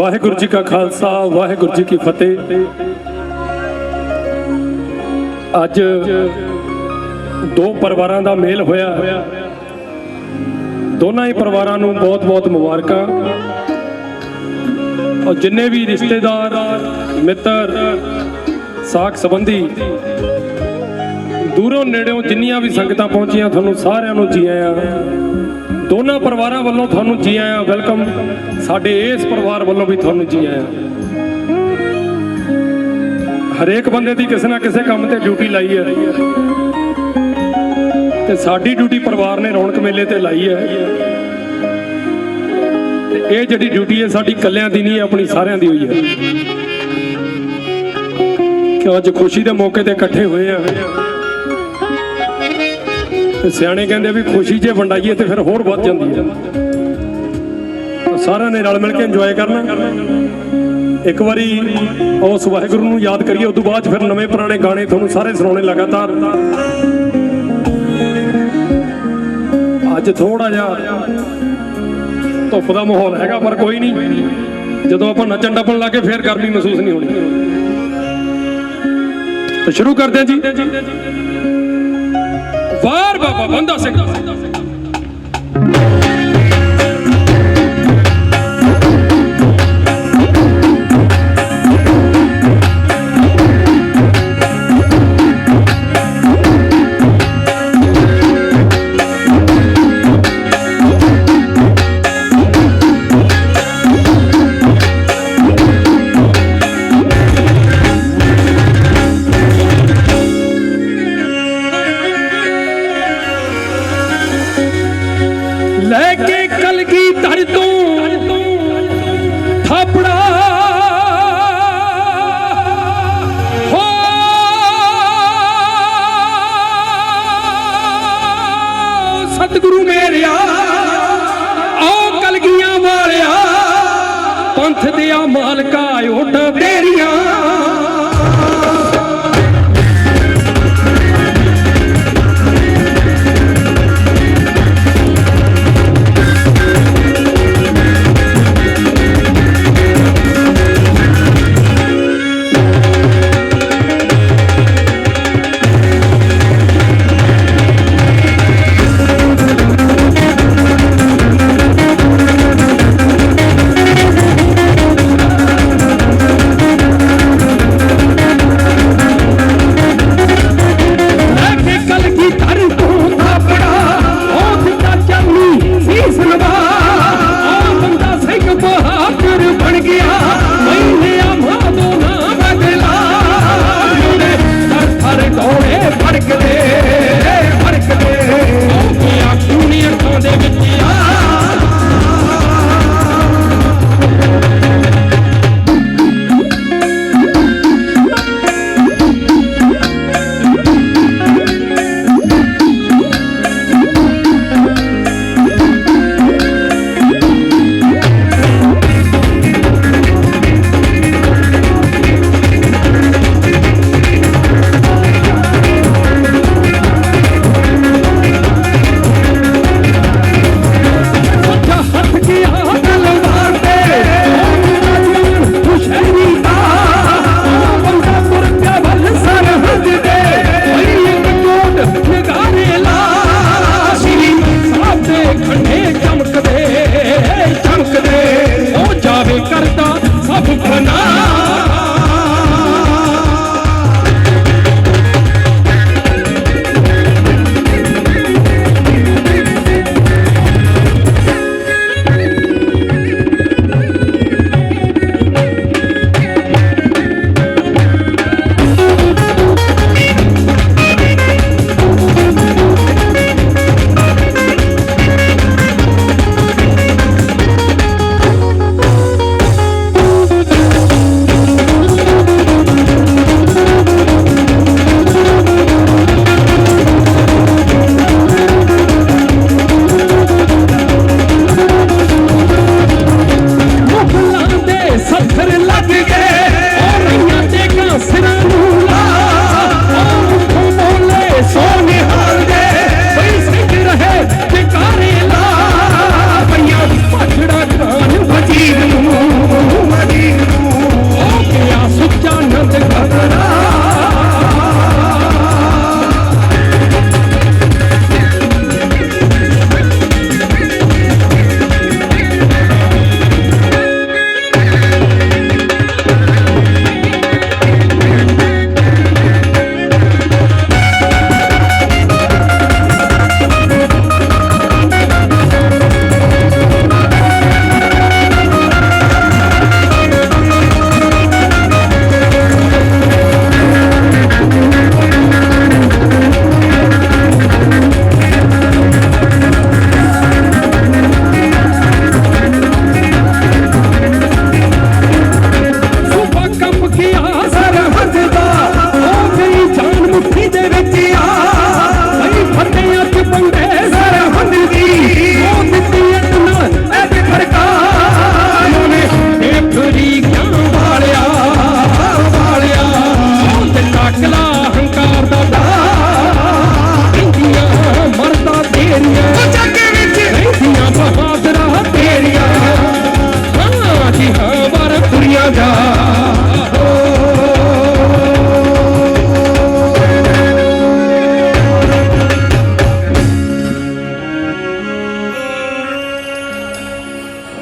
वाहिगुरु जी का खालसा वाहिगुरु जी की फतेह। अज दो परिवारों का मेल होया, दोनों ही परिवारों को बहुत बहुत मुबारक। और जिन्ने भी रिश्तेदार मित्र साख संबंधी दूरों नेड़ों जिन्नियां भी संगतां पहुंचियां थानू सारिआं नूं जी आया। दोनों परिवारों वालों थानू जी आया वेलकम, साडे इस परिवार वालों भी थानू जी आया। हरेक बंदे की किसी ना किसी काम ते ड्यूटी लाई है ते साडी ड्यूटी परिवार ने रौनक मेले ते लाई है। ये जिहड़ी ड्यूटी है साडी कल्लियां दी नहीं, अपनी सारिआं दी हुई है कि अज खुशी के मौके ते इकट्ठे हुए हैं। सियाणे कहते भी खुशी जे वंडाईए तो फिर होर वध जाती है। तो सारे ने रल मिल के इंजॉय करना। एक बारी उस वाहिगुरू नूं याद करिए, उस तो बाद फिर नवे पुराने गाने तुहानूं सारे सुनाने लगातार। अज थोड़ा जिहा धुप का माहौल हैगा, पर कोई नहीं, जदों आपां नचण टप्पण लागे फिर गर्मी महसूस नहीं होनी। तो शुरू करते हैं जी। वार बाबा बंदा सिंह। लेके कलगी धर तू थापड़ा हो, सतगुरु मेरिया ओ कलगियां वालिया, पंथ दिया मालका ओट तेरिया।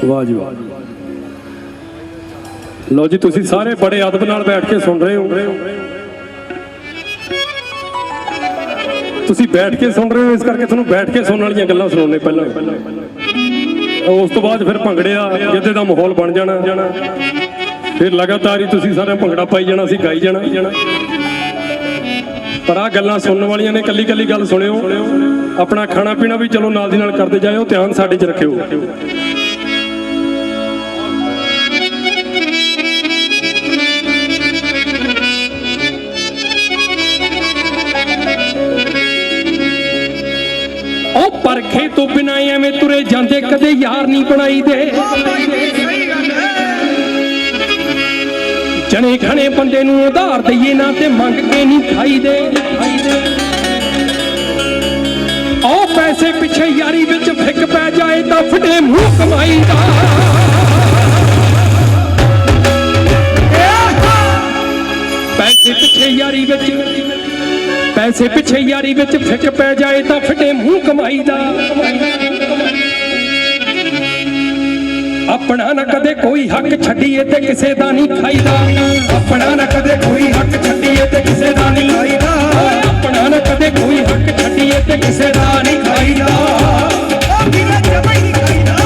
ਵਾਹ ਜੀ ਵਾਹ। ਲਓ ਜੀ ਤੁਸੀਂ ਸਾਰੇ ਬੜੇ ਅਦਬ ਨਾਲ ਬੈਠ ਕੇ ਸੁਣ ਰਹੇ ਹੋ। ਤੁਸੀਂ ਬੈਠ ਕੇ ਸੁਣ ਰਹੇ ਹੋ, ਇਸ ਕਰਕੇ ਤੁਹਾਨੂੰ ਬੈਠ ਕੇ ਸੁਣਨ ਵਾਲੀਆਂ ਗੱਲਾਂ ਸੁਣਾਉਣੇ ਪਹਿਲਾਂ। ਉਸ ਤੋਂ ਬਾਅਦ ਫਿਰ ਭੰਗੜੇ ਦਾ ਜਿੱਦੇ ਦਾ ਮਾਹੌਲ ਬਣ ਜਾਣਾ, ਫਿਰ ਲਗਾਤਾਰ ਹੀ ਤੁਸੀਂ ਸਾਰੇ ਭੰਗੜਾ ਪਾਈ ਜਾਣਾ, ਅਸੀਂ ਗਾਈ ਜਾਣਾ। ਪਰ ਆਹ ਗੱਲਾਂ ਸੁਣਨ ਵਾਲੀਆਂ ਨੇ, ਕੱਲੀ ਕੱਲੀ ਗੱਲ ਸੁਣਿਓ। ਆਪਣਾ ਖਾਣਾ ਪੀਣਾ ਵੀ ਚਲੋ ਨਾਲ ਦੀ ਨਾਲ ਕਰਦੇ ਜਾਇਓ, ਧਿਆਨ ਸਾਡੇ 'ਚ ਰੱਖਿਓ। ਉਹ ਪਰਖੇ ਤੋਂ ਬਿਨਾਂ ਐਵੇਂ ਤੁਰੇ ਜਾਂਦੇ, ਕਦੇ ਯਾਰ ਨਹੀਂ ਬਣਾਈ ਦੇ। ਜਣੇ ਖਣੇ ਬੰਦੇ ਨੂੰ ਉਧਾਰ ਦਈਏ ਨਾ, ਤੇ ਮੰਗ ਕੇ ਨਹੀਂ ਖਾਈ ਦੇ। ਉਹ ਪੈਸੇ ਪਿੱਛੇ ਯਾਰੀ ਵਿੱਚ ਫਿੱਕ ਪੈ ਜਾਏ ਤਾਂ ਫਟੇ ਮੂੰਹ ਕਮਾਈ ਦਾ। ਪੈਸੇ ਪਿੱਛੇ ਯਾਰੀ ਵਿੱਚ ਫਿੱਕ ਪੈ ਜਾਏ ਤਾਂ ਫਟੇ ਮੂੰਹ ਕਮਾਈ ਦਾ। ਆਪਣਾ ਨਾ ਕਦੇ ਕੋਈ ਹੱਕ ਛੱਡੀਏ ਤੇ ਕਿਸੇ ਦਾ ਨਹੀਂ ਖਾਈਦਾ। ਆਪਣਾ ਨਾ ਕਦੇ ਕੋਈ ਹੱਕ ਛੱਡੀਏ ਤੇ ਕਿਸੇ ਦਾ ਨਹੀਂ ਖਾਈਦਾ। ਆਪਣਾ ਨਾ ਕਦੇ ਕੋਈ ਹੱਕ ਛੱਡੀਏ ਤੇ ਕਿਸੇ ਦਾ ਨਹੀਂ ਖਾਈਦਾ। ਉਹ ਬਿਨਾਂ ਜਮਾਂ ਹੀ ਨਹੀਂ ਖਾਈਦਾ।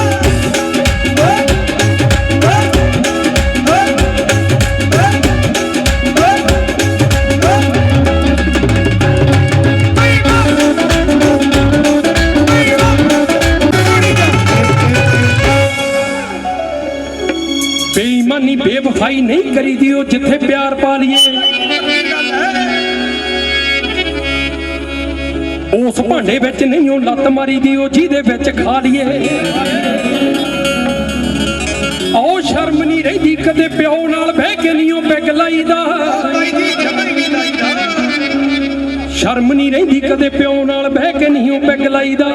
ਬੇਈਮਾਨੀ ਬੇਵਫਾਈ ਨਹੀਂ ਕਰੀਦੀ, ਉਹ ਜਿੱਥੇ ਪਿਆਰ ਪਾ ਲਈਏ। ਉਸ ਭਾਂਡੇ ਵਿੱਚ ਨਹੀਂ ਉਹ ਲੱਤ ਮਾਰੀ ਦੀ, ਉਹ ਜਿਹਦੇ ਵਿੱਚ ਖਾ ਲਈਏ। ਉਹ ਸ਼ਰਮ ਨਹੀਂ ਰਹਿੰਦੀ ਕਦੇ ਪਿਓ ਨਾਲ ਬਹਿ ਕੇ ਨਹੀਂ ਉਹ ਪੈਗ ਲਾਈਦਾ। ਸ਼ਰਮ ਨਹੀਂ ਰਹਿੰਦੀ ਕਦੇ ਪਿਓ ਨਾਲ ਬਹਿ ਕੇ ਨਹੀਂ ਉਹ ਪੈਗ ਲਾਈਦਾ।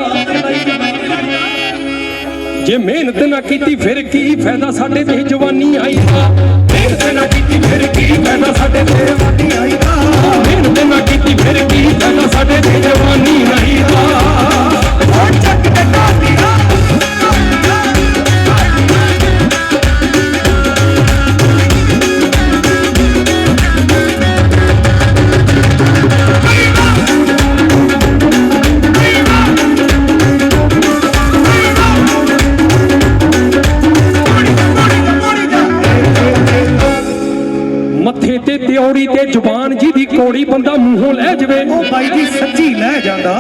ਜੇ ਮਿਹਨਤ ਨਾ ਕੀਤੀ ਫਿਰ ਕੀ ਫਾਇਦਾ, ਸਾਡੇ ਤੇ ਜਵਾਨੀ ਆਈ ਦਾ। ਮਿਹਨਤ ਨਾ ਕੀਤੀ ਫਿਰ ਕੀ ਫਾਇਦਾ, ਸਾਡੇ ਤੇ ਜਵਾਨੀ ਆਈ ਦਾ। ਮਿਹਨਤ ਨਾ ਕੀਤੀ ਫਿਰ ਕੀ ਫਾਇਦਾ, ਸਾਡੇ ਤੇ ਜਵਾਨੀ ਆਈ ਦਾ। ਉਹ ਚੱਕ ਤੇ ਕਾਦੀ ਦਾ। ਮੱਥੇ ਤੇ ਤਿਉੜੀ ਤੇ ਜ਼ੁਬਾਨ ਜਿਹਦੀ ਕੋੜੀ, ਬੰਦਾ ਮੂੰਹੋਂ ਲੈ ਜਵੇ। ਉਹ ਬਾਈ ਜੀ ਸੱਚੀ ਲੈ ਜਾਂਦਾ।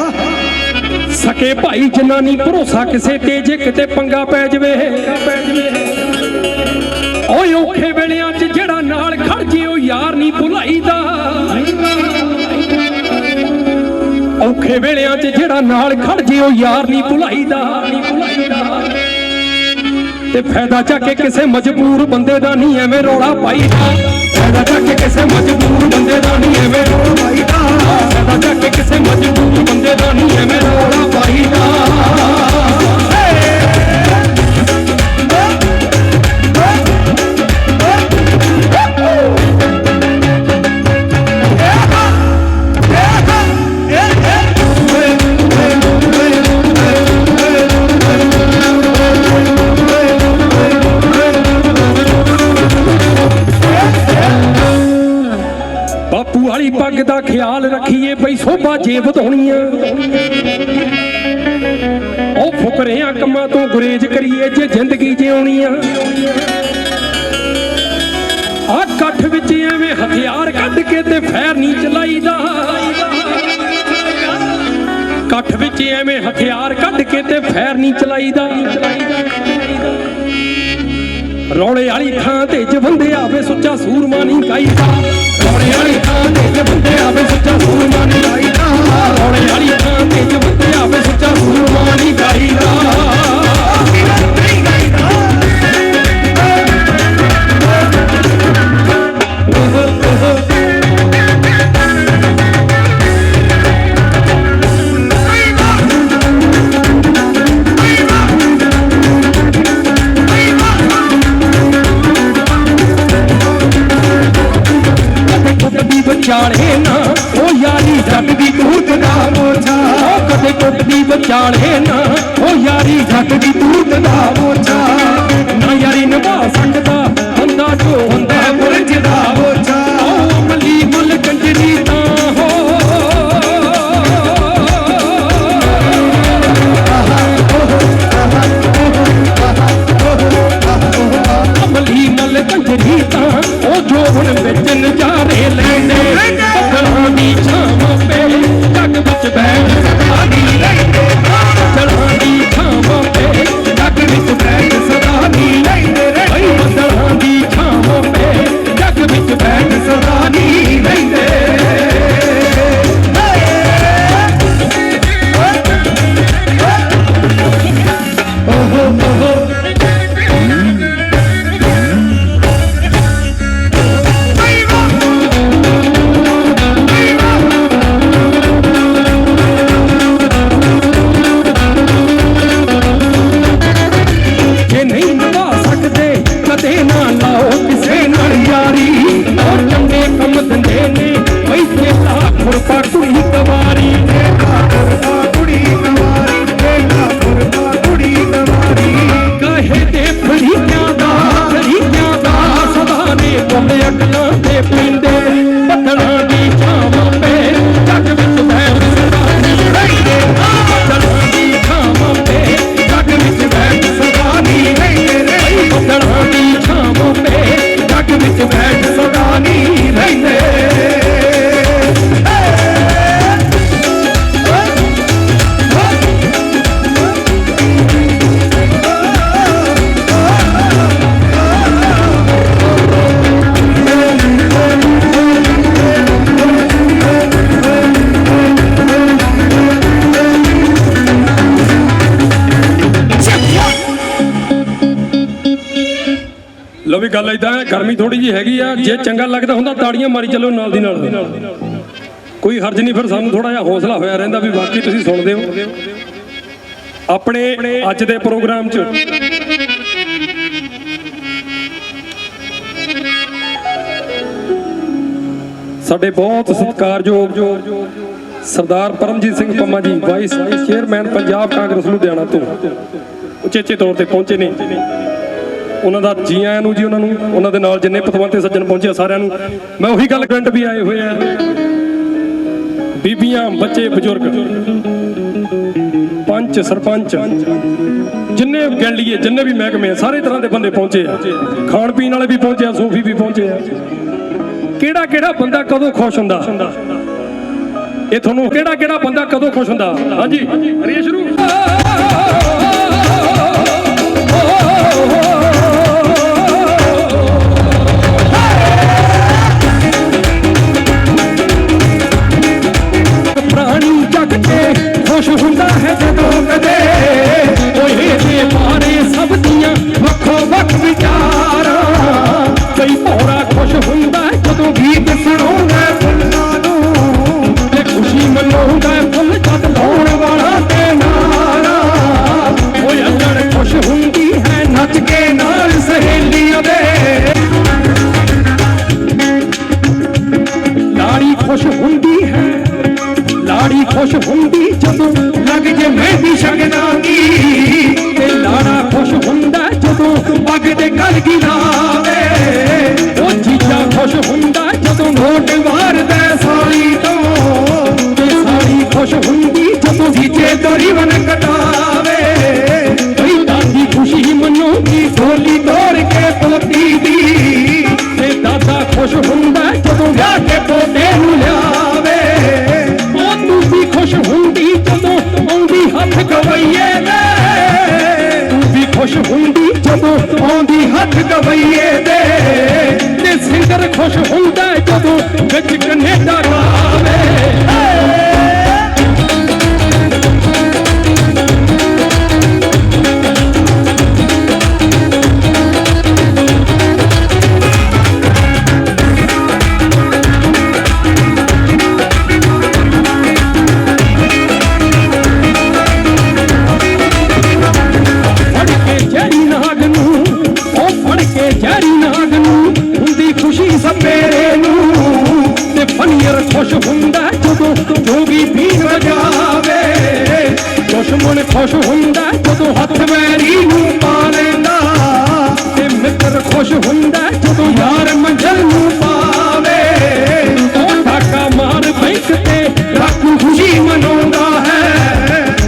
ਸਕੇ ਭਾਈ ਜਿੰਨਾ ਨਹੀਂ ਭਰੋਸਾ ਕਿਸੇ ਤੇ, ਜੇ ਕਿਤੇ ਪੰਗਾ ਪੈ ਜਵੇ। ਓਏ ਔਖੇ ਵੇਲਿਆਂ 'ਚ ਜਿਹੜਾ ਨਾਲ ਖੜ ਜੇ ਉਹ ਯਾਰ ਨਹੀਂ ਭੁਲਾਈਦਾ। ਔਖੇ ਵੇਲਿਆਂ 'ਚ ਜਿਹੜਾ ਨਾਲ ਖੜ ਜੇ ਉਹ ਯਾਰ ਨਹੀਂ ਭੁਲਾਈਦਾ। ਤੇ ਫਾਇਦਾ ਚੱਕ ਕੇ ਕਿਸੇ ਮਜਬੂਰ ਬੰਦੇ ਦਾ ਨਹੀਂ ਐਵੇਂ ਰੌਲਾ ਪਾਈਦਾ। ਫਾਇਦਾ ਚੱਕ ਕੇ ਕਿਸੇ ਮਜਬੂਰ ਬੰਦੇ ਦਾ ਨਹੀਂ ਐਵੇਂ ਰੌਲਾ ਪਾਈਦਾ। ਫਾਇਦਾ ਚੱਕ ਕੇ ਕਿਸੇ ਮਜਬੂਰ ਬੰਦੇ ਦਾ ਨਹੀਂ ਐਵੇਂ ਰੌਲਾ ਪਾਈਦਾ। ਬਾਪੂ ਵਾਲੀ ਪੱਗ ਦਾ ਖਿਆਲ ਰੱਖੀਏ ਬਈ ਸੋਭਾ ਜੇ ਵਧਾਉਣੀ ਆ। ਉਹ ਫੁਕਰਿਆਂ ਕੰਮਾਂ ਤੋਂ ਗੁਰੇਜ਼ ਕਰੀਏ ਜੇ ਜ਼ਿੰਦਗੀ ਜਿਉਣੀ ਆ। ਆ ਇਕੱਠ ਵਿੱਚ ਐਵੇਂ ਹਥਿਆਰ ਕੱਢ ਕੇ ਤੇ ਫੈਰ ਨਹੀਂ ਚਲਾਈਦਾ। ਇਕੱਠ ਵਿੱਚ ਐਵੇਂ ਹਥਿਆਰ ਕੱਢ ਕੇ ਤੇ ਫੈਰ ਨਹੀਂ ਚਲਾਈਦਾ। ਰੌਲੇ ਵਾਲੀ ਥਾਂ ਤੇ ਜਵੰਦੇ ਆਵੇ ਸੁੱਚਾ ਸੂਰਮਾ ਨਹੀਂ ਗਾਈਦਾ। ਰੌਲੇ ਵਾਲੀ ਥਾਂ ਤੇ ਜਵੰਦੇ ਆਵੇ ਸੁੱਚਾ ਸੂਰਮਾ ਨਹੀਂ ਗਾਈਦਾ। ਰੌਲੇ ਵਾਲੀ ਥਾਂ ਤੇ ਜਵੰਦੇ ਆਵੇ ਸੁੱਚਾ ਸੂਰਮਾ ਨਹੀਂ ਗਾਈਦਾ। ਵਿਚਾਲੇ ਨਾ ਉਹ ਯਾਰੀ ਜੱਗ ਦੀ ਦੂਤ ਦਾ ਮੋਝਾ। ਉਹ ਕਦੇ ਟੁੱਟਦੀ ਵਿਚਾਲੇ ਨਾ ਲਓ ਵੀ ਗੱਲ ਇਦਾਂ ਹੈ, ਗਰਮੀ ਥੋੜੀ ਜੀ ਹੈਗੀ ਆ, ਜੇ ਚੰਗਾ ਲੱਗਦਾ ਹੁੰਦਾ ਤਾੜੀਆਂ ਮਾਰੀ ਚੱਲੋ ਨਾਲ ਦੀ ਨਾਲ, ਕੋਈ ਹਰਜ ਨਹੀਂ। ਫਿਰ ਸਾਨੂੰ ਥੋੜਾ ਜਿਹਾ ਹੌਸਲਾ ਹੋਇਆ ਰਹਿੰਦਾ ਵੀ ਬਾਕੀ ਤੁਸੀਂ ਸੁਣਦੇ ਹੋ। ਆਪਣੇ ਅੱਜ ਦੇ ਪ੍ਰੋਗਰਾਮ 'ਚ ਸਾਡੇ ਬਹੁਤ ਸਤਿਕਾਰਯੋਗ ਸਰਦਾਰ ਪਰਮਜੀਤ ਸਿੰਘ ਪੰਮਾ ਜੀ, ਵਾਈਸ ਚੇਅਰਮੈਨ ਪੰਜਾਬ ਕਾਂਗਰਸ ਲੁਧਿਆਣਾ ਤੋਂ ਉਚੇਚੇ ਤੌਰ ਤੇ ਪਹੁੰਚੇ ਨੇ। ਉਹਨਾਂ ਦਾ ਜੀ ਆਇਆਂ ਨੂੰ ਜੀ, ਉਹਨਾਂ ਦੇ ਨਾਲ ਜਿੰਨੇ ਪਤਵੰਤੇ ਸੱਜਣ ਪਹੁੰਚੇ ਸਾਰਿਆਂ ਨੂੰ ਮੈਂ ਉਹੀ ਗੱਲ ਪਿੰਡ ਵੀ ਆਏ ਹੋਏ ਆ, ਬੀਬੀਆਂ, ਬੱਚੇ, ਬਜ਼ੁਰਗ, ਪੰਚ, ਸਰਪੰਚ, ਜਿੰਨੇ ਗਿਣ ਲਈਏ, ਜਿੰਨੇ ਵੀ ਮਹਿਕਮੇ ਸਾਰੇ ਤਰ੍ਹਾਂ ਦੇ ਬੰਦੇ ਪਹੁੰਚੇ ਆ, ਖਾਣ ਪੀਣ ਵਾਲੇ ਵੀ ਪਹੁੰਚੇ ਆ, ਸੂਫੀ ਵੀ ਪਹੁੰਚੇ ਆ। ਕਿਹੜਾ ਕਿਹੜਾ ਬੰਦਾ ਕਦੋਂ ਖੁਸ਼ ਹੁੰਦਾ, ਇਹ ਤੁਹਾਨੂੰ ਕਿਹੜਾ ਕਿਹੜਾ ਬੰਦਾ ਕਦੋਂ ਖੁਸ਼ ਹੁੰਦਾ? ਹਾਂਜੀ ਕਰੀਏ ਸ਼ੁਰੂ। ਪ੍ਰਾਣੀ ਜਗ ਤੇ ਖੁਸ਼ ਹੁੰਦਾ ਹੈ ਜਦੋਂ ਕਦੇ ਓਏ ਦੇ ਮਾਰੇ ਸਭ ਦੀਆਂ ਵੱਖੋ ਵੱਖ ਵਿਚਾਰਾਂ। ਕਈ ਭੌਰਾ ਖੁਸ਼ ਹੁੰਦਾ ਜਦੋਂ ਗੀਤ ਸੁਣਾਉਂਦਾ ਫੁੱਲਾਂ ਨੂੰ, ਤੇ ਖੁਸ਼ੀ ਮਨਾਉਂਦਾ ਫੁੱਲ ਜਦ ਲਾਉਣ ਵਾਲਾ ਤੇ ਨਾਰਾ। ਓਏ ਅਲੜ ਖੁਸ਼ ਹੁੰਦੀ ਹੈ ਨੱਚ ਕੇ ਨਾਲ ਸਹੇਲੀਆਂ ਦੇ, ਲਾੜੀ ਖੁਸ਼ ਹੁੰਦੀ ਹੈ, ਲਾੜੀ ਖੁਸ਼ ਹੁੰਦੀ ਜਦੋਂ ਲੱਗ ਜੇ ਮਹਿੰਦੀ ਸ਼ਗਨਾਂ ਦੀ, ਤੇ ਲਾੜਾ ਖੁਸ਼ ਹੁੰਦਾ ਜਦੋਂ ਪੱਗ ਦੇ ਕਲਗੀ ਲਾਵੇ। ਉਹ ਜੀਜਾ ਖੁਸ਼ ਹੁੰਦਾ ਜਦੋਂ ਨੋਟ ਵਾਰਦਾ ਸਾਲੀ ਤੋਂ, ਤੇ ਸਾਲੀ ਖੁਸ਼ ਹੁੰਦੀ ਜਦੋਂ ਜੀਜੇ ਤੋਂ ਰਿਵਨ ਕਟਾਵੇ। ਕਈ ਦਾਦੀ ਖੁਸ਼ੀ ਮਨਾਉਂਦੀ ਢੋਲੀ ਤੋੜ ਕੇ ਪੋਤੀ ਦੀ, ਤੇ ਦਾਦਾ ਖੁਸ਼ ਹੁੰਦਾ ਜਦੋਂ ਵਿਆਹ ਕੇ ਪੋਤੇ ਨੂੰ ਲਿਆਵੇ। ਤੂੰ ਵੀ ਖੁਸ਼ ਹੁੰਦੀ ਜਦੋਂ ਆਉਂਦੀ ਹੱਥ ਗਵਈਏ ਦੇ, ਤੂੰ ਵੀ ਖੁਸ਼ ਹੁੰਦੀ ਜਦੋਂ ਆਉਂਦੀ ਹੱਥ ਗਵਈਏ ਦੇ, ਤੇ ਸਿੰਗਰ ਖੁਸ਼ ਹੁੰਦਾ ਜਦੋਂ ਵਿੱਚ ਕਨੇਡਾ ਗਾਵੇ। ਸਪੇਰੇ ਨੂੰ, ਤੇ ਫਨੀਅਰ ਖੁਸ਼ ਹੁੰਦਾ ਜਦੋਂ ਜੋਗੀ ਬੀਨ ਵਜਾਵੇ। ਦੁਸ਼ਮਣ ਖੁਸ਼ ਹੁੰਦਾ ਜਦੋਂ ਹੱਥ ਵੈਰੀ ਨੂੰ ਪਾ ਲੈਂਦਾ, ਤੇ ਮਿੱਤਰ ਖੁਸ਼ ਹੁੰਦਾ ਜਦੋਂ ਯਾਰ ਮੰਜ਼ਲ ਨੂੰ ਪਾਵੇ। ਉਹ ਡਾਕਾ ਮਾਰ ਬੈਂਕ ਤੇ ਰਾਖੂ ਖੁਸ਼ੀ ਮਨਾਉਂਦਾ ਹੈ,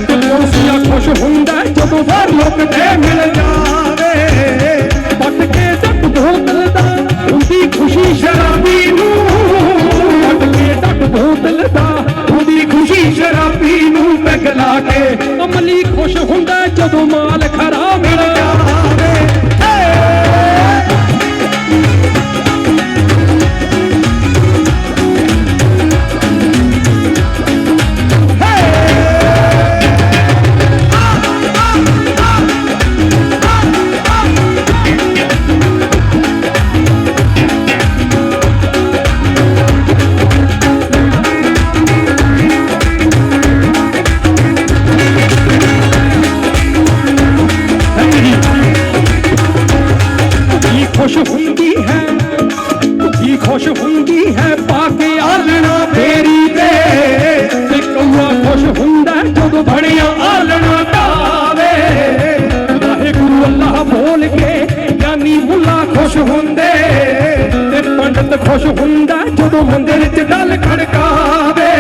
ਤੇ ਪੜੋਸੀਆ ਖੁਸ਼ ਹੁੰਦਾ ਜਦੋਂ ਬਾਹਰ ਲੋਕ ਤੇ ਮਿਲ ਜਾਵੇ। ਪੱਟ ਕੇ ਡੱਕ ਬੋਤਲ ਦਾ ਹੁੰਦੀ ਖੁਸ਼ੀ ਸ਼ਰਾਬੀ ਨੂੰ, ਪੱਟ ਕੇ ਡੱਕ ਬੋਤਲ ਦਾ ਹੁੰਦੀ ਖੁਸ਼ੀ ਸ਼ਰਾਬੀ ਨੂੰ। ਪੈਗ ਲਾ ਕੇ ਅਮਲੀ ਖੁਸ਼ ਹੁੰਦਾ ਜਦੋਂ ਮਾਲ ਖਰਾ ਮਿਲ ਜਾਵੇ। ਖੁਸ਼ ਹੁੰਦੀ ਹੈ, ਧੀ ਖੁਸ਼ ਹੁੰਦੀ ਹੈ ਪਾ ਕੇ ਆਲਣਾ ਫੇਰੀ ਤੇ, ਤੇ ਕੌਆ ਖੁਸ਼ ਹੁੰਦਾ ਜਦੋਂ ਬਣਿਆ ਆਲਣਾ ਢਾਵੇ। ਵਾਹਿਗੁਰੂ ਅੱਲਾਹ ਬੋਲ ਕੇ ਗਿਆਨੀ ਮੁੱਲਾ ਖੁਸ਼ ਹੁੰਦੇ, ਤੇ ਪੰਡਤ ਖੁਸ਼ ਹੁੰਦਾ ਜਦੋਂ ਮੰਦਿਰ 'ਚ ਡੱਲ ਖੜਕਾਵੇ।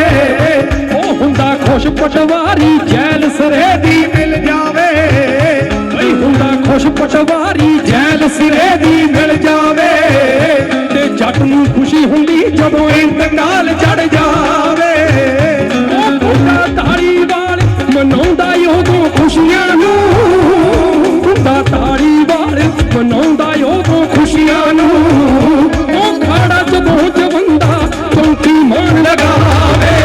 ਉਹ ਹੁੰਦਾ ਖੁਸ਼ ਪਟਵਾਰੀ ਜੈਲ ਸਿਰੇ ਦੀ ਮਿਲ ਜਾਵੇ। ਕਈ ਹੁੰਦਾ ਖੁਸ਼ ਪਟਵਾਰੀ ਜੈਲ ਸਿਰੇ ਦੀ ਮਿਲ ਜਾਵੇ, ਤੇ ਜੱਟ ਨੂੰ ਖੁਸ਼ੀ ਹੁੰਦੀ ਜਦੋਂ ਇੰਤਕਾਲ ਚੜ ਜਾਵੇ। ਉਹ ਬੁੱਢਾ ਧਾਰੀਵਾਲ ਮਨਾਉਂਦਾ ਉਦੋਂ ਖੁਸ਼ੀਆਂ ਨੂੰ, ਬੁੱਢਾ ਧਾਰੀਵਾਲ ਮਨਾਉਂਦਾ ਉਦੋਂ ਖੁਸ਼ੀਆਂ ਨੂੰ। ਉਹ ਖਾੜਾ ਜਦੋਂ ਜਵੰਦਾ ਚੌਂਕੀ ਮਾਣ ਲਗਾਵੇ।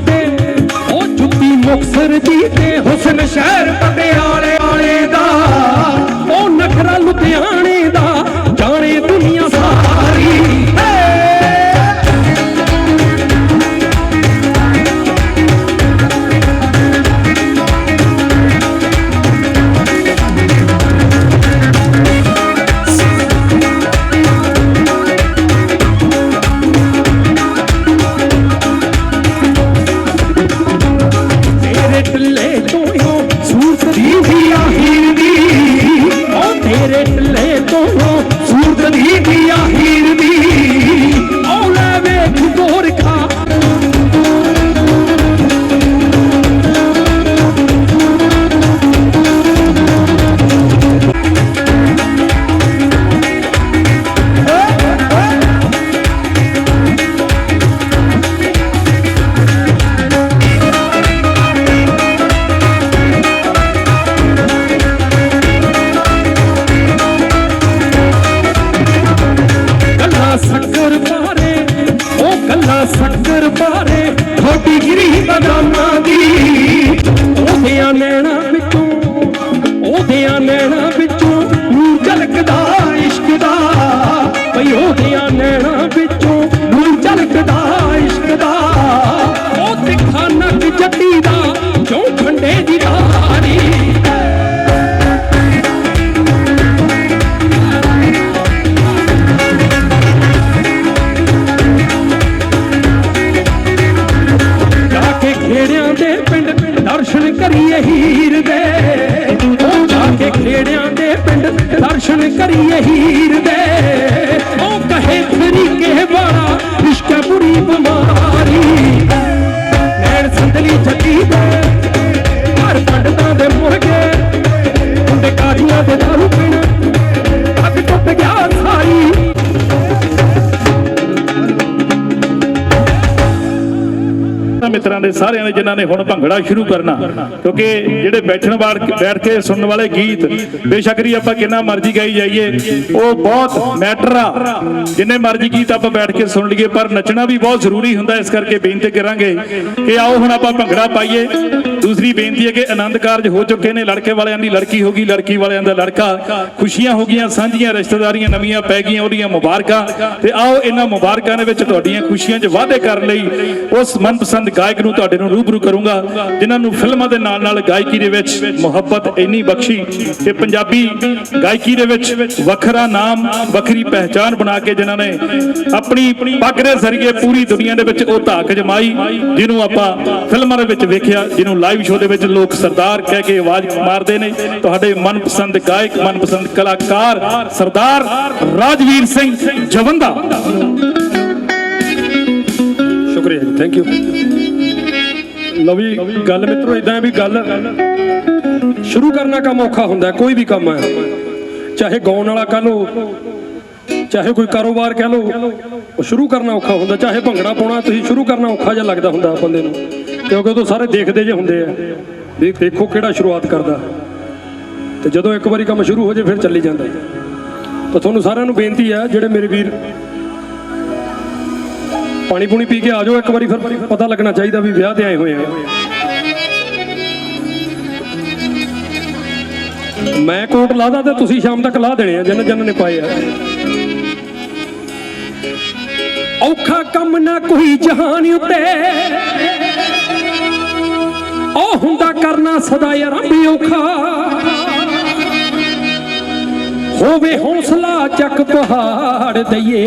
ते ओ जुत्ती मुक्तसर दी ते हुसन शहर पटियाले वाले दा ओ नखरा लुधियाने दा जाने दुनिया सारी शक्कर पारे थोड़ी गिरी बदामा दी ओदियां नैना बिचों नूर झलकदा इश्क दा भई ओदियां नैना बिचों नूर झलकदा इश्क दा ओ तिखा नक जट्टी दा जो खंडे दी धारी दर्शन करिए हीर दे जाके खेड़ियां दे पिंड दर्शन करिए हीर दे ओ कहे तरीके वाला इश्क बुरी बीमारी नैन संदली जगी दे हर पंडतां दे मुर्गे मुंडे कारियां दे दारू पीण अग टुट गया सारी मित्रां दे सारियां ने जिन्हां ने हुण भंगड़ा शुरू करना क्योंकि जिहड़े बैठ के सुनने वाले गीत बेशक ही आपां किन्ना मर्जी गाई जाइए वो बहुत मैटर आ जिन्ने मर्जी गीत आपां बैठ के सुन लीए पर नचना भी बहुत जरूरी हुंदा इस करके बेनती करांगे कि आओ हुण आपां भंगड़ा पाइए। दूसरी बेनती है कि आनंद कारज हो चुके ने लड़के वालियां दी लड़की होगी लड़की वालियां दा लड़का खुशियां हो गईयां सांझियां रिश्तेदारियां नवीआं पै गईयां ओहदियां मुबारकां ते आओ इन्हां मुबारकां दे विच तुहाडीआं खुशियां 'च वाधे करन लई उस मनपसंद गायक नूं तुहाडे नूं रूबरू करूंगा जिन्हां नूं फिल्मां दे नाल गायकी दे विच मुहब्बत इन्नी बख्शी कि पंजाबी गायकी दे विच वखरा नाम वखरी पहचान बना के जिन्हां ने अपनी पग दे जरिए पूरी दुनिया दे विच ओह धाक जमाई जिन्हों आपां फिल्मां दे विच वेखिया जिन्हों लाइव शो दे विच लोग सरदार कह के आवाज मारदे ने तुहाडे मनपसंद गायक मनपसंद कलाकार सरदार राजवीर सिंह जवंदा। शुक्रिया जी थैंक यू। लवी गल मित्रों इदां है भी गल शुरू करना काम औखा हुंदा कोई भी काम है चाहे गाउण वाला कह लो चाहे कोई कारोबार कह लो शुरू करना औखा हुंदा चाहे भंगड़ा पाउणा तुसीं शुरू करना औखा जिहा लगदा हुंदा बंदे नूं क्योंकि उदों सारे देखदे जे हुंदे आ भी देखो किहड़ा शुरुआत करदा ते जदों एक वारी काम शुरू हो जाए फिर चली जांदा। तो तुहानूं सारिआं नूं बेनती है जिहड़े मेरे वीर पानी पूनी पी के आ जाओ एक बारी फिर पता लगना चाहिए भी विआह ते आए हुए हैं। मैं कोट लादा ते तुसीं शाम तक ला देने जिन्हें जिन्हें ने पाए है। औखा कम ना कोई जहान उत्ते ओ हुंदा करना सदा आरंभ औखा होवे हौसला चक पहाड़ दइए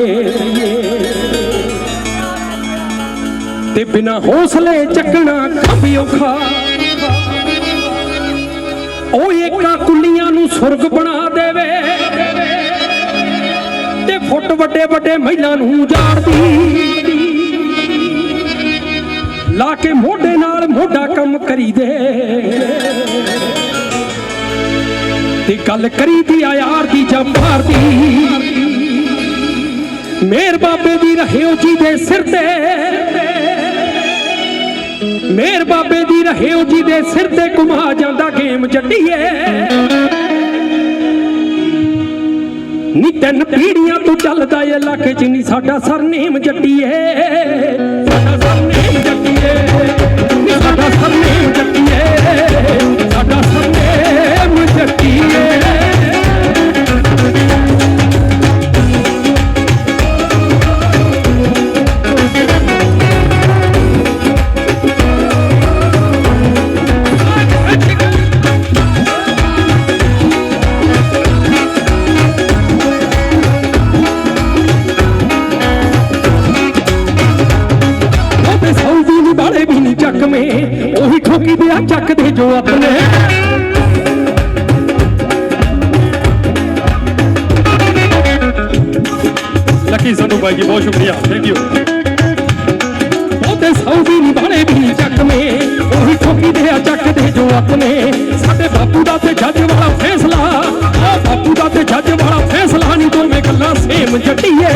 ते बिना हौसले चकना खंभी औखा ओ एका कुलियां नूं सुरग बना देवे ते फुट वड्डे वड्डे महिलां नूं जाड़दी ला के मोढे नाल मोढा कम करी दे ते गल करी दी यार दी जां बाहर दी मेहर बाबे दी रहे जी दे सिर ते मेहर बाबे दी रहे जी दे सिर ते घुमा जांदा गेम जड्डीए नी तीन पीढ़ियां तू चलदा इलाके च नी साडा सरनेम जड्डीए साडा ਸਰਨੇਮ ਜੱਟੀਏ ਨੀ ਸਾਡਾ ਸਰਨੇਮ ਜੱਟੀਏ ਸਾਡਾ ਸਰਨੇਮ ਜੱਟੀਏ ਵਾਲੇ ਵੀ ਨਹੀਂ ਚੱਕਵੇਂ ਉਹੀ ਠੋਕੀ ਦੇ ਆ ਚੱਕਦੇ ਜੋ ਆਪਣੇ ਲੱਕੀ ਸੰਧੂ ਬਾਈ ਜੀ ਬਹੁਤ ਸ਼ੁਕਰੀਆ ਥੈਂਕ ਯੂ ਉਹਦੇ ਸੌਦੀ ਨਹੀਂ ਵਾਲੇ ਵੀ ਨਹੀਂ ਚੱਕਵੇਂ ਉਹੀ ਠੋਕੀ ਦੇ ਆ ਚੱਕਦੇ ਜੋ ਆਪਣੇ ਸਾਡੇ ਬਾਪੂ ਦਾ ਤੇ ਜੱਜ ਵਾਲਾ ਫੈਸਲਾ ਆ ਬਾਪੂ ਦਾ ਤੇ ਜੱਜ ਵਾਲਾ ਫੈਸਲਾ ਨਹੀਂ ਦੋਵੇਂ ਗੱਲਾਂ ਸੇਮ ਜੱਟੀਏ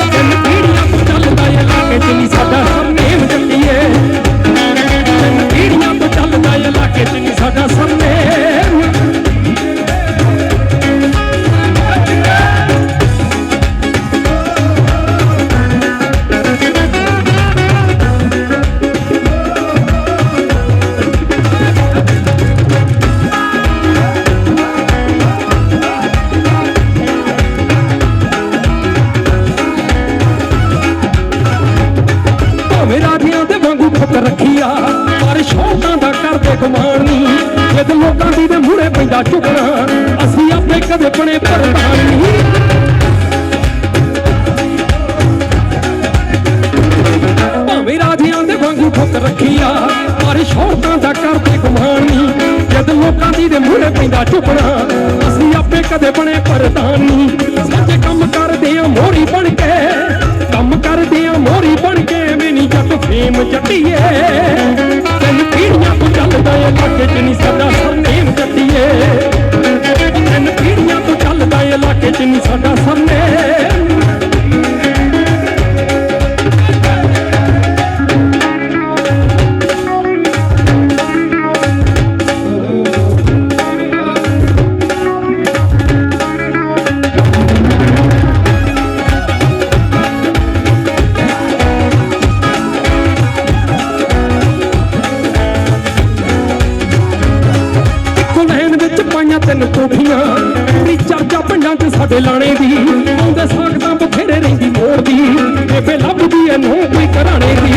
ਤਿੰਨ ਪੀੜ੍ਹੀਆਂ ਤੋਂ ਚੱਲਦਾ ਇਹ ਇਲਾਕੇ ਚ ਨਹੀਂ ਸਾਡਾ ਸਰਨੇਮ ਜੱਟੀਏ ਤਿੰਨ ਪੀੜ੍ਹੀਆਂ ਤੋਂ ਚੱਲਦਾ ਇਹ ਇਲਾਕੇ ਚ ਨਹੀਂ ਸਾਡਾ ਸਰਨੇਮ ਰਾਜਿਆਂ ਦੇ ਵਾਂਗੂ ਠੁੱਕ ਰੱਖੀਆ ਪਰ ਸ਼ੌਕਾਂ ਦਾ ਕਰਦੇ ਗੁਮਾਨ ਨਹੀਂ ਜਦ ਲੋਕਾਂ ਦੀ ਦੇ ਮੂਹਰੇ ਪੈਂਦਾ ਝੁਕਣਾ ਅਸੀਂ ਆਪੇ ਕਦੇ ਬਣੇ ਪ੍ਰਧਾਨ ਨਹੀਂ ਭਾਵੇਂ ਰਾਜਿਆਂ ਦੇ ਵਾਂਗੂ ਠੁੱਕ ਰੱਖੀਆ ਪਰ ਸ਼ੌਕਾਂ ਦਾ ਕਰਦੇ ਗੁਮਾਨ ਨਹੀਂ ਜਦ ਲੋਕਾਂ ਦੀ ਦੇ ਮੂਹਰੇ ਪੈਂਦਾ ਝੁਕਣਾ ਅਸੀਂ ਆਪੇ ਕਦੇ ਬਣੇ ਪ੍ਰਧਾਨ ਨਹੀਂ ਸੱਚੇ ਕੰਮ ਕਰਦੇ ਆ ਮੋਹਰੀ ਬਣ ਕੇ ਕੰਮ ਕਰਦੇ ਆ ਮੋਹਰੀ ਬਣ ਕੇ ਮੈਨੀ ਜੱਟ ਫੇਮ ਜੱਟੀਏ ਤਿੰਨ ਪੀੜ੍ਹੀਆਂ ਤੋਂ ਚੱਲਦਾ ਏ ਇਲਾਕੇ ਚ ਨਹੀਂ ਸਾਡਾ ਸਰਨੇਮ ਜੱਟੀਏ ਤਿੰਨ ਪੀੜ੍ਹੀਆਂ ਤੋਂ ਚੱਲਦਾ ਏ ਇਲਾਕੇ ਚ ਨਹੀਂ ਸਾਡਾ ਸਰਨੇਮ ਤਿੰਨ ਕੋਠੀਆਂ ਪੂਰੀ ਚਰਚਾ ਪਿੰਡਾਂ ਚ ਸਾਡੇ ਲਾਣੇ ਦੀ ਆਉਂਦੇ ਸਾਖਤਾਂ ਬਥੇਰੇ ਰਹਿੰਦੀ ਮੋੜ ਦੀ ਬੇਬੇ ਲੱਭਦੀ ਐ ਨੂੰ ਕੋਈ ਘਰਾਣੇ ਦੀ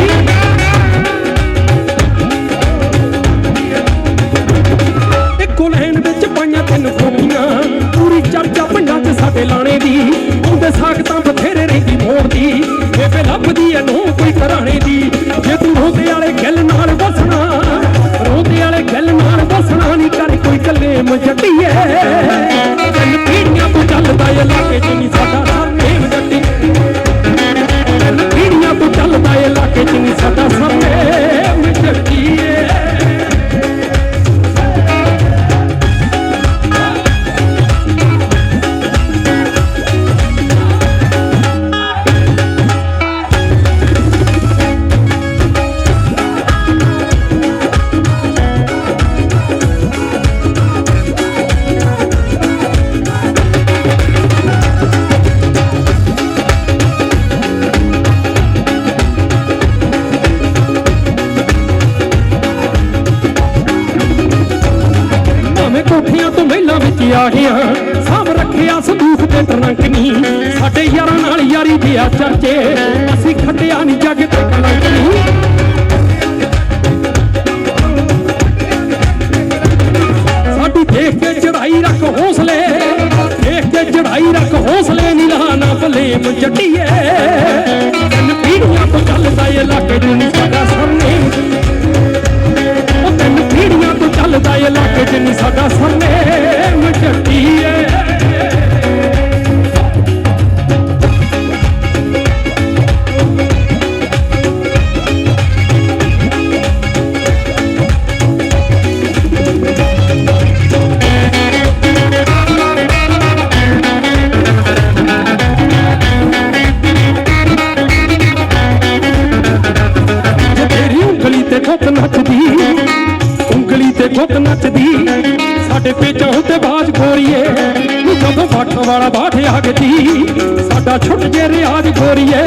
ਇੱਕੋ ਲੈਣ ਵਿੱਚ ਪਾਈਆਂ ਤਿੰਨ ਕੋਠੀਆਂ ਪੂਰੀ ਚਰਚਾ ਪਿੰਡਾਂ ਚ ਸਾਡੇ ਲਾਣੇ ਦੀ ਆਉਂਦੇ ਸਾਖਤਾਂ ਬਥੇਰੇ ਰਹਿੰਦੀ ਮੋੜ ਦੀ ਬੇਬੇ ਲੱਭਦੀ ਐ ਨੂੰ ਕੋਈ ਘਰਾਣੇ ਦੀ ਜੇ ਤੂੰ ਰੋਂਦੇ ਵਾਲੇ ਗੱਲ ਨਾਲ ਵਸਣਾ ਰੋਂਦੇ ਵਾਲੇ ਗੱਲ ਨਾਲ ਵਸਣਾ ਨਹੀਂ ਕਰ ਕੋਈ ਕੱਲੇ ਮਜੱਟੀਏ ਤਿੰਨ ਪੀੜ੍ਹੀਆਂ ਤੋਂ ਚੱਲਦਾ ਏ ਇਲਾਕੇ ਚ ਨਹੀਂ ਸਾਡਾ ਸਰਨੇਮ ਜੱਟੀ ਤਿੰਨ ਪੀੜ੍ਹੀਆਂ ਤੋਂ ਚੱਲਦਾ ਏ ਇਲਾਕੇ ਚ ਨਹੀਂ ਸਾਡਾ ਸਰਨੇਮ ਜੱਟੀਏ ਕੋਠੀਆਂ ਤੋਂ ਮਹਿਲਾਂ ਵਿੱਚ ਆ ਗਿਆ ਸਾਂਭ ਰੱਖਿਆ ਸੰਦੂਖ ਤੇ ਟਰੰਕ ਨਹੀਂ ਸਾਡੇ ਯਾਰਾਂ ਨਾਲ ਯਾਰੀ ਦੇ ਆ ਚਰਚੇ ਅਸੀਂ ਖੱਟਿਆ ਨਹੀਂ ਜੱਗ ਤੇ ਕਲੰਕ ਨਹੀਂ ਸਾਡੀ ਦੇਖ ਕੇ ਚੜਾਈ ਰੱਖ ਹੌਸਲੇ ਦੇਖ ਕੇ ਚੜਾਈ ਰੱਖ ਹੌਸਲੇ ਨੀ ਲਾਣਾ ਭਲੇਮ ਜੱਟੀਏ ਤਿੰਨ ਪੀੜ੍ਹੀਆਂ ਤੋਂ ਚੱਲਦਾ ਏ ਇਲਾਕੇ ਚ ਨਹੀਂ ਸਾਡਾ ਸਰਨੇਮ ਤਿੰਨ ਪੀੜ੍ਹੀਆਂ ਤੋਂ ਚੱਲਦਾ ਏ ਇਲਾਕੇ ਚ ਨਹੀਂ ਸਾਡਾ ਸਰਨੇਮ ਜੱਟੀਏ ਗੁੱਤ ਨੱਚਦੀ ਸਾਡੇ ਪੇਚਾਂ ਉੱਤੇ ਬਾਜ ਗੋਰੀਏ ਜਦੋਂ ਬਾਠਾਂ ਵਾਲਾ ਬਾਠ ਆ ਗਈ ਸਾਡਾ ਛੁੱਟ ਜੇ ਰਿਆਜ ਗੋਰੀਏ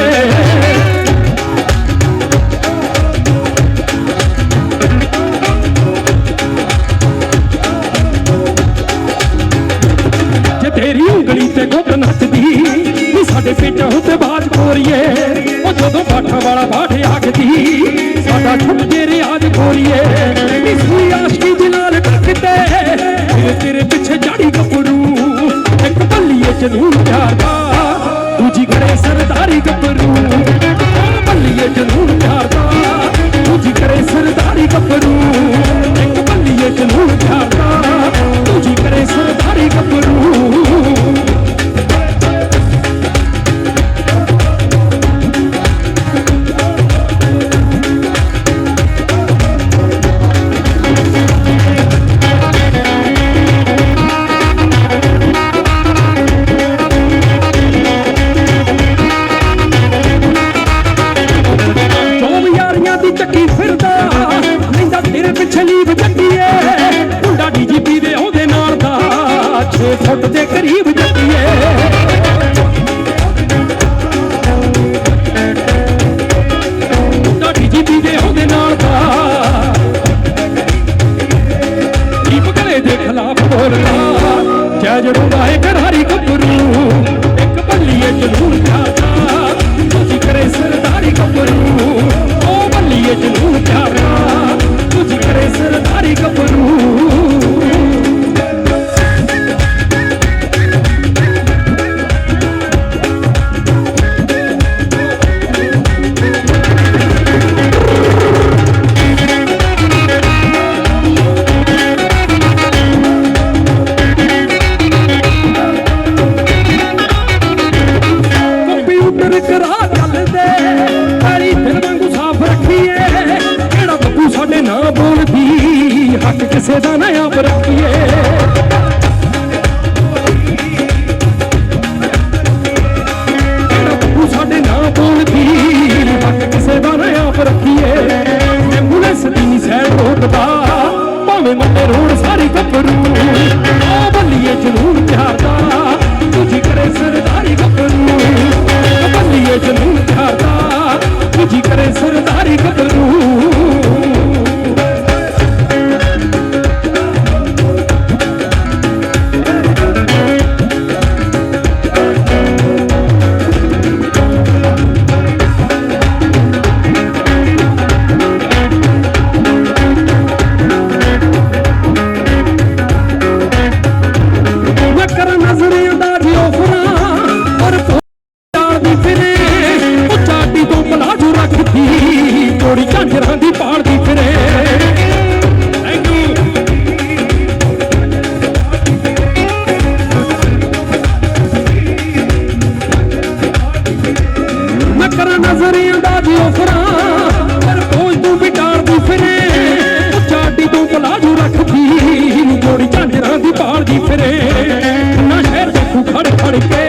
ਜੜਾਉਂਦਾ ਏ ਘਰਾਰੀ ਗੱਭਰੂ ਇੱਕ ਬੱਲੀਏ ਜਨੂਨ ਪਿਆਰ ਦਾ ਤੁਝੀ ਕਰੇ ਸਰਦਾਰੀ ਗੱਭਰੂ ਉਹ ਬੱਲੀਏ ਜਨੂਨ ਪਿਆਰ ਦਾ ਤੁਝੀ ਕਰੇ ਸਰਦਾਰੀ ਗੱਭਰੂ ਕਰਾ ਚੱਲਦੇ ਕਾਲੀ ਦਿਲ ਵਾਂਗੂ ਸਾਫ਼ ਰੱਖੀਏ ਕਿਹੜਾ ਬੱਬੂ ਸਾਡੇ ਨਾ ਬੋਲਦੀ ਹੱਕ ਕਿਸੇ ਦਾ ਨਾ ਆਪ ਰੱਖੀਏ ਕਿਹੜਾ ਬੱਬੂ ਸਾਡੇ ਨਾ ਬੋਲਦੀ ਹੱਕ ਕਿਸੇ ਦਾ ਨਾ ਆਪ ਰੱਖੀਏ ਐਂਬੂਲੈਂਸ ਦੀ ਨੀ ਸੈਰ ਰੋਕਦਾ ਭਾਵੇਂ ਮੰਡੇ ਰੋਡ ਸਾਰੀ ਗੱਭਰੂ ਉਹ ਬੱਲੀਏ ਜਨੂਨ ਪਿਆਰ ਦਾ ਤੁਝੀ ਕਰੇ ਸਰਦਾਰੀ ਗੱਭਰੂ ਬੱਲੀਏ ਜਨੂਨ ਪਿਆਰ ਦਾ ਤੁਝੀ ਕਰੇ ਸਰਦਾਰੀ ਗੱਭਰੂ ਮੈਂ ਕਰ ਨਜ਼ਰ ਅੰਦਾਜ਼ੀ ਔਫਰਾਂ ਪਰ ਫਿਰੇ ਉਹ ਚਾਟੀ ਤੋਂ ਪਲਾਜੂ ਰੱਖਦੀ ਜੋੜੀ ਝਾਂਜਰਾਂ ਦੀ ਪਾਲਦੀ ਫਿਰੇ ਥੈਂਕ ਯੂ ਮੈਂ ਕਰਾਂ ਨਜ਼ਰੀ ਅੰਦਾਜ਼ੀ ਔਫਰਾਂ ਪਰ ਪੋਜ ਤੂੰ ਵਿਟਾਰਦੀ ਫਿਰੇ ਉਹ ਚਾਟੀ ਤੋਂ ਪਲਾਜੂ ਰੱਖਦੀ ਜੋੜੀ ਝਾਂਜਰਾਂ ਦੀ ਪਾਲਦੀ ਫਿਰੇ ਨਾ ਸ਼ਹਿਰ ਦੇਖੂ ਖੜ ਖੜ ਕੇ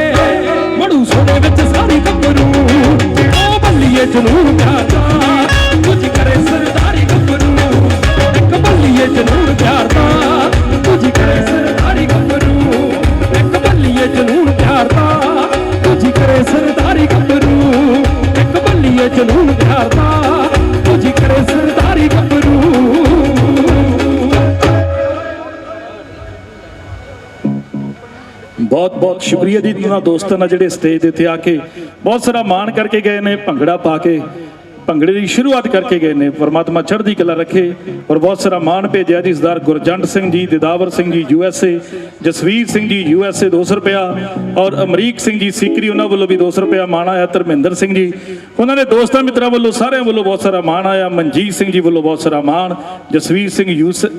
ਮੜੂ ਸੋਨੇ ਵਿੱਚ ਸਾਰੀ ਗੱਭਰੂ ਉਹ ਬੱਲੀਏ ਜਨੂਨ ਪਿਆਰ ਦਾ ਤੁਝੀ ਕਰੇ ਸਰਦਾਰੀ ਗੱਭਰੂ ਇੱਕ ਬੱਲੀਏ ਜਨੂਨ ਪਿਆਰ ਦਾ ਤੁਝੀ ਕਰੇ ਸਰਦਾਰੀ ਗੱਭਰੂ ਇੱਕ ਬੱਲੀਏ ਜਨੂਨ ਪਿਆਰ ਦਾ ਤੁਝੀ ਕਰੇ ਸਰਦਾਰੀ ਗੱਭਰੂ ਇੱਕ ਬੱਲੀਏ ਜਨੂਨ ਪਿਆਰ ਦਾ ਤੁਝੀ ਕਰੇ ਸਰਦਾਰੀ ਗੱਭਰੂ ਬਹੁਤ ਬਹੁਤ ਸ਼ੁਕਰੀਆ ਜੀ ਉਹਨਾਂ ਦੋਸਤਾਂ ਨਾਲ ਜਿਹੜੇ ਸਟੇਜ ਦੇ ਉੱਤੇ ਆ ਕੇ ਬਹੁਤ ਸਾਰਾ ਮਾਣ ਕਰਕੇ ਗਏ ਨੇ ਭੰਗੜਾ ਪਾ ਕੇ ਭੰਗੜੇ ਦੀ ਸ਼ੁਰੂਆਤ ਕਰਕੇ ਗਏ ਨੇ ਪਰਮਾਤਮਾ ਚੜ੍ਹਦੀ ਕਲਾ ਰੱਖੇ ਔਰ ਬਹੁਤ ਸਾਰਾ ਮਾਣ ਭੇਜਿਆ ਜੀ ਸਰਦਾਰ ਗੁਰਜੰਟ ਸਿੰਘ ਜੀ ਦਿਦਾਵਰ ਸਿੰਘ ਜੀ USA ਜਸਵੀਰ ਸਿੰਘ ਜੀ USA 200 ਰੁਪਇਆ ਔਰ ਅਮਰੀਕ ਸਿੰਘ ਜੀ ਸੀਕਰੀ ਉਹਨਾਂ ਵੱਲੋਂ ਵੀ 200 ਰੁਪਇਆ ਮਾਣ ਆਇਆ ਧਰਮਿੰਦਰ ਸਿੰਘ ਜੀ ਉਹਨਾਂ ਦੇ ਦੋਸਤਾਂ ਮਿੱਤਰਾਂ ਵੱਲੋਂ ਸਾਰਿਆਂ ਵੱਲੋਂ ਬਹੁਤ ਸਾਰਾ ਮਾਣ ਆਇਆ ਮਨਜੀਤ ਸਿੰਘ ਜੀ ਵੱਲੋਂ ਬਹੁਤ ਸਾਰਾ ਮਾਣ ਜਸਵੀਰ ਸਿੰਘ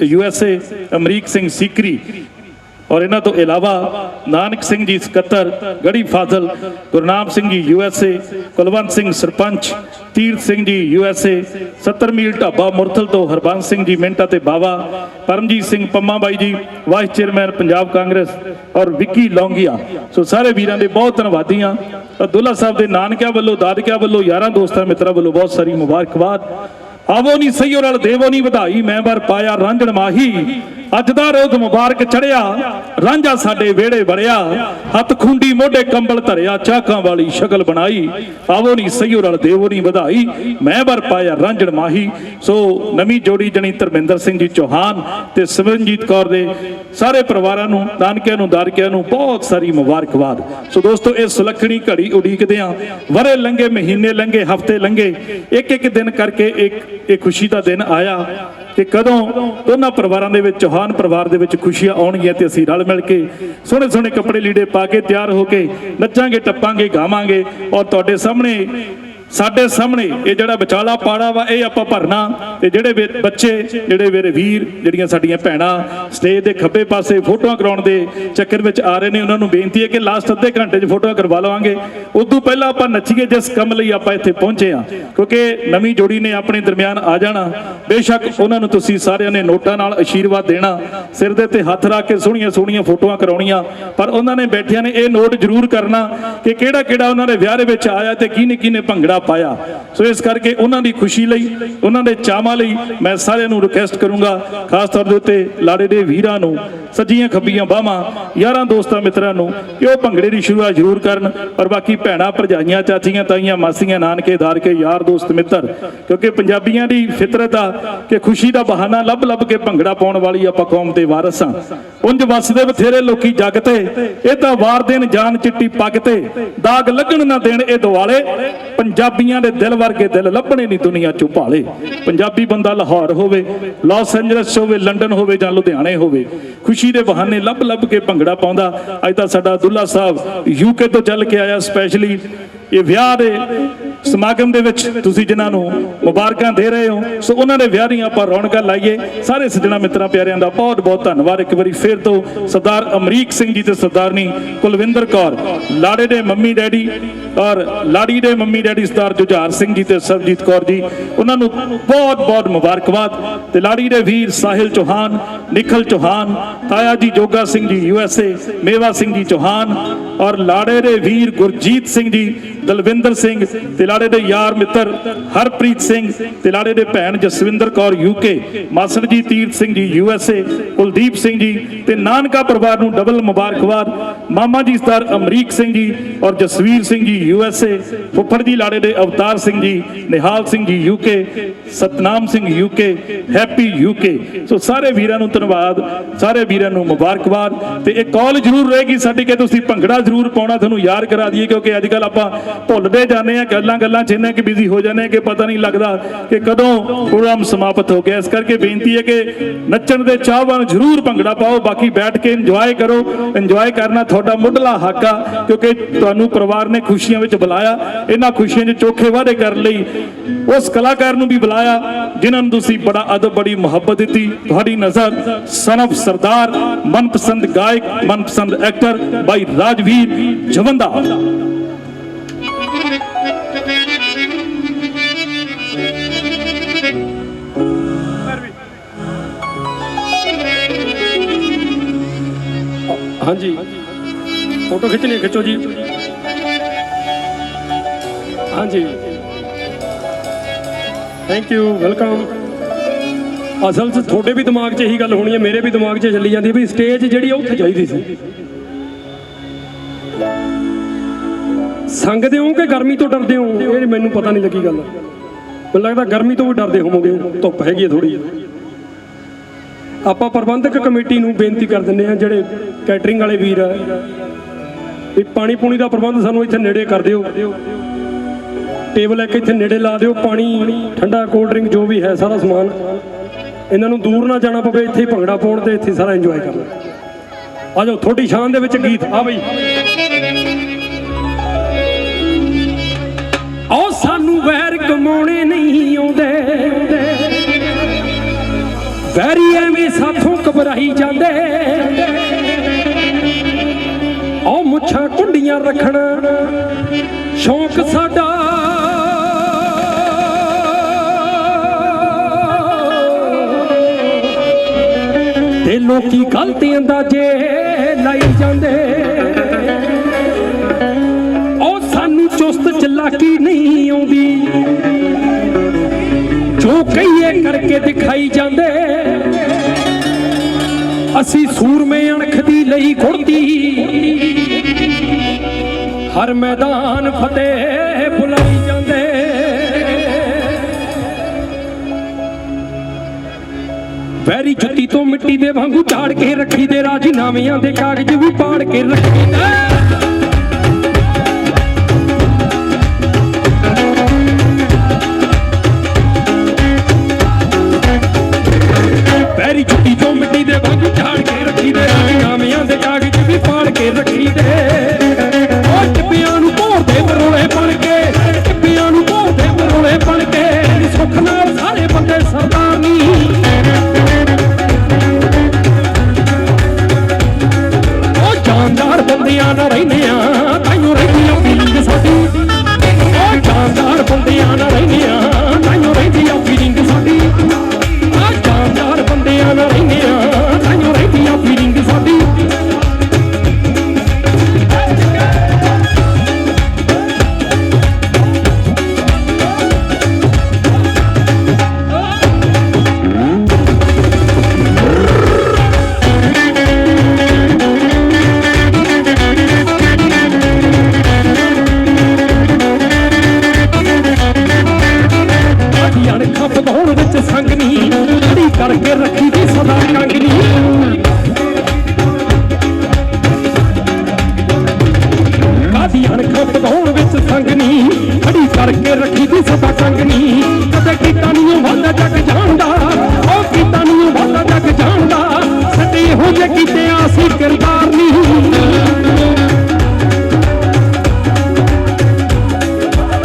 USA ਅਮਰੀਕ ਸਿੰਘ ਸੀਕਰੀ ਔਰ ਇਹਨਾਂ ਤੋਂ ਇਲਾਵਾ ਨਾਨਕ ਸਿੰਘ ਜੀ ਸਕੱਤਰ ਗੜੀ ਫਾਜ਼ਲ ਗੁਰਨਾਮ ਸਿੰਘ ਜੀ USA ਕੁਲਵੰਤ ਸਿੰਘ ਸਰਪੰਚ ਤੀਰਥ ਸਿੰਘ ਜੀ USA 70 ਮੀਲ ਢਾਬਾ ਮੁਰਥਲ ਤੋਂ ਹਰਬੰਸ ਸਿੰਘ ਜੀ ਮਿੰਟਾ ਤੇ ਬਾਵਾ ਪਰਮਜੀਤ ਸਿੰਘ ਪੰਮਾ ਬਾਈ ਜੀ ਵਾਈਸ ਚੇਅਰਮੈਨ ਪੰਜਾਬ ਕਾਂਗਰਸ ਔਰ ਵਿੱਕੀ ਲੌਂਗੀਆ ਸੋ ਸਾਰੇ ਵੀਰਾਂ ਦੇ ਬਹੁਤ ਧੰਨਵਾਦੀ ਹਾਂ ਦੁੱਲਾ ਸਾਹਿਬ ਦੇ ਨਾਨਕਿਆਂ ਵੱਲੋਂ ਦਾਦਕਿਆਂ ਵੱਲੋਂ ਯਾਰਾਂ ਦੋਸਤਾਂ ਮਿੱਤਰਾਂ ਵੱਲੋਂ ਬਹੁਤ ਸਾਰੀ ਮੁਬਾਰਕਬਾਦ ਆਵੋ ਨੀ ਸਈਓ ਨਾਲ ਦੇਵੋ ਨੀ ਵਧਾਈ ਮੈਂ ਵਰ ਪਾਇਆ ਰਾਂਝਣ ਮਾਹੀ ਅੱਜ ਦਾ ਰੋਜ਼ ਮੁਬਾਰਕ ਚੜਿਆ ਰਾਂਝਾ ਸਾਡੇ ਵਿਹੜੇ ਵੜਿਆ ਹੱਥ ਖੁੰਡੀ ਮੋਢੇ ਕੰਬਲ ਧਰਿਆ ਚਾਕਾਂ ਵਾਲੀ ਸ਼ਕਲ ਬਣਾਈ ਆਵੋ ਨੀ ਸਈਓ ਨਾਲ ਦੇਵੋ ਨੀ ਵਧਾਈ ਮੈਂ ਵਰ ਪਾਇਆ ਰਾਂਝਣ ਮਾਹੀ ਸੋ ਨਵੀਂ ਜੋੜੀ ਜਣੀ ਧਰਮਿੰਦਰ ਸਿੰਘ ਜੀ ਚੌਹਾਨ ਤੇ ਸਿਮਰਨਜੀਤ ਕੌਰ ਦੇ ਸਾਰੇ ਪਰਿਵਾਰਾਂ ਨੂੰ ਨਾਨਕਿਆਂ ਨੂੰ ਦਾਦਕਿਆਂ ਨੂੰ ਬਹੁਤ ਸਾਰੀ ਮੁਬਾਰਕਬਾਦ ਸੋ ਦੋਸਤੋ ਇਹ ਸੁਲੱਖਣੀ ਘੜੀ ਉਡੀਕਦੇ ਆਂ ਵਰੇ ਲੰਘੇ ਮਹੀਨੇ ਲੰਘੇ ਹਫ਼ਤੇ ਲੰਘੇ ਇੱਕ ਇੱਕ ਦਿਨ ਕਰਕੇ ਇਹ ਖੁਸ਼ੀ ਦਾ ਦਿਨ ਆਇਆ ਕਿ ਕਦੋਂ ਦੋਨਾਂ ਪਰਿਵਾਰਾਂ ਦੇ ਵਿੱਚ ਚੌਹਾਨ ਪਰਿਵਾਰ ਦੇ ਵਿੱਚ ਖੁਸ਼ੀਆਂ ਆਉਣਗੀਆਂ ਤੇ ਅਸੀਂ ਰਲ ਮਿਲ ਕੇ ਸੋਹਣੇ ਸੋਹਣੇ ਕੱਪੜੇ ਲੀੜੇ ਪਾ ਕੇ ਤਿਆਰ ਹੋ ਕੇ ਨੱਚਾਂਗੇ ਟੱਪਾਂਗੇ ਗਾਵਾਂਗੇ ਔਰ ਤੁਹਾਡੇ ਸਾਹਮਣੇ ਸਾਡੇ ਸਾਹਮਣੇ ਇਹ ਜਿਹੜਾ ਵਿਚਾਲਾ ਪਾੜਾ ਵਾ ਇਹ ਆਪਾਂ ਭਰਨਾ ਤੇ ਜਿਹੜੇ ਬੱਚੇ ਜਿਹੜੇ ਮੇਰੇ ਵੀਰ ਜਿਹੜੀਆਂ ਸਾਡੀਆਂ ਭੈਣਾਂ ਸਟੇਜ ਦੇ ਖੱਬੇ ਪਾਸੇ ਫੋਟੋਆਂ ਕਰਾਉਣ ਦੇ ਚੱਕਰ ਵਿੱਚ ਆ ਰਹੇ ਨੇ ਉਹਨਾਂ ਨੂੰ ਬੇਨਤੀ ਹੈ ਕਿ ਲਾਸਟ ਅੱਧੇ ਘੰਟੇ 'ਚ ਫੋਟੋਆਂ ਕਰਵਾ ਲਵਾਂਗੇ ਉਦੋਂ ਪਹਿਲਾਂ ਆਪਾਂ ਨੱਚੀਏ ਜਿਸ ਕੰਮ ਲਈ ਆਪਾਂ ਇੱਥੇ ਪਹੁੰਚੇ ਆ ਕਿਉਂਕਿ ਨਵੀਂ ਜੋੜੀ ਨੇ ਆਪਣੇ ਦਰਮਿਆਨ ਆ ਜਾਣਾ ਬੇਸ਼ੱਕ ਉਹਨਾਂ ਨੂੰ ਤੁਸੀਂ ਸਾਰਿਆਂ ਨੇ ਨੋਟਾਂ ਨਾਲ ਅਸ਼ੀਰਵਾਦ ਦੇਣਾ ਸਿਰ ਦੇ ਤੇ ਹੱਥ ਰੱਖ ਕੇ ਸੋਹਣੀਆਂ ਸੋਹਣੀਆਂ ਫੋਟੋਆਂ ਕਰਾਉਣੀਆਂ ਪਰ ਉਹਨਾਂ ਨੇ ਬੈਠਿਆਂ ਨੇ ਇਹ ਨੋਟ ਜ਼ਰੂਰ ਕਰਨਾ ਕਿ ਕਿਹੜਾ ਕਿਹੜਾ ਉਹਨਾਂ ਦੇ ਵਿਆਹ ਦੇ ਵਿੱਚ ਆਇਆ ਤੇ ਕਿਹਨੇ ਕਿਹਨੇ ਭੰਗੜਾ ਪਾਇਆ ਸੋ ਇਸ ਕਰਕੇ ਉਹਨਾਂ ਦੀ ਖੁਸ਼ੀ ਲਈ ਉਹਨਾਂ ਦੇ ਚਾਵਾਂ ਲਈ ਮੈਂ ਸਾਰਿਆਂ ਨੂੰ ਰਿਕਵੈਸਟ ਕਰੂੰਗਾ ਖਾਸ ਤੌਰ ਦੇ ਉੱਤੇ ਲਾੜੇ ਦੇ ਵੀਰਾਂ ਨੂੰ ਸੱਜੀਆਂ ਖੱਬੀਆਂ ਬਾਹਾਂ ਯਾਰਾਂ ਦੋਸਤਾਂ ਮਿੱਤਰਾਂ ਨੂੰ ਕਿ ਉਹ ਭੰਗੜੇ ਦੀ ਸ਼ੁਰੂਆਤ ਜ਼ਰੂਰ ਕਰਨ। ਔਰ ਬਾਕੀ ਭੈਣਾਂ ਭਰਜਾਈਆਂ ਚਾਚੀਆਂ ਤਾਈਆਂ ਮਾਸੀਆਂ ਨਾਨਕੇ ਦਾਰਕੇ ਯਾਰ ਦੋਸਤ ਮਿੱਤਰ, ਕਿਉਂਕਿ ਪੰਜਾਬੀਆਂ ਦੀ ਫਿਤਰਤ ਆ ਕਿ ਖੁਸ਼ੀ ਦਾ ਬਹਾਨਾ ਲੱਭ ਲੱਭ ਕੇ ਭੰਗੜਾ ਪਾਉਣ ਵਾਲੀ ਆਪਾਂ ਕੌਮ ਦੇ ਵਾਰਸ ਹਾਂ। ਉਂਝ ਵਸਦੇ ਬਥੇਰੇ ਲੋਕੀ ਜੱਗ ਤੇ, ਇਹ ਤਾਂ ਵਾਰ ਦੇਣ ਜਾਨ ਚਿੱਟੀ ਪੱਗ ਤੇ, ਦਾਗ ਲੱਗਣ ਨਾ ਦੇਣ ਇਹ ਦੁਆਲੇ, ਪੰਜਾਬੀਆਂ ਦੇ ਦਿਲ ਵਰਗੇ ਦਿਲ ਲੱਭਣੇ ਨਹੀਂ ਦੁਨੀਆ ਚੋਂ ਭਾਲੇ। ਪੰਜਾਬੀ ਬੰਦਾ ਲਾਹੌਰ ਹੋਵੇ, ਲਾਸ ਐਂਜਲਸ ਹੋਵੇ, ਲੰਡਨ ਹੋਵੇ ਜਾਂ ਲੁਧਿਆਣੇ ਹੋਵੇ, ਖੁਸ਼ੀ ਦੇ ਬਹਾਨੇ ਲੱਭ ਲੱਭ ਕੇ ਭੰਗੜਾ ਪਾਉਂਦਾ। ਅੱਜ ਤਾਂ ਸਾਡਾ ਦੁੱਲਾ ਸਾਹਿਬ ਯੂਕੇ ਤੋਂ ਚੱਲ ਕੇ ਆਇਆ ਸਪੈਸ਼ਲੀ ਇਹ ਵਿਆਹ ਦੇ ਸਮਾਗਮ ਦੇ ਵਿੱਚ, ਤੁਸੀਂ ਜਿਨ੍ਹਾਂ ਨੂੰ ਮੁਬਾਰਕਾਂ ਦੇ ਰਹੇ ਹੋ, ਸੋ ਉਹਨਾਂ ਦੇ ਵਿਆਹ ਦੀਆਂ ਆਪਾਂ ਰੌਣਕਾਂ ਲਾਈਏ। ਸਾਰੇ ਸੱਜਣਾ ਮਿੱਤਰਾਂ ਪਿਆਰਿਆਂ ਦਾ ਬਹੁਤ ਬਹੁਤ ਧੰਨਵਾਦ ਇੱਕ ਵਾਰੀ ਫਿਰ ਤੋਂ। ਸਰਦਾਰ ਅਮਰੀਕ ਸਿੰਘ ਜੀ ਤੇ ਸਰਦਾਰਨੀ ਕੁਲਵਿੰਦਰ ਕੌਰ, ਲਾੜੇ ਦੇ ਮੰਮੀ ਡੈਡੀ ਔਰ ਲਾੜੀ ਦੇ ਮੰਮੀ ਡੈਡੀ ਸਰਦਾਰ ਜੁਝਾਰ ਸਿੰਘ ਜੀ ਤੇ ਸਰਬਜੀਤ ਕੌਰ ਜੀ, ਉਹਨਾਂ ਨੂੰ ਬਹੁਤ ਬਹੁਤ ਮੁਬਾਰਕਬਾਦ। ਤੇ ਲਾੜੀ ਦੇ ਵੀਰ ਸਾਹਿਲ ਚੌਹਾਨ, ਨਿਖਲ ਚੌਹਾਨ, ਤਾਇਆ ਜੀ ਜੋਗਾ ਸਿੰਘ ਜੀ USA, ਮੇਵਾ ਸਿੰਘ ਜੀ ਚੌਹਾਨ, ਔਰ ਲਾੜੇ ਦੇ ਵੀਰ ਗੁਰਜੀਤ ਸਿੰਘ ਜੀ, ਦਲਵਿੰਦਰ ਸਿੰਘ, ਤੇ ਲਾੜੇ ਦੇ ਯਾਰ ਮਿੱਤਰ ਹਰਪ੍ਰੀਤ ਸਿੰਘ, ਤੇ ਲਾੜੇ ਦੇ ਭੈਣ ਜਸਵਿੰਦਰ ਕੌਰ UK, ਮਾਸੜ ਜੀ ਤੀਰਥ ਸਿੰਘ ਜੀ USA, ਕੁਲਦੀਪ ਸਿੰਘ ਜੀ, ਤੇ ਨਾਨਕਾ ਪਰਿਵਾਰ ਨੂੰ ਡਬਲ ਮੁਬਾਰਕਬਾਦ। ਮਾਮਾ ਜੀ ਸਰਦਾਰ ਅਮਰੀਕ ਸਿੰਘ ਜੀ ਔਰ ਜਸਵੀਰ ਸਿੰਘ ਜੀ USA, ਫੁੱਫੜ ਜੀ ਲਾੜੇ ਦੇ Avtar Singh ji, Nihal Singh ji UK, Satnam Singh UK, happy UK। ਸੋ ਸਾਰੇ ਵੀਰਾਂ ਨੂੰ ਧੰਨਵਾਦ, ਸਾਰੇ ਵੀਰਾਂ ਨੂੰ ਮੁਬਾਰਕਬਾਦ। ਤੇ ਇਹ ਕਾਲ ਜ਼ਰੂਰ ਰਹੇਗੀ ਸਾਡੀ ਕਿ ਤੁਸੀਂ ਭੰਗੜਾ ਜ਼ਰੂਰ ਪਾਉਣਾ, ਤੁਹਾਨੂੰ ਯਾਦ ਕਰਾ ਦਈਏ, ਕਿਉਂਕਿ ਅੱਜ ਕੱਲ ਆਪਾਂ ਭੁੱਲਦੇ ਜਾਂਦੇ ਆ, ਗੱਲਾਂ 'ਚ ਇੰਨੇ ਕਿ ਬਿਜ਼ੀ ਹੋ ਜਾਂਦੇ ਆ ਕਿ ਪਤਾ ਨਹੀਂ ਲੱਗਦਾ ਕਿ ਕਦੋਂ ਪ੍ਰੋਗਰਾਮ ਸਮਾਪਤ ਹੋ ਗਿਆ। ਇਸ ਕਰਕੇ ਬੇਨਤੀ ਹੈ ਕਿ ਨੱਚਣ ਦੇ ਚਾਹਵਾਨ ਜ਼ਰੂਰ ਭੰਗੜਾ ਪਾਓ, ਬਾਕੀ ਬੈਠ ਕੇ ਇੰਜੋਏ ਕਰੋ। ਇੰਜੋਏ ਕਰਨਾ ਤੁਹਾਡਾ ਮੁੱਢਲਾ ਹੱਕ ਆ, ਕਿਉਂਕਿ ਤੁਹਾਨੂੰ ਪਰਿਵਾਰ ਨੇ ਖੁਸ਼ੀਆਂ ਵਿੱਚ ਬੁਲਾਇਆ। ਇਹਨਾਂ ਖੁਸ਼ੀਆਂ 'ਚ ਚੋਖੇ ਵਾਅਦੇ ਕਰਨ ਲਈ ਉਸ ਕਲਾਕਾਰ ਨੂੰ ਵੀ ਬੁਲਾਇਆ ਜਿਨ੍ਹਾਂ ਨੂੰ ਤੁਸੀਂ ਬੜਾ ਅਦਬ, ਬੜੀ ਮੁਹੱਬਤ ਦਿੱਤੀ। ਤੁਹਾਡੀ ਨਜ਼ਰ ਸਨ ਆਫ ਸਰਦਾਰ, ਮਨਪਸੰਦ ਗਾਇਕ, ਮਨਪਸੰਦ ਐਕਟਰ ਬਾਈ ਰਾਜਵੀਰ ਜਵੰਦਾ। ਹਾਂਜੀ, ਫੋਟੋ ਖਿੱਚਣੀ, ਖਿੱਚੋ ਜੀ। ਹਾਂਜੀ, ਥੈਂਕ ਯੂ, ਵੈਲਕਮ। ਅਸਲ 'ਚ ਤੁਹਾਡੇ ਵੀ ਦਿਮਾਗ 'ਚ ਇਹੀ ਗੱਲ ਹੋਣੀ ਹੈ, ਮੇਰੇ ਵੀ ਦਿਮਾਗ 'ਚ ਚੱਲੀ ਜਾਂਦੀ ਵੀ ਸਟੇਜ ਜਿਹੜੀ ਉੱਥੇ ਚਾਹੀਦੀ ਸੀ। ਸੰਗਦੇ ਹੋ ਕਿ ਗਰਮੀ ਤੋਂ ਡਰਦੇ ਹੋ, ਇਹ ਮੈਨੂੰ ਪਤਾ ਨਹੀਂ ਲੱਗੀ ਗੱਲ। ਮੈਨੂੰ ਲੱਗਦਾ ਗਰਮੀ ਤੋਂ ਵੀ ਡਰਦੇ ਹੋਵੋਗੇ, ਧੁੱਪ ਹੈਗੀ ਹੈ ਥੋੜੀ। ਆਪਾਂ ਪ੍ਰਬੰਧਕ ਕਮੇਟੀ ਨੂੰ ਬੇਨਤੀ ਕਰ ਦਿੰਦੇ ਹਾਂ, ਜਿਹੜੇ ਕੈਟਰਿੰਗ ਵਾਲੇ ਵੀਰ ਆ, ਵੀ ਪਾਣੀ ਪੂਣੀ ਦਾ ਪ੍ਰਬੰਧ ਸਾਨੂੰ ਇੱਥੇ ਨੇੜੇ ਕਰ ਦਿਓ। ਟੇਬਲ ਇੱਕ ਇੱਥੇ ਨੇੜੇ ਲਾ ਦਿਓ, ਪਾਣੀ ਠੰਡਾ ਕੋਲਡ ਡਰਿੰਕ ਜੋ ਵੀ ਹੈ ਸਾਰਾ ਸਮਾਨ, ਇਹਨਾਂ ਨੂੰ ਦੂਰ ਨਾ ਜਾਣਾ ਪਵੇ, ਇੱਥੇ ਹੀ ਭੰਗੜਾ ਪਾਉਣ ਤੇ ਇੱਥੇ ਸਾਰਾ ਇੰਜੋਏ ਕਰਨਾ। ਆ ਜਾਓ, ਤੁਹਾਡੀ ਸ਼ਾਨ ਦੇ ਵਿੱਚ ਗੀਤ ਆ ਬਈ। ਉਹ ਸਾਨੂੰ ਵੈਰ ਕਮਾਉਣੇ ਨਹੀਂ ਆਉਂਦੇ, ਵੈਰੀ ਐਵੇਂ ਸਾਥੋਂ ਘਬਰਾਈ ਜਾਂਦੇ। ਉਹ ਮੁੱਛਾਂ ਕੁੰਡੀਆਂ ਰੱਖਣਾ ਸ਼ੌਂਕ ਸਾਡਾ, ਤੇ ਲੋਕੀ ਗਲਤ ਅੰਦਾਜ਼ੇ ਲਾਈ ਜਾਂਦੇ। ਉਹ ਸਾਨੂੰ ਚੁਸਤ ਚਲਾਕੀ ਨਹੀਂ ਆਉਂਦੀ, ਜੋ ਕਹੀਏ ਕਰਕੇ ਦਿਖਾਈ ਜਾਂਦੇ। ਅਸੀਂ ਸੂਰਮੇ ਅਣਖ ਦੀ ਲਈ ਘੁੜਦੀ, ਹਰ ਮੈਦਾਨ ਫਤਿਹ ਬੁਲਾਈ ਜਾਂਦੇ। ਵੈਰੀ ਜੁੱਤੀ ਤੋਂ ਮਿੱਟੀ ਦੇ ਵਾਂਗੂ ਝਾੜ ਕੇ ਰੱਖੀ ਦੇ, ਰਾਜੀਨਾਮਿਆਂ ਦੇ ਕਾਗਜ਼ ਵੀ ਪਾੜ ਕੇ ਰੱਖੀ ਦੇ। ਵੈਰੀ ਜੁੱਤੀ ਤੋਂ ਮਿੱਟੀ ਦੇ ਵਾਂਗੂ ਝਾੜ ਕੇ ਰੱਖੀ ਦੇ, ਰਾਜੀਨਾਮਿਆਂ ਦੇ ਕਾਗਜ਼ ਵੀ ਪਾੜ ਕੇ ਰੱਖੀ ਦੇ। ਉਹ ਟਿੱਬਿਆਂ ਨੂੰ ਭੋਰਦੇ ਮਰੋਲੇ ਬਣ ਕੇ, ਟਿੱਬਿਆਂ ਨੂੰ ਭੋਰਦੇ ਮਰੋਲੇ ਬਣ ਕੇ, ਸੁੱਖ ਨਾਲ ਸਾਰੇ ਬੰਦੇ ਸਰਦਾਰ ਨਹੀਂ। ਜਾਨਦਾਰ ਬੰਦਿਆਂ ਨਾਲ ਕਰਕੇ ਰੱਖੀ ਦੀ ਸਦਾ ਕੰਗਨੀ ਕਾਦੀ ਅਣਖ ਪਧਾਉਣ ਵਿੱਚ ਸੰਗਨੀ ਖੜੀ ਕਰਕੇ ਰੱਖੀ ਦੀ ਸਦਾ ਕੰਗਨੀ ਕਦੇ ਕੀਤਾ ਨਹੀਂ ਵਾਦਾ ਜੱਗ ਜਾਣਦਾ ਉਹ ਕੀਤਾ ਨਹੀਂ ਵਾਦਾ ਜੱਗ ਜਾਣਦਾ ਸੱਚੇ ਇਹੋ ਜਿਹੇ ਕੀਤੇ ਆਸੀ ਕਿਰਦਾਰ ਨਹੀਂ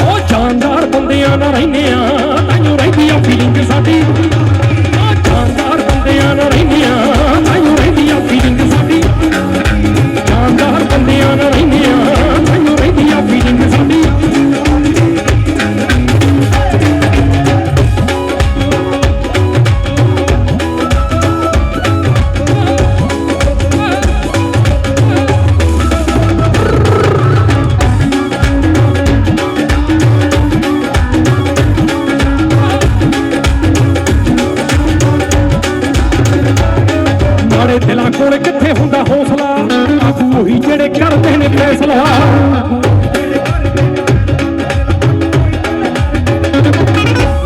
ਉਹ ਜਾਨਦਾਰ ਬੰਦਿਆਂ ਨਾਲ ਰਹਿੰਦੇ ਆ ਤੈਨੂੰ ਰਹਿੰਦੀ ਆ ਫੀਲਿੰਗ ਸਾਡੀ ਉਹ ਜਾਨਦਾਰ ਬੰਦਿਆਂ ਨਾਲ ਰਹਿੰਦੇ ਆ ਤੈਨੂੰ ਰਹਿੰਦੀ ਆ ਫੀਲਿੰਗ ਸਾਡੀ ਜਾਨਦਾਰ ਬੰਦਿਆਂ ਨਾਲ ਰਹਿੰਦੇ ਆ ਤੈਨੂੰ ਰਹਿੰਦੀ ਆ ਫੀਲਿੰਗ ਸਾਡੀ ਦਿਲਾਂ ਕੋਲ ਕਿੱਥੇ ਹੁੰਦਾ ਹੌਸਲਾ ਆਗੂ ਉਹੀ ਜਿਹੜੇ ਕਰਦੇ ਨੇ ਫੈਸਲਾ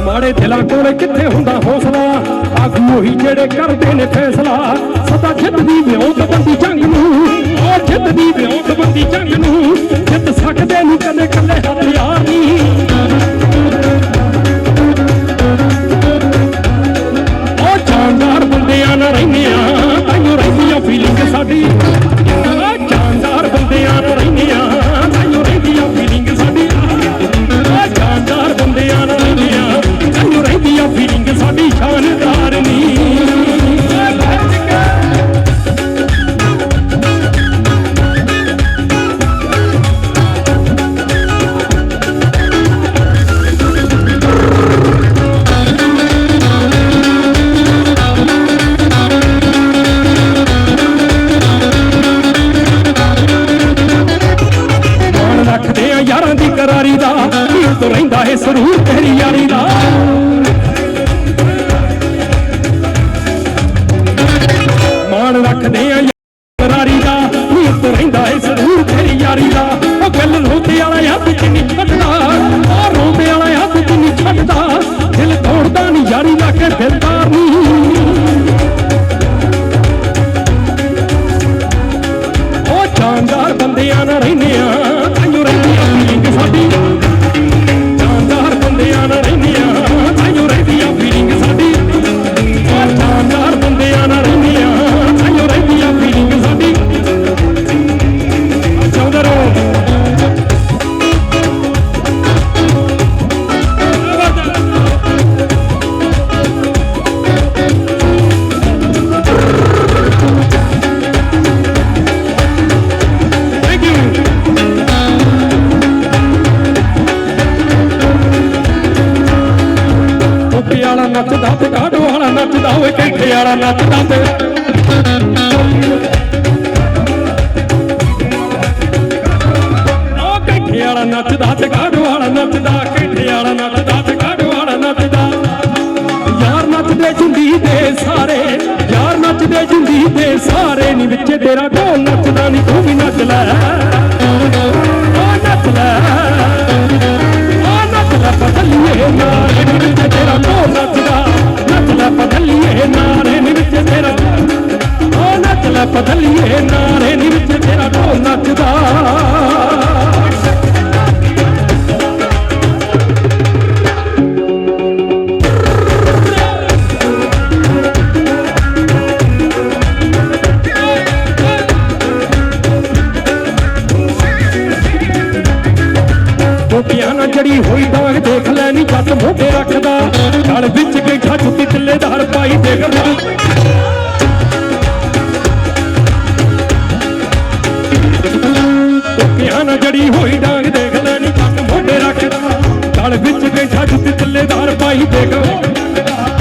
ਮਾੜੇ ਦਿਲਾਂ ਕੋਲ ਕਿੱਥੇ ਹੁੰਦਾ ਹੌਸਲਾ ਆਗੂ ਉਹੀ ਜਿਹੜੇ ਕਰਦੇ ਨੇ ਫੈਸਲਾ ਸਦਾ ਜਿੱਤਦੀ ਵਿਉਂਤਬੰਦੀ ਜੰਗ ਨੂੰ ਉਹ ਜਿੱਤਦੀ ਵਿਉਂਤਬੰਦੀ ਜੰਗ ਨੂੰ ਜਿੱਤ ਸਕਦੇ ਨੂੰ ਕੱਲੇ ਕੱਲੇ ਹਥਿਆਰ ਨਹੀਂ ਉਹ ਜਾਨਦਾਰ ਬੰਦਿਆਂ ਨਾਲ ਰਹਿੰਦੇ ਆ ਰਹਿੰਦੀ ਆ ਫੀਲਿੰਗ ਸਾਡੀ ਜਾਨਦਾਰ ਬੰਦਿਆਂ ਨਾਲ ਰਹਿੰਦੇ ਆ ਤੈਨੂੰ ਰਹਿੰਦੀ ਆ ਫੀਲਿੰਗ ਸਾਡੀ ਜਾਨਦਾਰ ਬੰਦਿਆਂ ਨਾਲ ਰਹਿੰਦੇ ਆ ਤੈਨੂੰ ਰਹਿੰਦੀ ਆ ਫੀਲਿੰਗ ਸਾਡੀ ਸ਼ਾਨਦਾਰ ਨੀ ਯਾਰਾਂ ਦੀ ਕਰਾਰੀ ਦਾ ਹੀਰ ਤੋਂ ਰਹਿੰਦਾ ਏ ਸਰੂਰ ਤੇਰੀ ਯਾਰੀ ਦਾ ਮਾਣ ਰੱਖਦੇ ਆ ਕਰਾਰੀ ਦਾ ਹੀਰ ਤੋਂ ਰਹਿੰਦਾ ਏ ਸਰੂਰ ਤੇਰੀ ਯਾਰੀ ਦਾ ਉਹ ਗੱਲ ਰੋਂਦੇ ਵਾਲਾ ਹੱਥ ਚ ਨਹੀਂ ਛੱਡਦਾ ਉਹ ਰੋਂਦੇ ਵਾਲਾ ਹੱਥ ਚ ਨਹੀਂ ਛੱਡਦਾ ਦਿਲ ਤੋੜਦਾ ਨਹੀਂ ਯਾਰੀ ਲਾ ਕੇ ਦਿਲਦਾਰ ਨਹੀਂ ਉਹ ਜਾਨਦਾਰ ਬੰਦਿਆਂ ਨਾਲ ਰਹਿੰਦੇ ਆ ਸਾਡੀ ਜਾਨਦਾਰ ਬੰਦਿਆਂ ਨਾਲ ਰਹਿੰਦੇ ਆ ਤੈਨੂੰ ਰਹਿੰਦੀ ਆ ਫੀਲਿੰਗ ਸਾਡੀ ਜਾਨਦਾਰ ਬੰਦਿਆਂ ਨਾਲ ਰਹਿੰਦੇ ਆ ਤੈਨੂੰ ਰਹਿੰਦੀ ਆ ਫੀਲਿੰਗ ਸਾਡੀ ਚਾਹੁੰਦੇ ਰਹੋ ਨੱਚਦਾ ਤੇ ਕਾਢੋ ਵਾਲਾ ਨੱਚਦਾ ਓਏ ਕੈਂਠੇ ਵਾਲਾ ਨੱਚਦਾ ਤੇ ਉਹ ਕੈਂਠੇ ਵਾਲਾ ਨੱਚਦਾ ਤੇ ਕਾਢੋ ਵਾਲਾ ਨੱਚਦਾ ਕੈਂਠੇ ਵਾਲਾ ਨੱਚਦਾ ਤੇ ਕਾਢੋ ਵਾਲਾ ਨੱਚਦਾ ਯਾਰ ਨੱਚਦੇ ਜੁੰਦੀ ਦੇ ਸਾਰੇ ਯਾਰ ਨੱਚਦੇ ਜੁੰਦੀ ਦੇ ਸਾਰੇ ਨੀ ਵਿੱਚ ਤੇਰਾ ਢੋਲ ਨੱਚਦਾ ਨੀ ਤੂੰ ਵੀ ਨੱਚ ਲੈ ਉਹ ਨੱਚ ਲੈ ਬਦਲੀਏ ਨਾਰੇ ਨੀ ਵਿੱਚ ਤੇਰਾ ਢੋਲ ਨੱਚਦਾ ਨੱਚ ਲੈ ਬਦਲੀਏ ਨਾਰੇ ਨੀ ਵਿੱਚ ਤੇਰਾ ਉਹ ਨੱਚ ਲੈ ਬਦਲੀਏ ਨਾਰੇ ਨੀ ਵਿੱਚ ਤੇਰਾ ਢੋਲ ਨੱਚਦਾ ਜੜੀ ਹੋਈ ਡਾਂਗ ਦੇਖ ਲੈ ਨੀ ਜੱਟ ਮੋਢੇ ਰੱਖਦਾ ਗਲ ਵਿੱਚ ਗੈਠਾ ਜੁੱਤੀ ਟਿੱਲੇਦਾਰ ਪਾਈ ਦੇਖਦਾ ਟੋਕਿਆਂ ਨਾਲ ਜੜੀ ਹੋਈ ਡਾਂਗ ਦੇਖ ਲੈ ਨੀ ਜੱਟ ਮੋਢੇ ਰੱਖਦਾ ਗਲ ਵਿੱਚ ਗੈਠਾ ਜੁੱਤੀ ਟਿੱਲੇਦਾਰ ਪਾਈ ਦੇਖਦਾ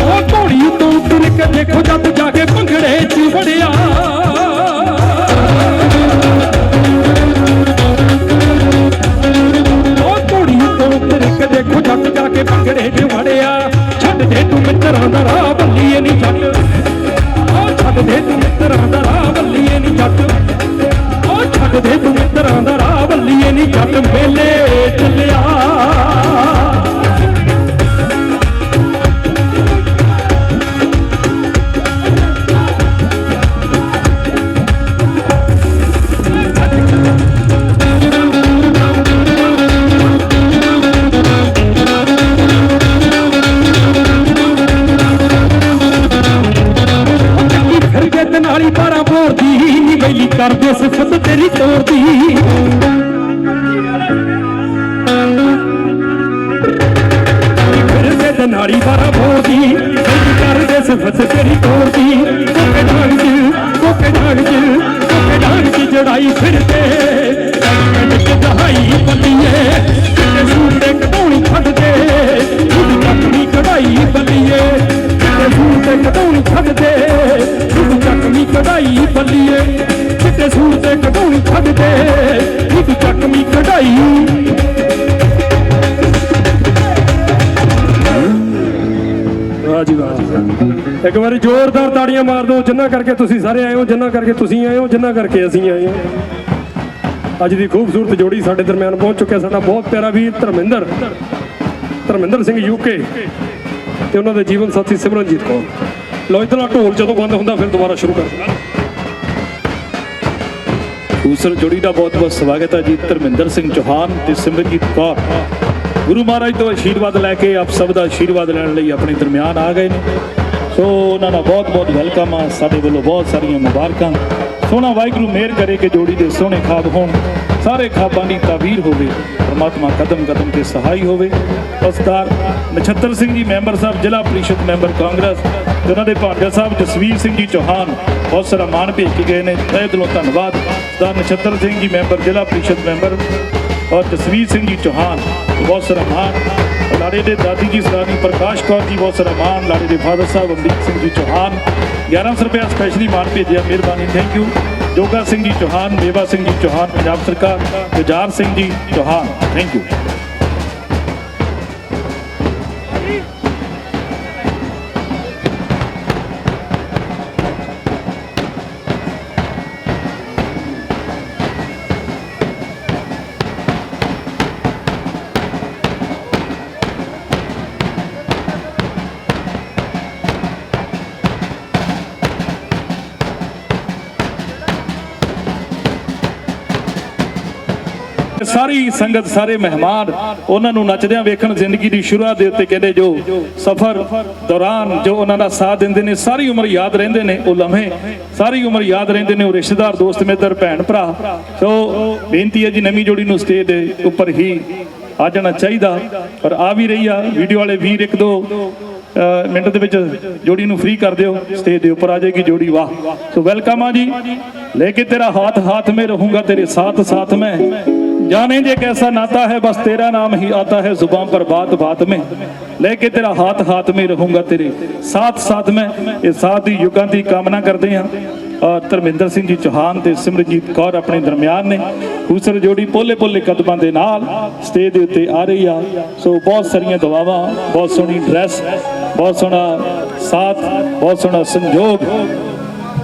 ਉਹ ਘੋੜੀ ਤੋਂ ਉੱਤਰ ਕੇ ਦੇਖੋ ਜੱਟ ਜਾ ਕੇ ਭੰਗੜੇ 'ਚ ਵੜਿਆ ਦੇਖੋ ਜੱਟ ਜਾ ਕੇ ਭੰਗੜੇ 'ਚ ਵੜਿਆ ਛੱਡ ਦੇ ਤੂੰ ਮਿੱਤਰਾਂ ਦਾ ਰਾਹ ਬੱਲੀਏ ਨੀ ਜੱਟ ਉਹ ਛੱਡ ਦੇ ਤੂੰ ਮਿੱਤਰਾਂ ਦਾ ਰਾਹ ਬੱਲੀਏ ਨੀ ਜੱਟ ਉਹ ਛੱਡ ਦੇ ਤੂੰ ਮਿੱਤਰਾਂ ਦਾ ਰਾਹ ਬੱਲੀਏ ਨੀ ਜੱਟ ਮੇਲੇ ਚੱਲਿਆ ਨਾਲੀ ਪਾਰਾ ਬੋਰਦੀ ਨੀ ਬੈਲੀ ਕਰਦੇ ਸਿਫਤ ਤੇਰੀ ਤੋਰਦੀ ਫਿਰਦੇ ਤੇ ਨਾਲੀ ਪਾਰਾ ਬੋਰਦੀ ਬੈਲੀ ਕਰਦੇ ਸਿਫਤ ਤੇਰੀ ਤੋਰਦੀ ਕੋਕੇ ਢਾਂਗ ਚ ਜੜਾਈ ਫਿਰਦੇ ਪਿੰਡ ਚ ਦਹਾਈ ਬੱਲੀਏ ਕਿਤੇ ਸੂਟੇ ਕਢਾਉਣੀ ਛੱਡ ਦੇ ਖੁਦ ਚੱਕਣੀ ਕਢਾਈ ਬੱਲੀਏ ਕਿਤੇ ਸੂਟੇ ਕਢਾਉਣੀ ਛੱਡ ਦੇ ਖੁਦ ਚੱਕਣੀ ਕਢਾਈ ਬੱਲੀਏ ਕਿਤੇ ਸੂਟੇ ਕਢਾਉਣੀ ਛੱਡ ਦੇ ਖੁਦ ਚੱਕਣੀ ਕਢਾਈ ਵਾਹ ਜੀ ਵਾਹ ਇੱਕ ਵਾਰੀ ਜ਼ੋਰਦਾਰ ਤਾੜੀਆਂ ਮਾਰ ਦਿਓ ਜਿੰਨਾ ਕਰਕੇ ਤੁਸੀਂ ਸਾਰੇ ਆਏ ਹੋ ਜਿੰਨਾ ਕਰਕੇ ਤੁਸੀਂ ਆਏ ਹੋ ਜਿੰਨਾ ਕਰਕੇ ਅਸੀਂ ਆਏ ਹਾਂ ਅੱਜ ਦੀ ਖੂਬਸੂਰਤ ਜੋੜੀ ਸਾਡੇ ਦਰਮਿਆਨ ਪਹੁੰਚ ਚੁੱਕਿਆ ਸਾਡਾ ਬਹੁਤ ਪਿਆਰਾ ਵੀਰ ਧਰਮਿੰਦਰ ਸਿੰਘ ਯੂਕੇ ਤੇ ਉਹਨਾਂ ਦੇ ਜੀਵਨ ਸਾਥੀ ਸਿਮਰਨਜੀਤ ਕੌਰ ਲਓ ਇਧਰਲਾ ਢੋਲ ਜਦੋਂ ਬੰਦ ਹੁੰਦਾ ਫਿਰ ਦੁਬਾਰਾ ਸ਼ੁਰੂ ਕਰ ਦੇਣਾ ਦੂਸਰ ਜੋੜੀ ਦਾ ਬਹੁਤ ਬਹੁਤ ਸਵਾਗਤ ਹੈ ਜੀ ਧਰਮਿੰਦਰ ਸਿੰਘ ਚੌਹਾਨ ਤੇ ਸਿਮਰਨਜੀਤ ਕੌਰ ਗੁਰੂ ਮਹਾਰਾਜ ਤੋਂ ਆਸ਼ੀਰਵਾਦ ਲੈ ਕੇ ਆਪ ਸਭ ਦਾ ਆਸ਼ੀਰਵਾਦ ਲੈਣ ਲਈ ਆਪਣੇ ਦਰਮਿਆਨ ਆ ਗਏ ਨੇ ਸੋ ਉਹਨਾਂ ਦਾ ਬਹੁਤ ਬਹੁਤ ਵੈਲਕਮ ਆ ਸਾਡੇ ਵੱਲੋਂ ਬਹੁਤ ਸਾਰੀਆਂ ਮੁਬਾਰਕਾਂ ਸੋਹਣਾ ਵਾਹਿਗੁਰੂ ਮਿਹਰ ਕਰੇ ਕਿ ਜੋੜੀ ਦੇ ਸੋਹਣੇ ਖਾਬ ਹੋਣ ਸਾਰੇ ਖਾਬਾਂ ਦੀ ਤਾਬੀਰ ਹੋਵੇ ਪਰਮਾਤਮਾ ਕਦਮ ਕਦਮ ਤੇ ਸਹਾਈ ਹੋਵੇ ਉਸਤਾਦ ਨਛੱਤਰ ਸਿੰਘ ਜੀ ਮੈਂਬਰ ਸਾਹਿਬ ਜ਼ਿਲ੍ਹਾ ਪ੍ਰੀਸ਼ਦ ਮੈਂਬਰ ਕਾਂਗਰਸ ਤੇ ਉਹਨਾਂ ਦੇ ਭਾਂਜਾ ਸਾਹਿਬ ਜਸਵੀਰ ਸਿੰਘ ਜੀ ਚੌਹਾਨ ਬਹੁਤ ਸਾਰਾ ਮਾਣ ਭੇਜ ਕੇ ਗਏ ਨੇ ਤਹਿ ਦਿਲੋਂ ਧੰਨਵਾਦ ਉਸਤਾਦ ਨਛੱਤਰ ਸਿੰਘ ਜੀ ਮੈਂਬਰ ਜ਼ਿਲ੍ਹਾ ਪ੍ਰੀਸ਼ਦ ਮੈਂਬਰ और जसवीर सिंह जी चौहान बहुत सारा मान लाड़े के दादी जी सरानी प्रकाश कौर जी बहुत सारा मान लाड़े के फादर साहब अमरीक सिंह जी चौहान 1100 रुपया स्पैशली मान भेजा मेहरबानी थैंक यू जोगा सिंह जी चौहान मेवा सिंह जी चौहान पंजाब सरकार गुजार सिंह जी चौहान थैंक यू ਸਾਰੀ ਸੰਗਤ ਸਾਰੇ ਮਹਿਮਾਨ ਉਹਨਾਂ ਨੂੰ ਨੱਚਦਿਆਂ ਵੇਖਣ ਜ਼ਿੰਦਗੀ ਦੀ ਸ਼ੁਰੂਆਤ ਦੇ ਉੱਤੇ ਕਹਿੰਦੇ ਜੋ ਸਫ਼ਰ ਦੌਰਾਨ ਜੋ ਉਹਨਾਂ ਦਾ ਸਾਥ ਦਿੰਦੇ ਨੇ ਸਾਰੀ ਉਮਰ ਯਾਦ ਰਹਿੰਦੇ ਨੇ ਉਹ ਲਮਹੇ ਸਾਰੀ ਉਮਰ ਯਾਦ ਰਹਿੰਦੇ ਨੇ ਉਹ ਰਿਸ਼ਤੇਦਾਰ ਦੋਸਤ ਮਿੱਤਰ ਭੈਣ ਭਰਾ ਸੋ ਬੇਨਤੀ ਹੈ ਜੀ ਨਵੀਂ ਜੋੜੀ ਨੂੰ ਸਟੇਜ ਦੇ ਉੱਪਰ ਹੀ ਆ ਜਾਣਾ ਚਾਹੀਦਾ ਪਰ ਆ ਵੀ ਰਹੀ ਆ ਵੀਡੀਓ ਵਾਲੇ ਵੀਰ ਇੱਕ ਦੋ ਮਿੰਟ ਦੇ ਵਿੱਚ ਜੋੜੀ ਨੂੰ ਫ੍ਰੀ ਕਰ ਦਿਓ ਸਟੇਜ ਦੇ ਉੱਪਰ ਆ ਜਾਏਗੀ ਜੋੜੀ ਵਾਹ ਸੋ ਵੈਲਕਮ ਆ ਜੀ लेके तेरा हाथ हाथ में रहूंगा तेरे साथ साथ में जाने जे कैसा नाता है बस तेरा नाम ही आता है जुबान पर बात बात में लेके तेरा हाथ हाथ में रहूंगा तेरे साथ साथ में ये साथ ही युगां दी कामना करते हैं और धर्मिंदर सिंह जी चौहान ते सिमरनजीत कौर अपने दरमियान ने दूसरी जोड़ी पोले पोले कदमां दे नाल स्टेज दे उत्ते आ रही आ सो बहुत सारियां दुआवां बहुत सोहनी ड्रेस बहुत सोहना साथ बहुत सोहना संजोग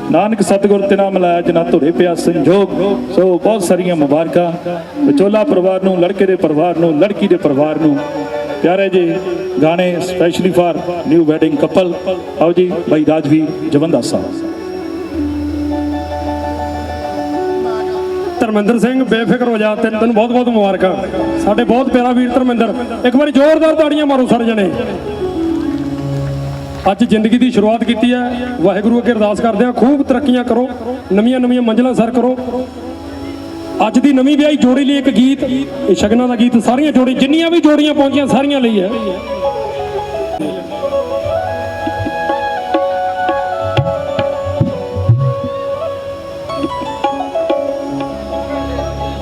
नानक सतगुर तिना मिलाया जना धुरे पिया संजोग सो बहुत सारिया मुबारकां विचोला परिवार नूं लड़के दे परिवार नूं लड़की दे परिवार नूं प्यारे जे गाने specially for new wedding couple आओ जी भाई राजवीर जवंदा साहब ਧਰਮਿੰਦਰ ਸਿੰਘ ਬੇਫਿਕਰ ਹੋ ਜਾ ਤੈਨੂੰ ਬਹੁਤ ਬਹੁਤ ਮੁਬਾਰਕਾਂ ਸਾਡੇ ਬਹੁਤ ਪਿਆਰਾ ਵੀਰ ਧਰਮਿੰਦਰ ਇੱਕ ਵਾਰੀ ਜ਼ੋਰਦਾਰ ਤਾੜੀਆਂ ਮਾਰੋ ਸਾਰੇ ਜਣੇ ਅੱਜ ਜ਼ਿੰਦਗੀ ਦੀ ਸ਼ੁਰੂਆਤ ਕੀਤੀ ਹੈ ਵਾਹਿਗੁਰੂ ਅੱਗੇ ਅਰਦਾਸ ਕਰਦੇ ਹਾਂ ਖੂਬ ਤਰੱਕੀਆਂ ਕਰੋ ਨਵੀਆਂ ਨਵੀਆਂ ਮੰਜ਼ਲਾਂ ਸਰ ਕਰੋ ਅੱਜ ਦੀ ਨਵੀਂ ਵਿਆਹੀ ਜੋੜੀ ਲਈ ਇੱਕ ਗੀਤ ਇਹ ਸ਼ਗਨਾਂ ਦਾ ਗੀਤ ਸਾਰੀਆਂ ਜੋੜੀ ਜਿੰਨੀਆਂ ਵੀ ਜੋੜੀਆਂ ਪਹੁੰਚੀਆਂ ਸਾਰੀਆਂ ਲਈ ਹੈ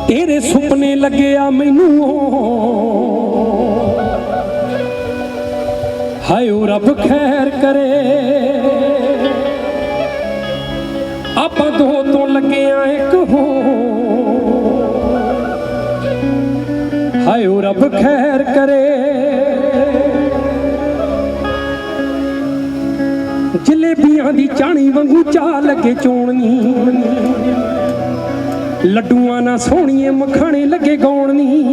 ਤੇਰੇ ਸੁਪਨੇ ਲੱਗਿਆ ਮੈਨੂੰ ਹਾਏ ਓ ਰੱਬ ਖੈਰ ਕਰੇ ਆਪਾਂ ਦੋ ਤੋਂ ਲੱਗਿਆ ਇੱਕ ਹੋ ਹਾਏ ਓ ਰੱਬ ਖੈਰ ਕਰੇ ਜਲੇਬੀਆਂ ਦੀ ਚਾਣੀ ਵਾਂਗੂ ਚਾਹ ਲੱਗੇ ਚੋਣਨੀ ਲੱਡੂਆਂ ਨਾ ਸੋਹਣੀਏ ਮੱਖਣੇ ਲੱਗੇ ਗਾਉਣਨੀ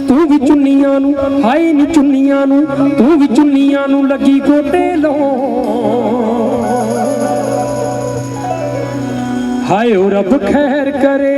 ਤੂੰ ਵੀ ਚੁੰਨੀਆਂ ਨੂੰ ਹਾਏ ਨੀ ਚੁੰਨੀਆਂ ਨੂੰ ਤੂੰ ਵੀ ਚੁੰਨੀਆਂ ਨੂੰ ਲੱਗੀ ਗੋਟੇ ਲਾਉਣ ਹਾਏ ਓ ਰੱਬ ਖੈਰ ਕਰੇ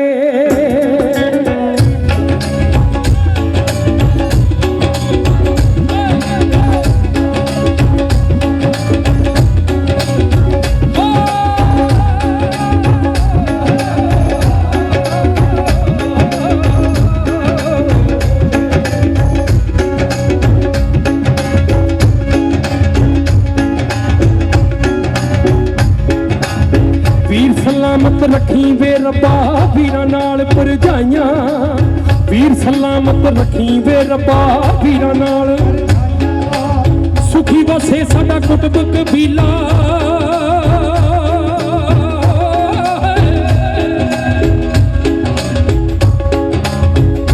ਰੱਬਾ ਵੀਰਾਂ ਨਾਲ ਭਰਜਾਈਆਂ ਵੀਰ ਸਲਾਮਤ ਰੱਖੀ ਵੇ ਰੱਬਾ ਵੀਰਾਂ ਨਾਲ ਸੁਖੀ ਵਸੇ ਸਾਡਾ ਕੁਟੁੰਬ ਕਬੀਲਾ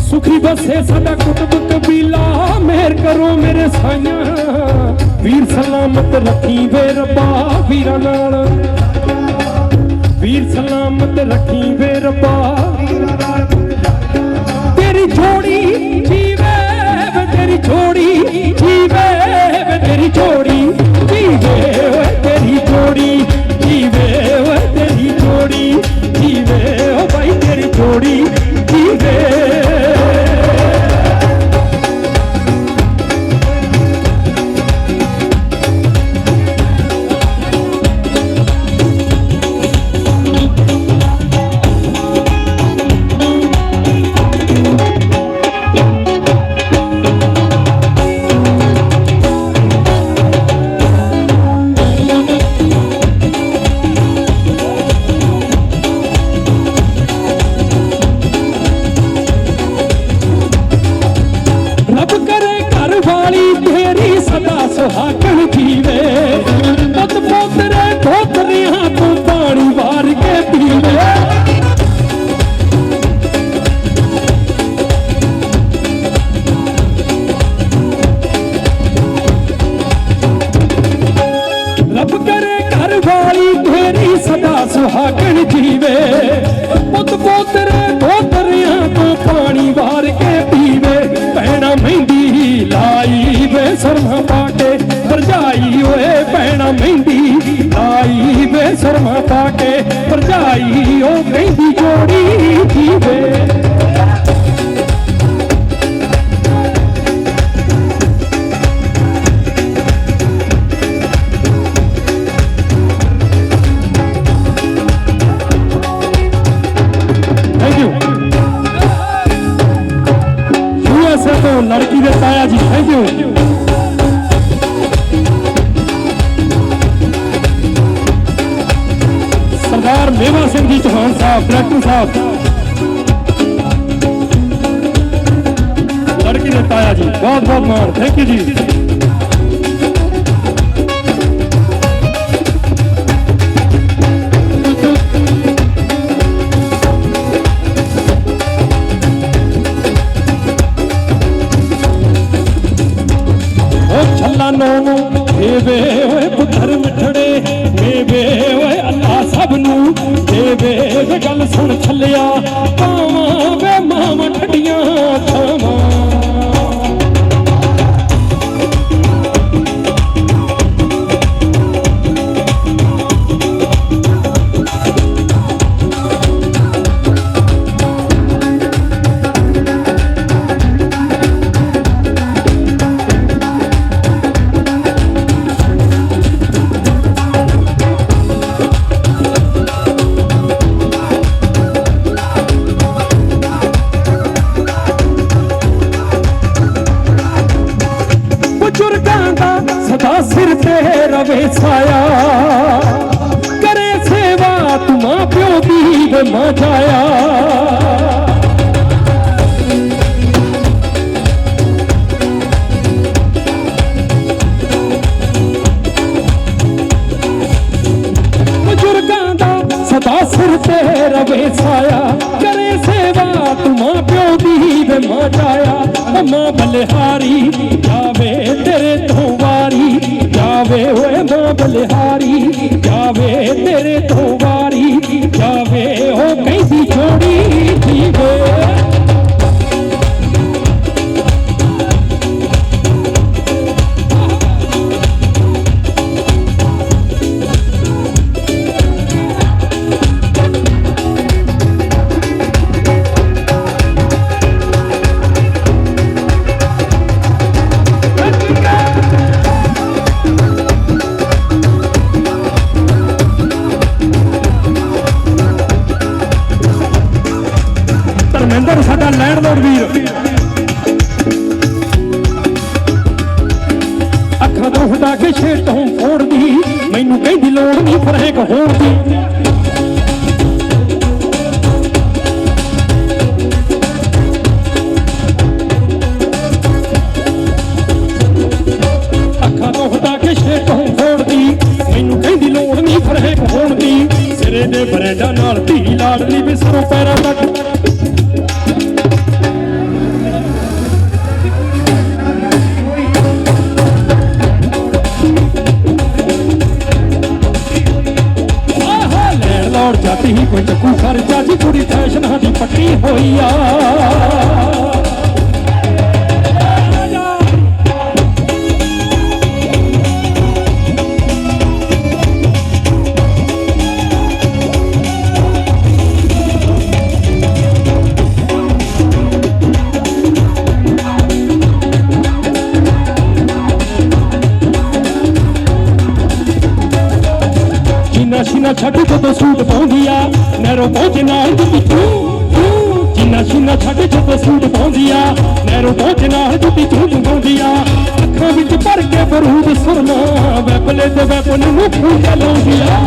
ਸੁਖੀ ਵਸੇ ਸਾਡਾ ਕੁਟੁੰਬ ਕਬੀਲਾ ਮਿਹਰ ਕਰੋ ਮੇਰੇ ਸਾਈਆਂ ਵੀਰ ਸਲਾਮਤ ਰੱਖੀ ਵੇ ਰੱਬਾ ਵੀਰਾਂ ਨਾਲ ਵੀਰ ਸਲਾਮਤ ਰੱਖੀ ਵੇ ਰੱਬਾ ਤੇਰੀ ਜੋੜੀ ਜੀਵੇ ਵੇ ਤੇਰੀ ਜੋੜੀ ਜੀਵੇ ਵੇ ਤੇਰੀ ਜੋੜੀ ਜੀਵੇ ਓਏ ਤੇਰੀ ਜੋੜੀ ਜੀਵੇ ਓਏ ਤੇਰੀ ਜੋੜੀ ਜੀਵੇ ਓ ਭਾਈ ਤੇਰੀ ਜੋੜੀ ਜੀਵੇ ਸੁਹਾਗਣ ਜੀਵੇ ਪੁੱਤ ਪੋਤਰੇ ਪੋਤਰੀਆਂ ਤੋਂ ਪਾਣੀ ਵਾਰ ਕੇ ਪੀਵੇ ਰੱਬ ਕਰੇ ਘਰ ਵਾਲੀ ਤੇਰੀ ਸਦਾ ਸੁਹਾਗਣ ਜੀਵੇ ਪੁੱਤ ਪੋਤਰੇ ਪੋਤਰੀਆਂ ਤੋਂ ਪਾਣੀ ਵਾਰ ਕੇ ਪੀਵੇ ਭੈਣਾ ਮਹਿੰਦੀ ਲਾਈ ਵੇ ਸਰਮਾ ਪਾ ਕੇ ਭਰਜਾਈ ਓਏ ਭੈਣਾ ਮਹਿੰਦੀ ਲਾਈ ਵੇ ਸਰਮਾ ਪਾ ਕੇ ਭਰਜਾਈ ਓ ਕਹਿੰਦੀ ਜੋੜੀ ਜੀਵੇ लड़की दे ताया जी थैंक यू सरदार मेवा सिंह जी चौहान साहब डायरेक्टर साहब लड़की दे ताया जी बहुत बहुत मान थैंक यू जी देवे ओए पुत्तर मिठड़े देवे ओए अल्लाह सबनू देवे वे गल सुन छलिया पावां वे मावां ठड्डियां छावां सिर ते रवे छाया करे सेवा तू मां प्यो दी मां जाया बुजुर्गां दा सदा सिर ते रवे छाया करे सेवा तू मां प्यो दी मां जाया मां बलिहारी जावे तेरे तो वारी जावे ओए मां बलिहारी जावे तेरे तो वारी जावे ओ कहदी छोड़ी जीवे धर्मेंद्र साडा लैंडलॉर्ड वीर अखां तो हटा के छेड़ तो फोड़ दी मैनू कहदी लोड़ नहीं फरेक होण दी ਲਈ ਵੀ ਸਰੋਂ ਪੈਰਾਂ ਤੱਕ। ਲੈਣ ਜੱਟ ਹੀ ਕੋਈ ਚੱਕੂ ਖਰਚਾ ਜੀ ਕੁੜੀ ਫੈਸ਼ਨਾਂ ਦੀ ਪੱਟੀ ਹੋਈ ਆ। ਸੀਨਾ ਛੱਡ ਜਦੋਂ ਸੂਟ ਪਾਉਂਦੀ ਆ ਨਹਿਰੋਂ ਪਹੁੰਚ ਨਾਲ ਜੁੱਤੀ ਚੂੰ ਸੀਨਾ ਛੱਡ ਜਦੋਂ ਸੂਟ ਪਾਉਂਦੀ ਆ ਨਹਿਰੋਂ ਪਹੁੰਚ ਨਾਲ ਜੁੱਤੀ ਚੂੰ ਪਾਉਂਦੀ ਆ। ਅੱਖਾਂ ਵਿੱਚ ਭਰ ਕੇ ਬਰੂਦ ਸੁਰਮਾ ਵੈਪਲੇ ਤੇ ਵੈਪਨ ਨੂੰ ਖੂੰਜਾ ਲਾਉਂਦੀ ਆ।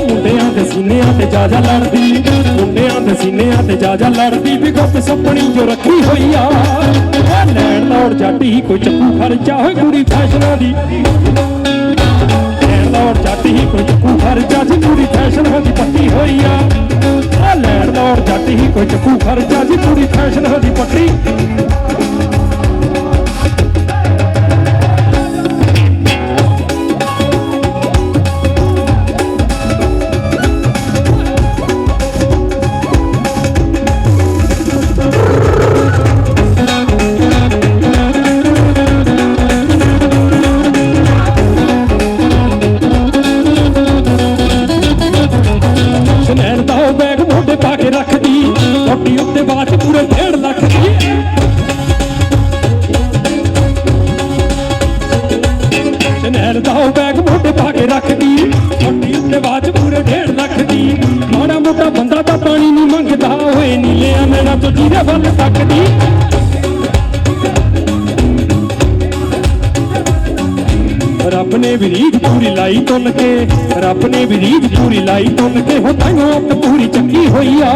ਮੁੰਡਿਆਂ ਦੇ ਸੀਨਿਆਂ ਤੇ ਜਾ ਲੜਦੀ, ਮੁੰਡਿਆਂ ਦੇ ਸੀਨਿਆਂ ਤੇ ਜਾ ਲੜਦੀ ਵੀ ਗੁੱਤ ਸੱਪਣੀ ਜੋ ਰੱਖੀ ਹੋਈ ਆ। ਲੈਣ ਲੌੜ ਜੱਟ ਹੀ ਕੋਈ ਚੱਕੂ ਖਰਚਾ ਹੋਏ ਕੁੜੀ ਫੈਸ਼ਨਾਂ ਦੀ। ਲੈਣ ਲੌੜ ਜੱਟ ਹੀ ਕੋਈ ਚੱਕੂ ਖਰਚਾ ਜੀ ਕੁੜੀ ਫੈਸ਼ਨਾਂ ਦੀ ਪੱਟੀ ਹੋਈ ਆ। ਲੈਣ ਲੌੜ ਜੱਟ ਹੀ ਕੋਈ ਚੱਕੂ ਖਰਚਾ ਜੀ ਕੁੜੀ ਫੈਸ਼ਨਾਂ ਦੀ ਪੱਟੀ। ਕੋਟੀ ਉੱਤੇ ਬਾਤ ਪੂਰੇ 1.5 ਲੱਖ ਦੀ। ਸ਼ਨੈਲ ਦਾ ਬੈਗ ਮੋਢੇ ਪਾ ਕੇ ਰੱਖਦੀ, ਕੋਟੀ ਉੱਤੇ ਬਾਤ ਪੂਰੇ 1.5 ਲੱਖ ਦੀ। ਮਾੜਾ ਮੋਟਾ ਬੰਦਾ ਤਾਂ ਪਾਣੀ ਨਹੀਂ ਮੰਗਦਾ ਹੋਏ ਨੀਲਿਆਂ ਨੈਣਾਂ ਤੋਂ ਜਿਹਦੇ ਵੱਲ ਤੱਕਦੀ। ਰੱਬ ਨੇ ਵੀ ਰੀਝ ਪੂਰੀ ਲਾਈ ਤੁੰਨ ਕੇ, ਰੱਬ ਨੇ ਵੀ ਰੀਝ ਪੂਰੀ ਲਾਈ ਤੁੰਨ ਕੇ ਹੋ ਤਾਈਓ ਅੱਤ ਪੂਰੀ ਚੱਕੀ ਹੋਈ ਆ।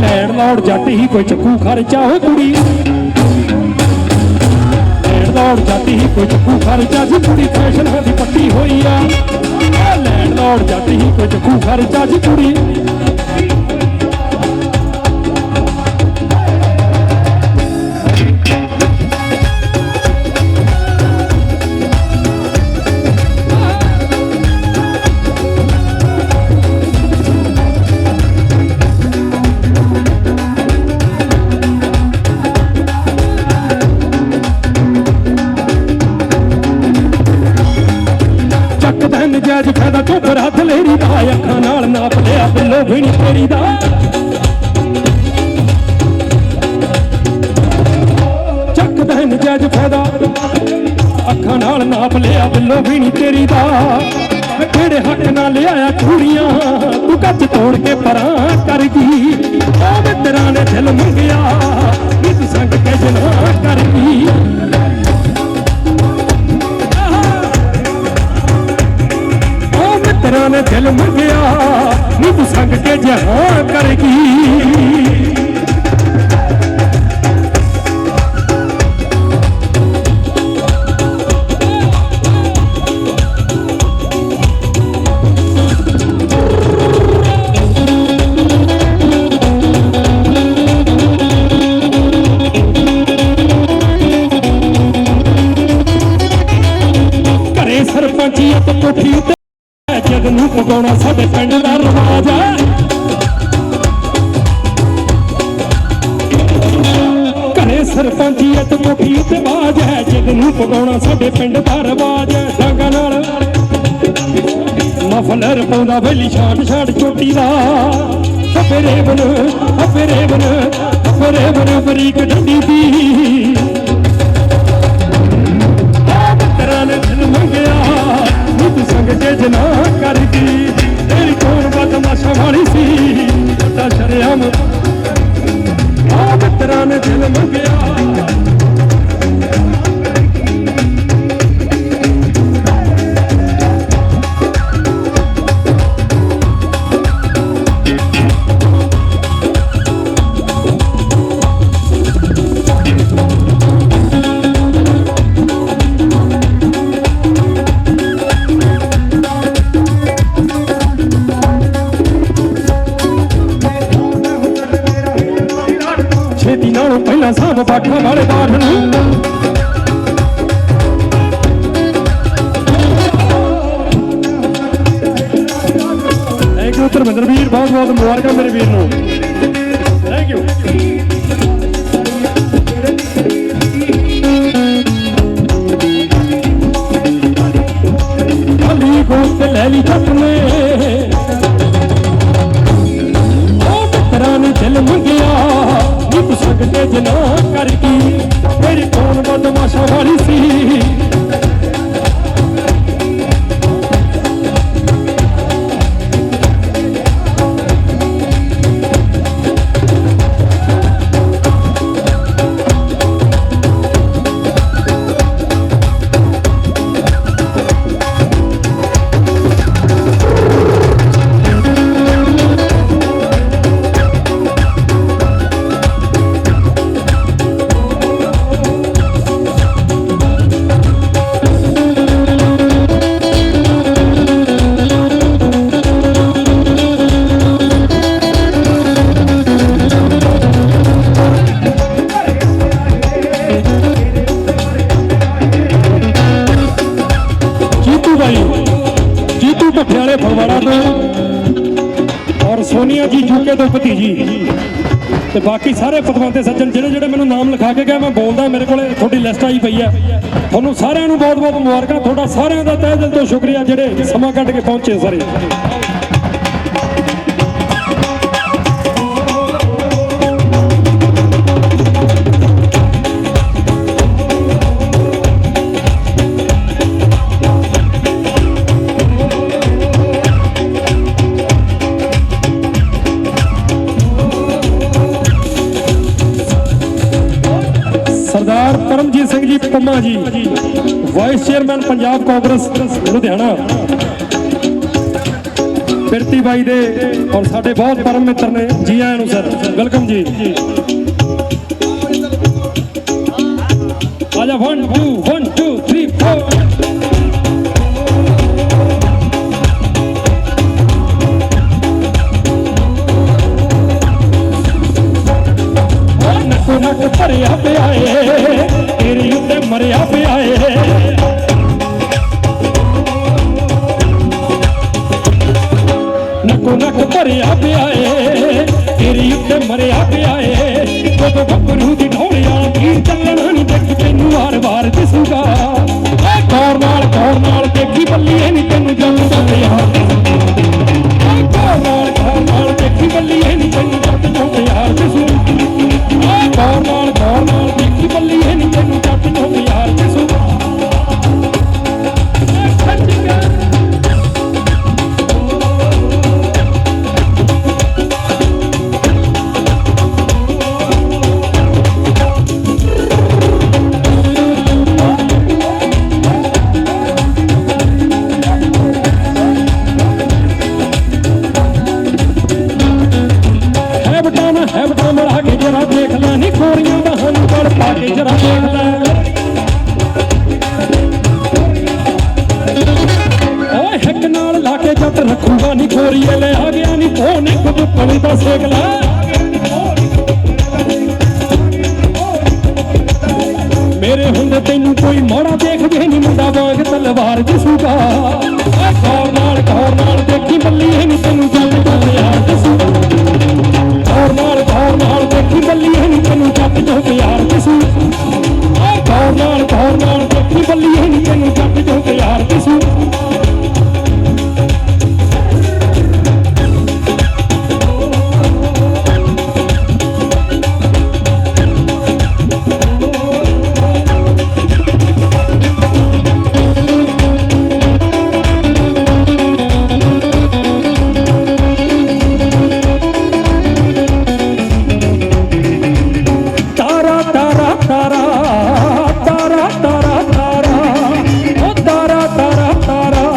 ਲੈਣ ਲੌੜ ਜੱਟ ਹੀ ਕੋਈ ਚੱਕੂ ਖਰਚਾ ਹੋ ਕੁੜੀ। ਲੈਣ ਲੌੜ ਜੱਟ ਹੀ ਕੋਈ ਚੱਕੂ ਖਰਚਾ ਜੀ ਕੁੜੀ ਫੈਸ਼ਨਾਂ ਦੀ ਪੱਟੀ ਹੋਈ ਆ। ਲੈਣ ਲੌੜ ਜੱਟ ਹੀ ਕੋਈ ਚੱਕੂ ਖਰਚਾ ਜੀ ਕੁੜੀ। ਨਜਾਇਜ਼ ਫਾਇਦਾ ਚੁੱਪ ਰੱਖ ਲੈਰੀ ਦਾ, ਅੱਖਾਂ ਨਾਲ ਨਾਪ ਲਿਆ ਬਿੱਲੋ ਵੀ ਨੀ ਤੇਰੀ ਦਾ। ਚੱਕਦਾ ਨਜਾਇਜ਼ ਫਾਇਦਾ, ਅੱਖਾਂ ਨਾਲ ਨਾਪ ਲਿਆ ਬਿੱਲੋ ਵੀ ਨੀ ਤੇਰੀ ਦਾ। ਕਿਹੜੇ ਹੱਕ ਨਾਲ ਲਿਆਇਆ ਚੂੜੀਆਂ ਤੂੰ ਕੱਚ ਤੋੜ ਕੇ ਪਰਾਂ ਕਰ ਗਈ। ਉਹ ਮਿੱਤਰਾਂ ਨੇ ਦਿਲ ਮੰਗਿਆ ਨੀ ਤੂੰ ਸੰਗ ਕੇ ਜਨਾ ਕਰ ਗਈ। ਮਿੱਤਰਾਂ ਨੇ ਦਿਲ ਮੰਗਿਆ ਨੀ ਤੂੰ ਸੰਗ ਕੇ ਜਹਾਂ ਕਰੇਗੀ। ਘਰੇ ਸਰਪੰਚੀਅਤ ਕੋਠੀ ਉੱਤੇ ਜਗ ਨੂੰ ਪਗਾਉਣਾ ਸਾਡੇ ਪਿੰਡ ਦਾ ਰਿਵਾਜ ਆ। ਘਰੇ ਸਰਪੰਚੀਅਤ ਕੋਠੀ ਉੱਤੇ ਬਾਜ ਹੈ, ਜਗ ਨੂੰ ਪਗਾਉਣਾ ਸਾਡੇ ਪਿੰਡ ਦਾ ਰਿਵਾਜ ਹੈ। ਡਾਂਗਾਂ ਨਾਲ ਮਫਲਰ ਪਾਉਂਦਾ ਵੇਲੀ ਛਾਟ ਛਾਟ ਚੋਟੀ ਦਾ। ਫੇਰੇ ਬਨ ਬਰੀਕ ਡੰਡੀ ਦੀ। ਮਿੱਤਰਾਂ ਨੇ ਦਿਲ ਮੰਗਿਆ ਨੀ ਤੂੰ ਸੰਗ ਕੇ ਜਨਾ ਕਰਦੀ। ਤੇਰੀ ਕੌਣ ਬਦਮਾਸ਼ਾਂ ਵਾਲੀ ਸੀ ਵੱਡਾ ਸ਼ਰੇਆਮ। ਮਿੱਤਰਾਂ ਨੇ ਦਿਲ ਮੰਗਿਆ। ਅੱਖਾਂ ਵਾਲੇ ਬਾਠ ਨੂੰ ਥੈਂਕ ਯੂ ਧਰਮਿੰਦਰ ਵੀਰ, ਬਹੁਤ ਬਹੁਤ ਮੁਬਾਰਕਾਂ ਮੇਰੇ ਵੀਰ ਨੂੰ। Thank you. ਖਾਲੀ ਗੋਤ ਲੈ ਲਈ ਜੱਟ ਨੇ ਉਹ ਟੱਕਰਾਂ ਨੇ ਦਿਲ ਮੰਗਿਆ ਨੀ ਤੂੰ ਸਕਤੇ ਜਨਾ ਕਰ ਗਈ ਤੇਰੀ ਕੌਣ ਬਦਮਾਸ਼ਾ ਵਾਲੀ ਸੀ जीतू भट्टियाले फगवाड़ा तो और सोनिया जी यूके तो भतीजी ते बाकी सारे पतवंते सज्जन ਜਿਹੜੇ ਜਿਹੜੇ ਮੈਨੂੰ ਨਾਮ ਲਿਖਾ ਕੇ ਗਏ ਮੈਂ ਬੋਲਦਾ ਮੇਰੇ ਕੋਲੇ ਤੁਹਾਡੀ ਲਿਸਟ ਆਈ ਪਈ ਹੈ। ਤੁਹਾਨੂੰ ਸਾਰਿਆਂ ਨੂੰ ਬਹੁਤ ਬਹੁਤ ਮੁਬਾਰਕਾਂ। ਤੁਹਾਡਾ ਸਾਰਿਆਂ ਦਾ ਤਹਿ ਦਿਲ ਤੋਂ ਸ਼ੁਕਰੀਆ ਜਿਹੜੇ ਸਮਾਂ ਕੱਢ ਕੇ ਪਹੁੰਚੇ ਸਾਰੇ। सरदार परमजीत सिंह जी पम्मा जी वाइस चेयरमैन पंजाब कांग्रेस लुधियाना पिरती बाई दे और साडे बहुत परम मित्र ने जी आया सर वेलकम जी। आजा 1 2 3 4 नक भरिया पिया तेरी उत्ते मरिया पिया नको नक भरिया पिया तेरी उत्ते मरिया पिया जब गभरू दी ढोलिया तीर चलना नहीं देख तेनू वार वार दिसूगा गौर नाल देखी बल्ली नहीं तेनू जल जाते यार गौर नाल देखी बल्ली नहीं तेनू जल जाते यार दिसू गौर नाल देखी बल्ली है नी तेनू जट जो यार दिसू है बटा मरा के जरा देख ला नी खोरियां बहन गल पा के जरा देख ला ओए हक नाल ला के जट रखूगा नी खोरिए ले आ गया नी फोने कुछ पनी दा सेक ला मेरे हुंदे तैनू कोई माड़ा देख दे नी मुंडा वांग तलवार दिसूगा गौर नाल देखी बल्ली है नी तैनू जल जाते यार दिसूगा गौर नाल देखी बल्ली है नी तेनू जट जो यार दिसू गौर नाल देखी बल्ली है नी तेनू जट जो यार दिसू तारा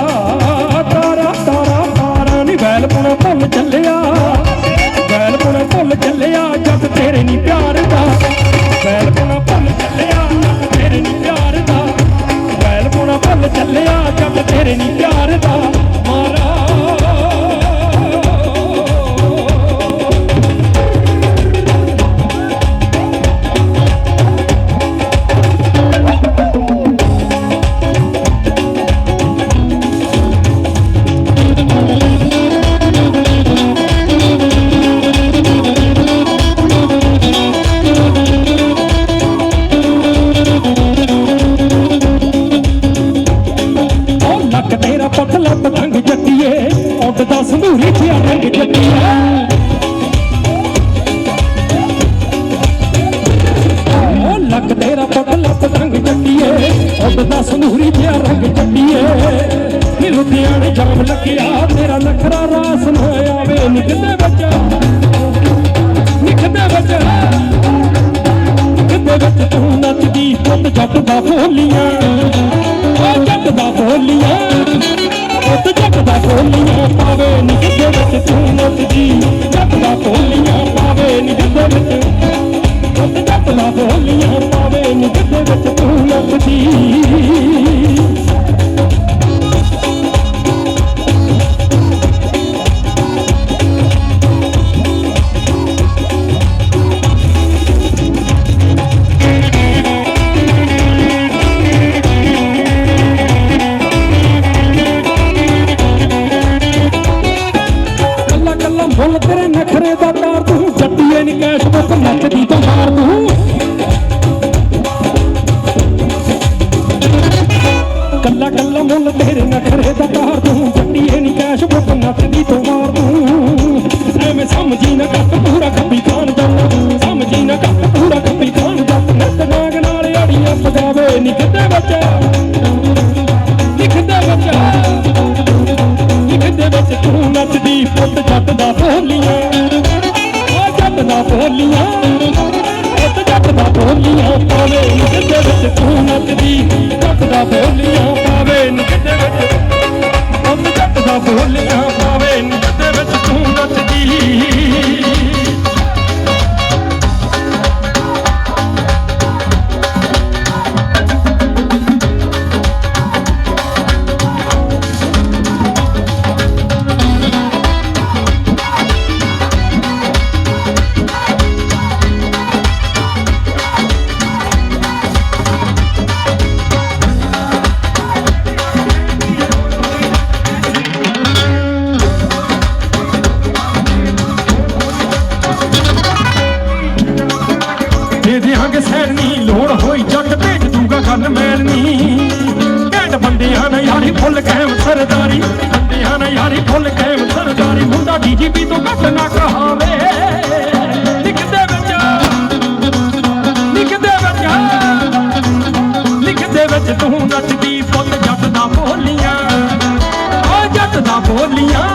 ਪਾਵੇ ਨਿਕਦੇ ਵਿੱਚ ਤੂੰ ਨੱਚਦੀ ਪੁੱਤ ਜੱਟ ਦਾ ਬੋਲੀਆਂ ਆ ਜੱਟ ਦਾ ਬੋਲੀਆਂ ਪੁੱਤ ਜੱਟ ਦਾ ਬੋਲੀਆਂ ਪਾਵੇ ਨਿਕਦੇ ਵਿੱਚ ਤੂੰ ਨੱਚਦੀ ਜੱਟ ਦਾ ਬੋਲੀਆਂ ਪਾਵੇ ਨਿਕਦੇ ਵਿੱਚ ਪੁੱਤ ਜੱਟ ਦਾ ਬੋਲੀਆਂ ਪਾਵੇ ਨਿਕਦੇ ਵਿੱਚ ਤੂੰ ਨੱਚਦੀ सरदारी बंदियां ने यारी फुल कैम सरदारी मुंडा डीजीपी तो घट ना कहावे लिखदे विच तू नचदी पुत जट दा बोलियां आ जट दा बोलियां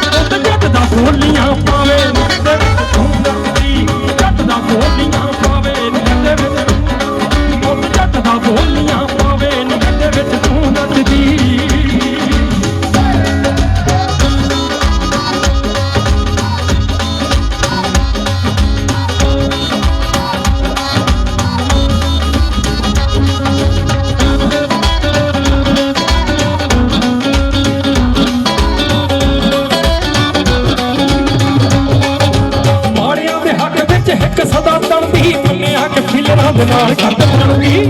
पुत जट दा बोलियां पावे लिखदे विच तू नचदी जट दा बोलियां पावे लिखदे विच पुत जट दा बोलियां पावे लिखदे विच तू नचदी ਨਾਲ ਕੱਟ ਬਣੂਗੀ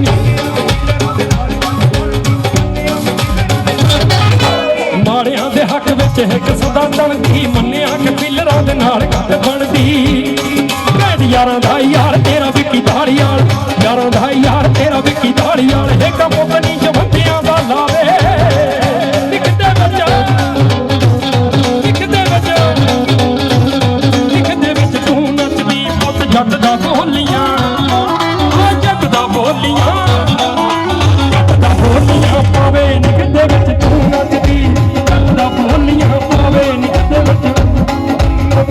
ਮਾੜਿਆਂ ਦੇ ਹੱਕ ਵਿੱਚ ਇੱਕ ਸਦਾ ਤਣਦੀ ਮੰਨਿਆ ਕਿ ਪਿੱਲਰਾਂ ਦੇ ਨਾਲ ਕੱਟ ਬਣਦੀ ਭੈਣ ਯਾਰਾਂ ਦਾ ਯਾਰ ਤੇਰਾ ਵਿੱਕੀ ਧਾਲੀਵਾਲ ਯਾਰਾਂ ਦਾ ਯਾਰ ਤੇਰਾ ਵਿੱਕੀ ਧਾਲੀਵਾਲ ਇੱਕ ਪੁੱਤ ਨਹੀਂ ਜਵੰਦਿਆਂ ਦਾ ਲਾਵੇ ਲਿਖਦੇ ਵਿੱਚ ਤੂੰ ਨੱਚਦੀ ਪੁੱਤ ਜੱਟ ਦਾ ਬੋਲੀਆਂ ਪਾਵੇ ਨਿਕਦੇ ਵਿੱਚ ਤੂੰ ਨੱਚਦੀ ਜੱਟ ਦਾ ਬੋਲੀਆਂ ਪਾਵੇ ਨਿਕਦੇ ਵਿੱਚ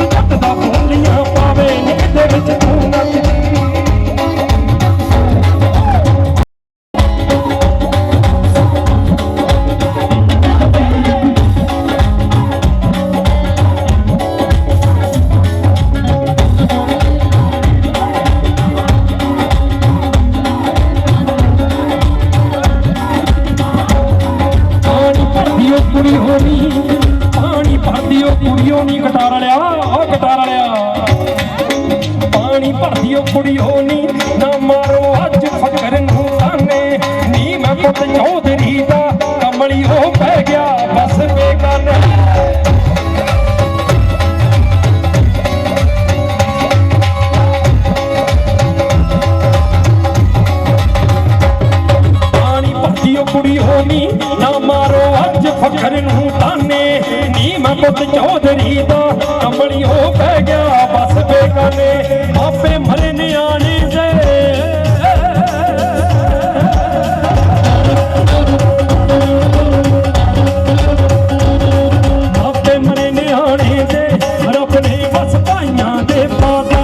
ਜੱਟ ਦਾ ਬੋਲੀਆਂ ਪਾਵੇ ਨਿਕਦੇ ਵਿੱਚ ਤੂੰ ਨੱਚਦੀ ਪਾਣੀ ਭਰਦੀ ਉਹ ਕੁੜੀਓ ਨੀ ਗਟਾਰ ਲਿਆ ਉਹ ਗਟਾਰ ਲਿਆ ਪਾਣੀ ਭਰਦੀ ਉਹ ਕੁੜੀਓ ਨੀ ਨਾ ਮਾਰੋ ਅੱਜ ਫਕਰ ਨੂੰ ਤਾਨੇ ਨੀ ਮੈਂ ਪੁੱਤ ਚੌਧਰੀ ਦਾ ਕਮਲੀ ਉਹ ਪੈ ਗਿਆ ਬਸ ਬੇਗਾਨਾ ਪਾਣੀ ਭਰਦੀ ਉਹ ਕੁੜੀਓ ਨੀ ਨਾ ਮਾਰੋ ਅੱਜ ਫਕਰ ਨੂੰ ਤਾਨੇ ਨੀ ਮੈਂ ਪੁੱਤ ਚੌਧਰੀ ਦਾ ਕਮਲੀ ਹੋ ਪੈ ਗਿਆ ਬਸ ਬੇਗਾਨੇ ਆਪੇ ਮਰੇ ਨਿਆਣੇ ਦੇ ਆਪੇ ਮਰੇ ਨਿਆਣੇ ਦੇ ਰੱਬ ਨੇ ਬਸ ਭਾਈਆਂ ਦੇ ਪਾਦਾ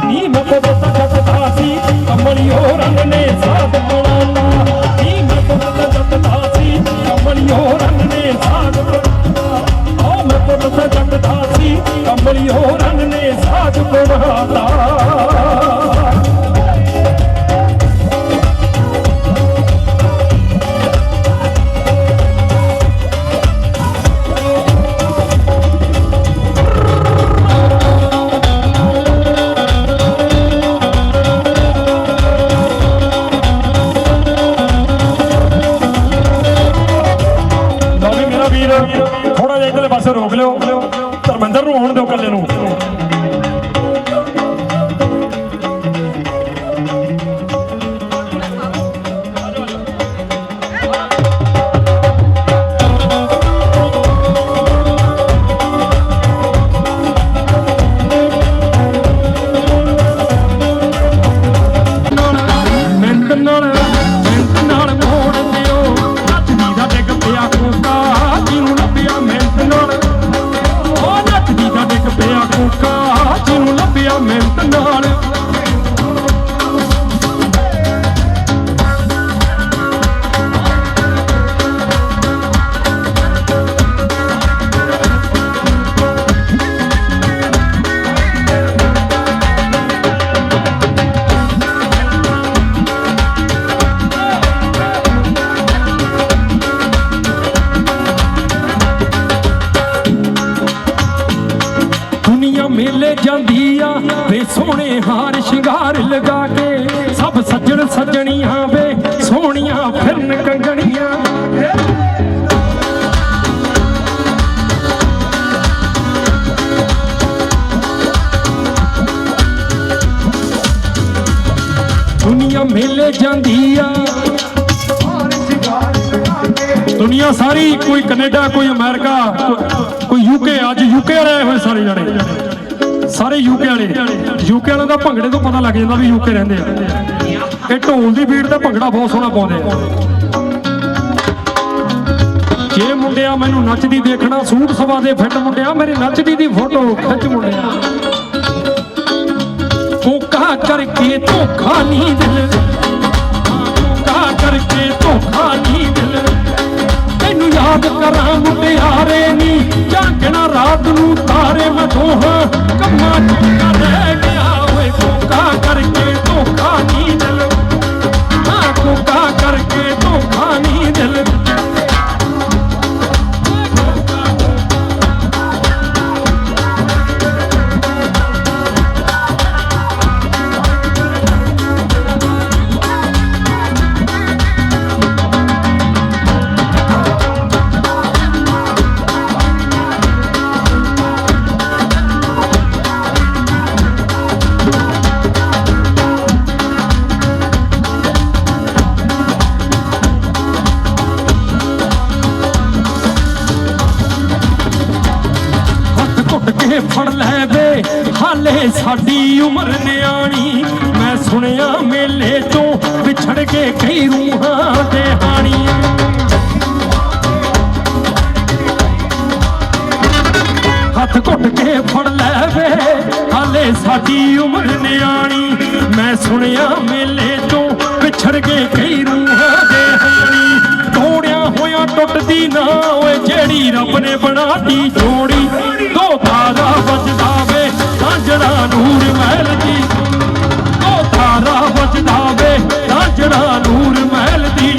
ਨੀ ਮੈਂ ਪੁੱਤ ਜੱਟਦਾ ਸੀ ਕਮਲੀ ਹੋ ਰੰਗ ਨੇ ਸਾਧ ਬਣਾਤਾ ਨੀ ਮੈਂ ਪੁੱਤ ਜੱਟਦਾ ਸੀ ਕਮਲੀ ਹੋ ਰੰਗ ਨੇ ਸਾਧ ਪੁੱਤ ਜੱਟਦਾ ਸੀ ਕਮਲੀ ਹੋ ਰੰਗ ਨੇ ਸਾਧ ਬਣਾਤਾ सोहने हार शिंगार लगा के सब सज्जन सज्जनियां वे सोहनियां फिरन कंगनियां दुनिया मेले जांदी आ दुनिया सारी कोई कनेडा कोई अमेरिका कोई यूके अज यूके वाले आए हुए सारे जाने सारे यूके वाले का भंगड़े तो पता लग जाता भी यूके रहंदे आ ढोल की बीट का भंगड़ा बहुत सोहना पाउंदे जे मुंडिया मैनू नचदी देखना सूट सवा दे फिट मुंडिया मेरी नचदी दी फोटो खिच मुंडिया धोखा करके धोखा नहीं दिल धोखा करके धोखा नहीं दिल तैनू याद करा मुटियारे नी झांकना रात नू तारे मैं दोहा कम्मा चुका रह गया ओए धोखा करके धोखा नहीं दिल हाँ धोखा करके धोखा नहीं दिल फड़ लै वे हाले साडी उम्र न्याणी मैं सुनिया मेले चों विछड़ के कई रूहां दे हानी हथ घुट के फड़ लै वे हाले साडी उम्र न्याणी मैं सुनिया मेले चों विछड़ के कई रूहां दे हानी तोड़िया होया टुटदी ना ओए जेड़ी रब ने बनाती जोड़ी दो तारा बजदा वे रांझणा नूर महल दी दो तारा बजदा वे रांझणा नूर महल दी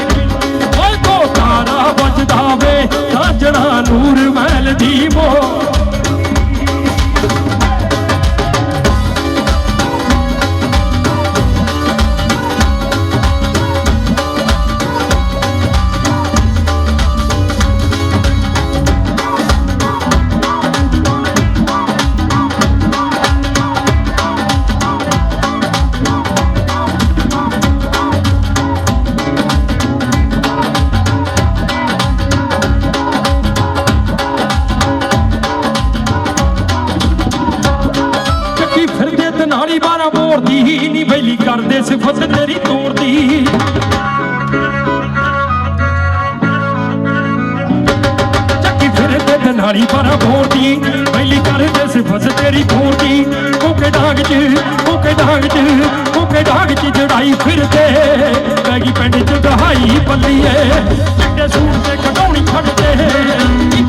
ओए दो तारा बजदा वे रांझणा नूर महल दी मो नाली बारा मोरदी नी बैली करदे सिफत तेरी तोड़दी चक्की फिरदे ते नाली बारा मोरदी बैली करदे सिफत तेरी तोड़दी कोके डांग च जड़ाई फिरदे पैगी पिंड च दहाई बल्लीए चिट्टे सूट ते कढाउणी छड्डदे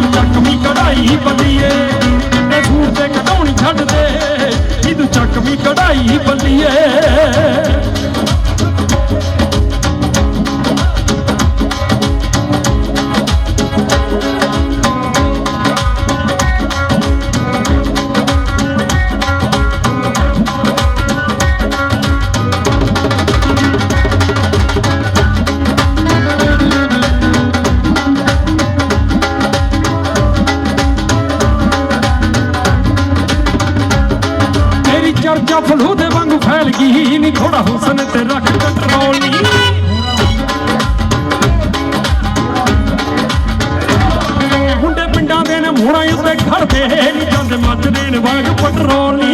तू चकमी कढ़ाई बल्लीए चिट्टे सूट ते कढाउणी छड्डदे तू चकमी कढ़ाई बल्लीए चर्चा फलूदे वांगू फैल गई नी थोड़ा हुसन ते रख कंट्रोल नी मुंडे पिंडा दे ने मोड़ा उत्ते खड़दे नी जांदे मचदे ने वांग पेट्रोल नी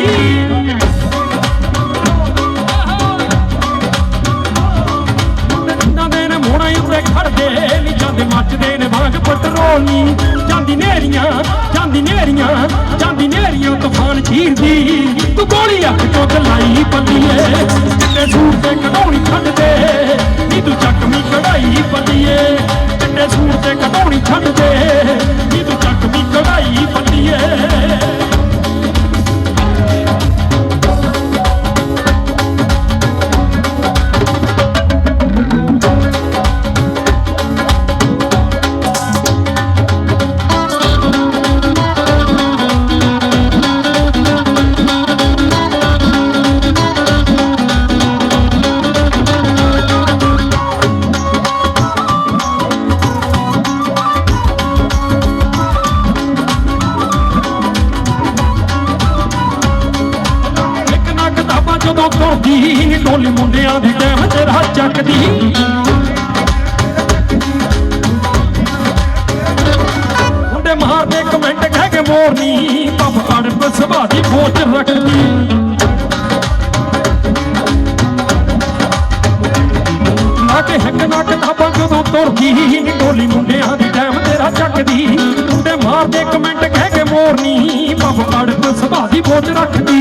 मुंडे पिंडा दे ने मोड़ा उत्ते खड़दे नी जांदे मचदे ने वांग पेट्रोल नी जांदी नेरियां तूफान चीरदी तू गोली अख चों चलाई बल्लीए चिट्टे सूट ते कढाउणी छड्डदे नी तू चकमी कढ़ाई बल्लीए चिट्टे सूट ते कढाउणी छड्डदे नी तू चकमी कढ़ाई बल्लीए ਸੁਭਾਅ ਦੀ ਸੋਚ ਰੱਖਦੀ। ਲਾ ਕੇ ਹੱਕ ਨਾ ਕਿਤਾਬਾਂ ਜਦੋਂ ਤੁਰਦੀ ਟੋਲੀ ਮੁੰਡਿਆਂ ਦੀ ਟਾਈਮ ਤੇਰਾ ਚੱਕਦੀ। ਮੁੰਡੇ ਮਾਰਦੇ ਕਮੈਂਟ ਕਹਿ ਕੇ ਮੋਰਨੀ ਬੱਬ ਅੜਕ ਸੁਭਾਅ ਦੀ ਸੋਚ ਰੱਖਦੀ।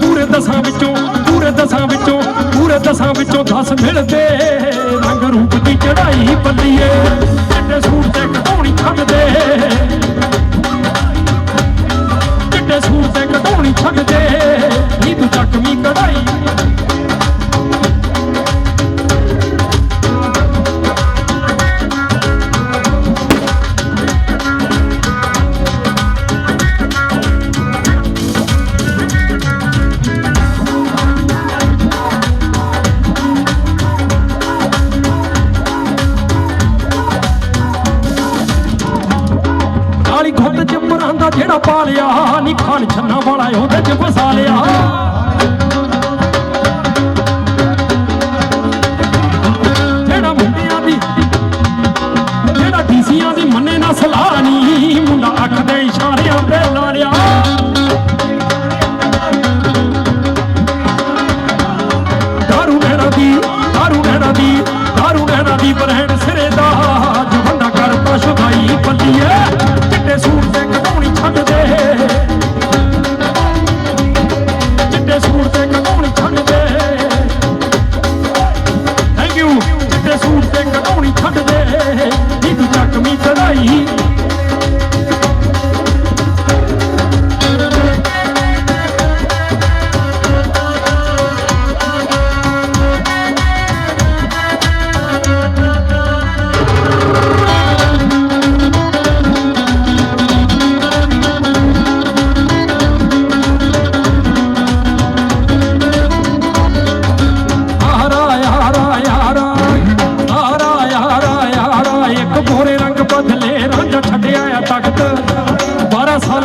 ਪੂਰੇ 10 ਵਿੱਚੋਂ 10 ਮਿਲਦੇ ਰੰਗ ਰੂਪ ਦੀ ਚੜਾਈ ਬੱਲੀਏ। ਚਿੱਟੇ ਸੂਟ ਤੇ ਘਟਾਉਣੀ ਛੱਡਦੇ, ਚਿੱਟੇ ਸੂਟ ਤੇ ਘਟਾਉਣੀ ਛੱਡਦੇ ਨੀ ਤੂੰ ਚੱਕਵੀਂ ਕਢਾਈ। ਜਿਹੜਾ ਪਾਲਿਆ ਨੀ ਖਾਨ ਛੰਨਾ ਵਾਲਾ ਉਹਦੇ ਚ ਫਸਾ ਲਿਆ। ਜਿਹੜਾ ਮੁੰਡਿਆਂ ਦੀ ਜਿਹੜਾ ਡੀਸੀਆਂ ਦੀ ਮੰਨੇ ਨਾ ਸਲਾਹ ਨੀ ਮੁੰਡਾ ਅੱਖ ਦੇ ਇਸ਼ਾਰਿਆਂ ਤੇ ਲਾ ਲਿਆ। ਦਾਰੂ ਨੈਣਾ ਦੀ ਬਰਹਿਣ ਸਿਰੇ ਦਾ ਜਵੰਡਾ ਕਰਤਾ ਸ਼ੁਦਾਈ ਬੱਲੀਏ। ਚਿੱਟੇ ਸੂਟ ਤੇ ਘਟਾਉਣੀ ਛੱਡਦੇ, ਚਿੱਟੇ ਸੂਟ ਤੇ ਘਟਾਉਣੀ ਛੱਡਦੇ। Thank you. ਚਿੱਟੇ ਸੂਟ ਤੇ ਘਟਾਉਣੀ ਛੱਡਦੇ ਨੀ ਤੂੰ ਚੱਕਵੀਂ ਕਢਾਈ।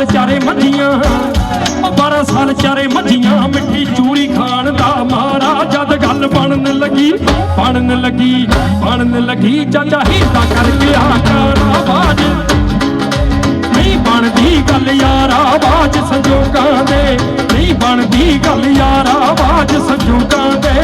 ਚਾਰੇ ਮੱਝੀਆਂ 12 ਸਾਲ ਚਾਰੇ ਮੱਝੀਆਂ ਮਿੱਠੀ ਚੂਰੀ ਖਾਣ ਦਾ ਮਾਰਾ। ਜਦ ਗੱਲ ਬਣਨ ਲੱਗੀ ਚਾਚਾ ਹੀਲਾ ਕਰਕੇ ਆਕਾਰ ਆਵਾਜ਼ ਨਹੀਂ ਬਣਦੀ ਗੱਲ ਯਾਰ ਆਵਾਜ਼ ਸੰਜੋਗਾਂ ਦੇ। ਨਹੀਂ ਬਣਦੀ ਗੱਲ ਯਾਰ ਆਵਾਜ਼ ਸੰਜੋਗਾਂ ਦੇ।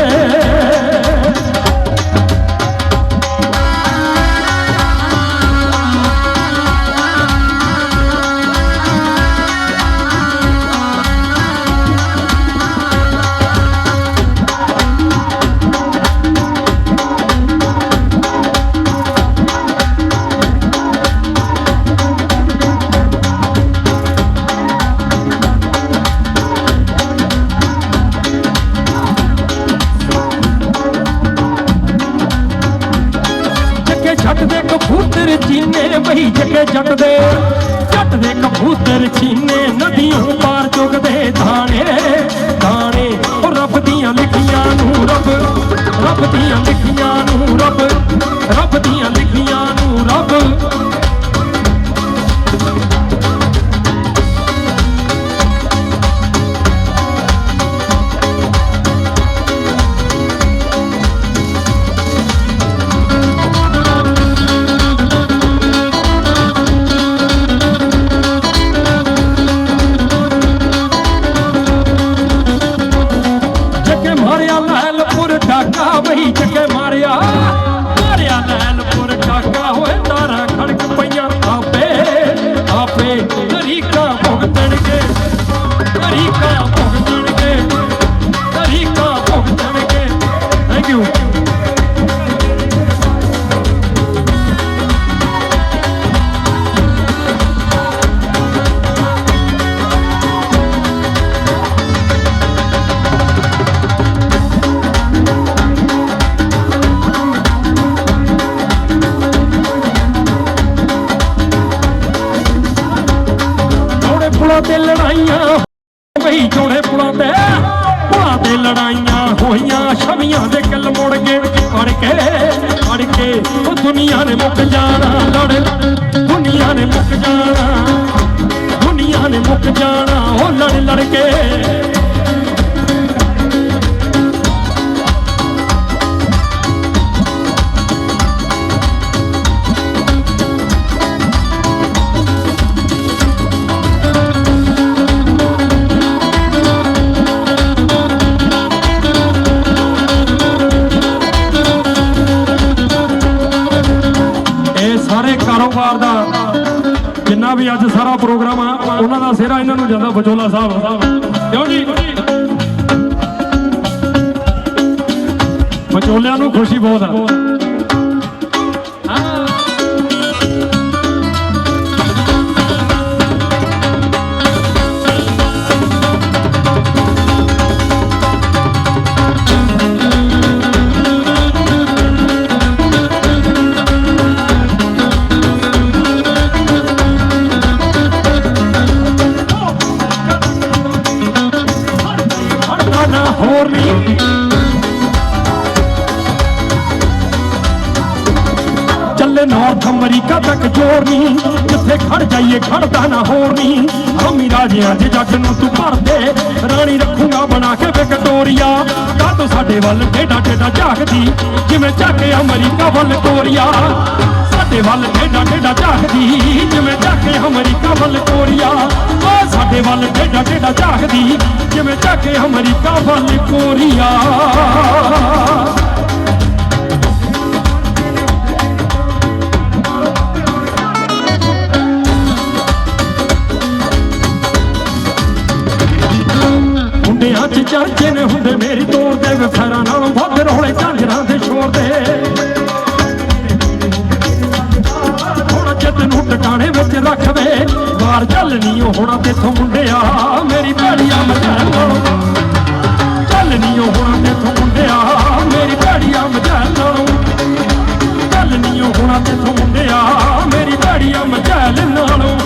ਕਬੂਤਰ ਚੀਨੇ ਬਈ ਜੱਗੇ ਜੱਟ ਦੇ ਕਬੂਤਰ ਚੀਨੇ ਨਦੀਆਂ ਪਾਰ ਚੁਗਦੇ ਦਾਣੇ ਦਾਣੇ। ਉਹ ਰੱਬ ਦੀਆਂ ਲਿਖੀਆਂ ਨੂੰ ਰੱਬ ਦੀਆਂ ਲਿਖੀਆਂ ਨੂੰ ਰੱਬ ਦੀਆਂ ਲਿਖੀਆਂ ਨੂੰ ਰੱਬ। ਜੱਗੇ ਮਾਰਿਆ ਲੈਲਪੁਰ ਟਾਕਾ ਹੋਏ ਤਾਰਾਂ ਖੜਕ ਪਈਆਂ ਆਪੇ ਤਰੀਕਾ ਭੁਗਤਣਗੇ ਥੈਂਕ ਯੂ। ਤੇ ਲੜਾਈਆਂ ਬਈ ਜੋੜੇ ਪੁਲਾਂ ਤੇ ਲੜਾਈਆਂ ਹੋਈਆਂ। ਛਵੀਆਂ ਦੇ ਕਿੱਲ ਮੁੜ ਗਏ ਫੜ ਕੇ ਉਹ ਦੁਨੀਆ ਨੇ ਮੁੱਕ ਜਾਣਾ ਦੁਨੀਆ ਨੇ ਮੁੱਕ ਜਾਣਾ ਉਹ ਲੜ ਕੇ। ਕਾਰੋਬਾਰ ਦਾ ਜਿੰਨਾ ਵੀ ਅੱਜ ਸਾਰਾ ਪ੍ਰੋਗਰਾਮ ਆ ਉਹਨਾਂ ਦਾ ਸਿਹਰਾ ਇਹਨਾਂ ਨੂੰ ਜਾਂਦਾ ਵਿਚੋਲਾ ਸਾਹਿਬ ਕਿਉਂ ਜੀ ਵਿਚੋਲਿਆਂ ਨੂੰ ਖੁਸ਼ੀ ਬਹੁਤ ਆ ਹੋਰ ਨਹੀਂ ਚੱਲੇ ਨਾਰਥ ਅਮਰੀਕਾ ਤੱਕ ਜੋਰ ਨਹੀਂ ਜਿੱਥੇ ਖੜ ਜਾਈਏ ਖੜਦਾ ਨਾ ਹੋਰ ਨਹੀਂ ਹਮੀ ਰਾਜਿਆਂ ਦੇ ਜੱਗ ਨੂੰ ਤੂੰ ਭਰ ਦੇ ਰਾਣੀ ਰੱਖੂਗਾ ਬਣਾ ਕੇ ਵਿਕਟੋਰੀਆ ਕਾ ਤੂੰ ਸਾਡੇ ਵੱਲ ਟੇਡਾ ਟੇਡਾ ਝਾਕਦੀ ਜਿਵੇਂ ਝਾਕੇ ਅਮਰੀਕਾ ਵੱਲ ਕੋਰੀਆ ਸਾਡੇ ਵੱਲ ਟੇਡਾ ਟੇਡਾ ਝਾਕਦੀ ਜਿਵੇਂ ਝਾਕੇ ਅਮਰੀਕਾ ਵੱਲ ਕੋਰੀਆ ਉਹ ਸਾਡੇ ਵੱਲ ਟੇਡਾ ਟੇਡਾ ਝਾਕਦੀ ਜਿਵੇਂ ਝਾਕੇ ਅਮਰੀਕਾ ਵੱਲ ਕੋਰੀਆ ਮੁੰਡਿਆਂ 'ਚ ਚਰਚੇ ਨੇ ਹੁੰਦੇ ਮੇਰੀ ਤੋਰ ਦੇ ਵਫਾਰਾਂ ਨਾਲੋਂ ਵੱਧ ਰੌਲੇ ਝਾਂਜਰਾਂ ਦੇ ਸ਼ੋਰ ਦੇ ਹੁਣ ਜਿੱਤ ਨੂੰ ਟਿਕਾਣੇ ਵਿੱਚ ਰੱਖਵੇ ਵਾਰ ਚੱਲਣੀ ਉਹ ਹੋਣਾ ਤੇਥੋਂ ਮੁੰਡਿਆ ਮੇਰੀ ਭੈੜੀਆਂ ਮਝੈਲ ਨਾਲੋਂ ਚੱਲਣੀ ਉਹ ਹੋਣਾ ਤੇਥੋਂ ਮੁੰਡਿਆ ਮੇਰੀ ਭੈੜੀਆਂ ਮਝੈਲ ਨਾਲੋਂ ਚੱਲਣੀ ਉਹ ਹੋਣਾ ਤੇਥੋਂ ਮੁੰਡਿਆ ਮੇਰੀ ਭੈੜੀਆਂ ਮਝੈਲ ਨਾਲੋਂ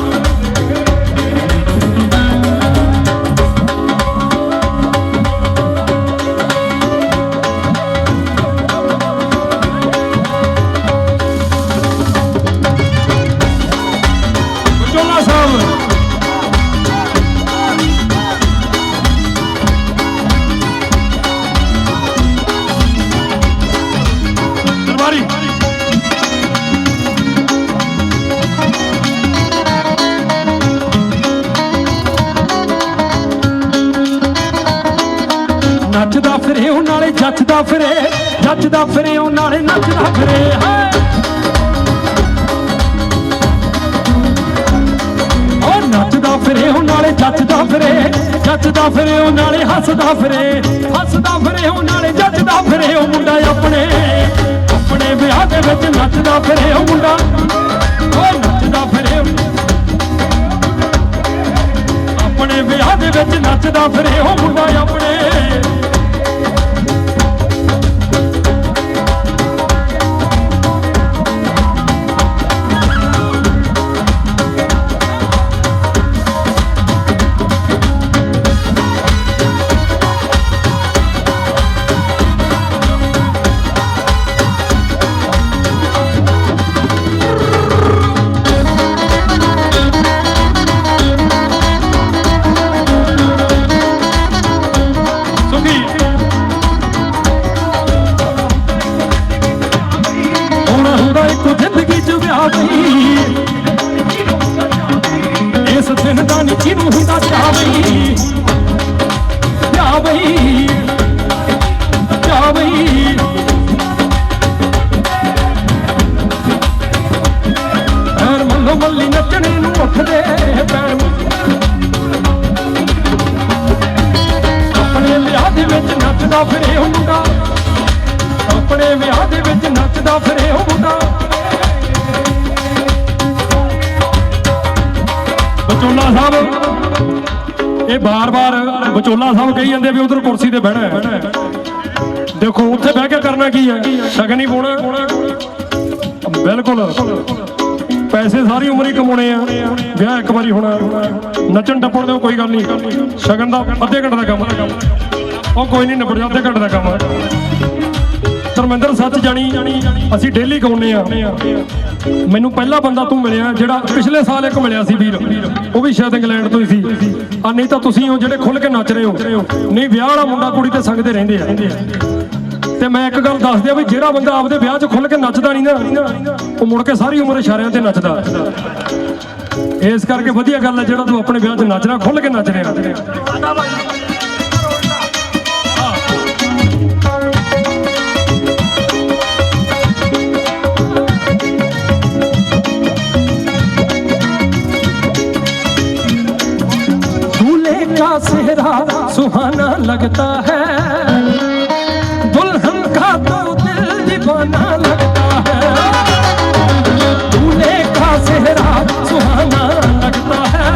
ਨੱਚਦਾ ਫਿਰੇ ਉਹ ਨਾਲੇ ਜੱਚਦਾ ਫਿਰੇ ਉਹ ਨਾਲੇ ਨੱਚਦਾ ਫਿਰੇ ਉਹ ਨੱਚਦਾ ਫਿਰੇ ਉਹ ਨਾਲੇ ਜੱਚਦਾ ਫਿਰੇ ਉਹ ਨਾਲੇ ਹੱਸਦਾ ਫਿਰੇ ਉਹ ਨਾਲੇ ਜੱਚਦਾ ਫਿਰੇ ਉਹ ਮੁੰਡਾ ਆਪਣੇ ਵਿਆਹ ਦੇ ਵਿੱਚ ਨੱਚਦਾ ਫਿਰੇ ਉਹ ਮੁੰਡਾ ਉਹ ਨੱਚਦਾ ਫਿਰੇ ਆਪਣੇ ਵਿਆਹ ਦੇ ਵਿੱਚ ਨੱਚਦਾ ਫਿਰੇ ਉਹ ਮੁੰਡਾ ਆਪਣੇ ਇਸ ਦਿਨ ਦਾ ਨੀ ਕਿਹਨੂੰ ਹੁੰਦਾ ਚਾਹ ਬਈ ਪੈਰ ਮੱਲੋ ਮੱਲੀ ਨੱਚਣੇ ਨੂੰ ਉੱਠਦੇ ਪੈਰ ਆਪਣੇ ਵਿਆਹ ਦੇ ਵਿੱਚ ਨੱਚਦਾ ਫਿਰੇ ਉਹ ਮੁੰਡਾ ਆਪਣੇ ਵਿਆਹ ਦੇ ਵਿੱਚ ਨੱਚਦਾ ਫਿਰੇ ਉਹ ਮੁੰਡਾ ਵਿਚੋਲਾ ਸਾਹਿਬ ਇਹ ਬਾਰ-ਬਾਰ ਵਿਚੋਲਾ ਸਾਹਿਬ ਕਹੀ ਜਾਂਦੇ ਵੀ ਉਧਰ ਕੁਰਸੀ ਤੇ ਬਹਿਣਾ ਹੈ ਦੇਖੋ ਉੱਥੇ ਬਹਿ ਕੇ ਕਰਨਾ ਕੀ ਹੈ ਸ਼ਗਨ ਹੀ ਪਾਉਣਾ ਬਿਲਕੁਲ ਪੈਸੇ ਸਾਰੀ ਉਮਰ ਹੀ ਕਮਾਉਣੇ ਆ ਵਿਆਹ ਇੱਕ ਵਾਰੀ ਹੋਣਾ ਨੱਚਣ ਟੱਪਣ ਦੇ ਕੋਈ ਗੱਲ ਨਹੀਂ ਸ਼ਗਨ ਦਾ ਅੱਧੇ ਘੰਟੇ ਦਾ ਕੰਮ ਉਹ ਕੋਈ ਨਹੀਂ ਨਿਬੜ ਜਾ ਅੱਧੇ ਘੰਟੇ ਦਾ ਕੰਮ ਧਰਮਿੰਦਰ ਸੱਚ ਜਾਣੀ ਅਸੀਂ ਡੇਲੀ ਗਾਉਂਦੇ ਆ ਮੈਨੂੰ ਪਹਿਲਾ ਬੰਦਾ ਤੂੰ ਮਿਲਿਆ ਜਿਹੜਾ ਪਿਛਲੇ ਸਾਲ ਇੱਕ ਮਿਲਿਆ ਸੀ ਵੀਰ ਉਹ ਵੀ ਸ਼ਾਇਦ ਇੰਗਲੈਂਡ ਤੋਂ ਹੀ ਸੀ ਆ ਨਹੀਂ ਤਾਂ ਤੁਸੀਂ ਹੋ ਜਿਹੜੇ ਖੁੱਲ ਕੇ ਨੱਚ ਰਹੇ ਹੋ ਨਹੀਂ ਵਿਆਹ ਵਾਲਾ ਮੁੰਡਾ ਕੁੜੀ ਤੇ ਸੰਗਦੇ ਰਹਿੰਦੇ ਆ ਤੇ ਮੈਂ ਇੱਕ ਗੱਲ ਦੱਸ ਦਿਆਂ ਵੀ ਜਿਹੜਾ ਬੰਦਾ ਆਪਦੇ ਵਿਆਹ 'ਚ ਖੁੱਲ ਕੇ ਨੱਚਦਾ ਨਹੀਂ ਨਾ ਉਹ ਮੁੜ ਕੇ ਸਾਰੀ ਉਮਰ ਇਸ਼ਾਰਿਆਂ ਤੇ ਨੱਚਦਾ ਇਸ ਕਰਕੇ ਵਧੀਆ ਗੱਲ ਹੈ ਜਿਹੜਾ ਤੂੰ ਆਪਣੇ ਵਿਆਹ 'ਚ ਨੱਚਣਾ ਖੁੱਲ ਕੇ ਨੱਚ ਰਿਹਾ सुहाना लगता है, दुल्हन का तो दिल दीवाना लगता है। दूल्हे का सेहरा सुहाना लगता है,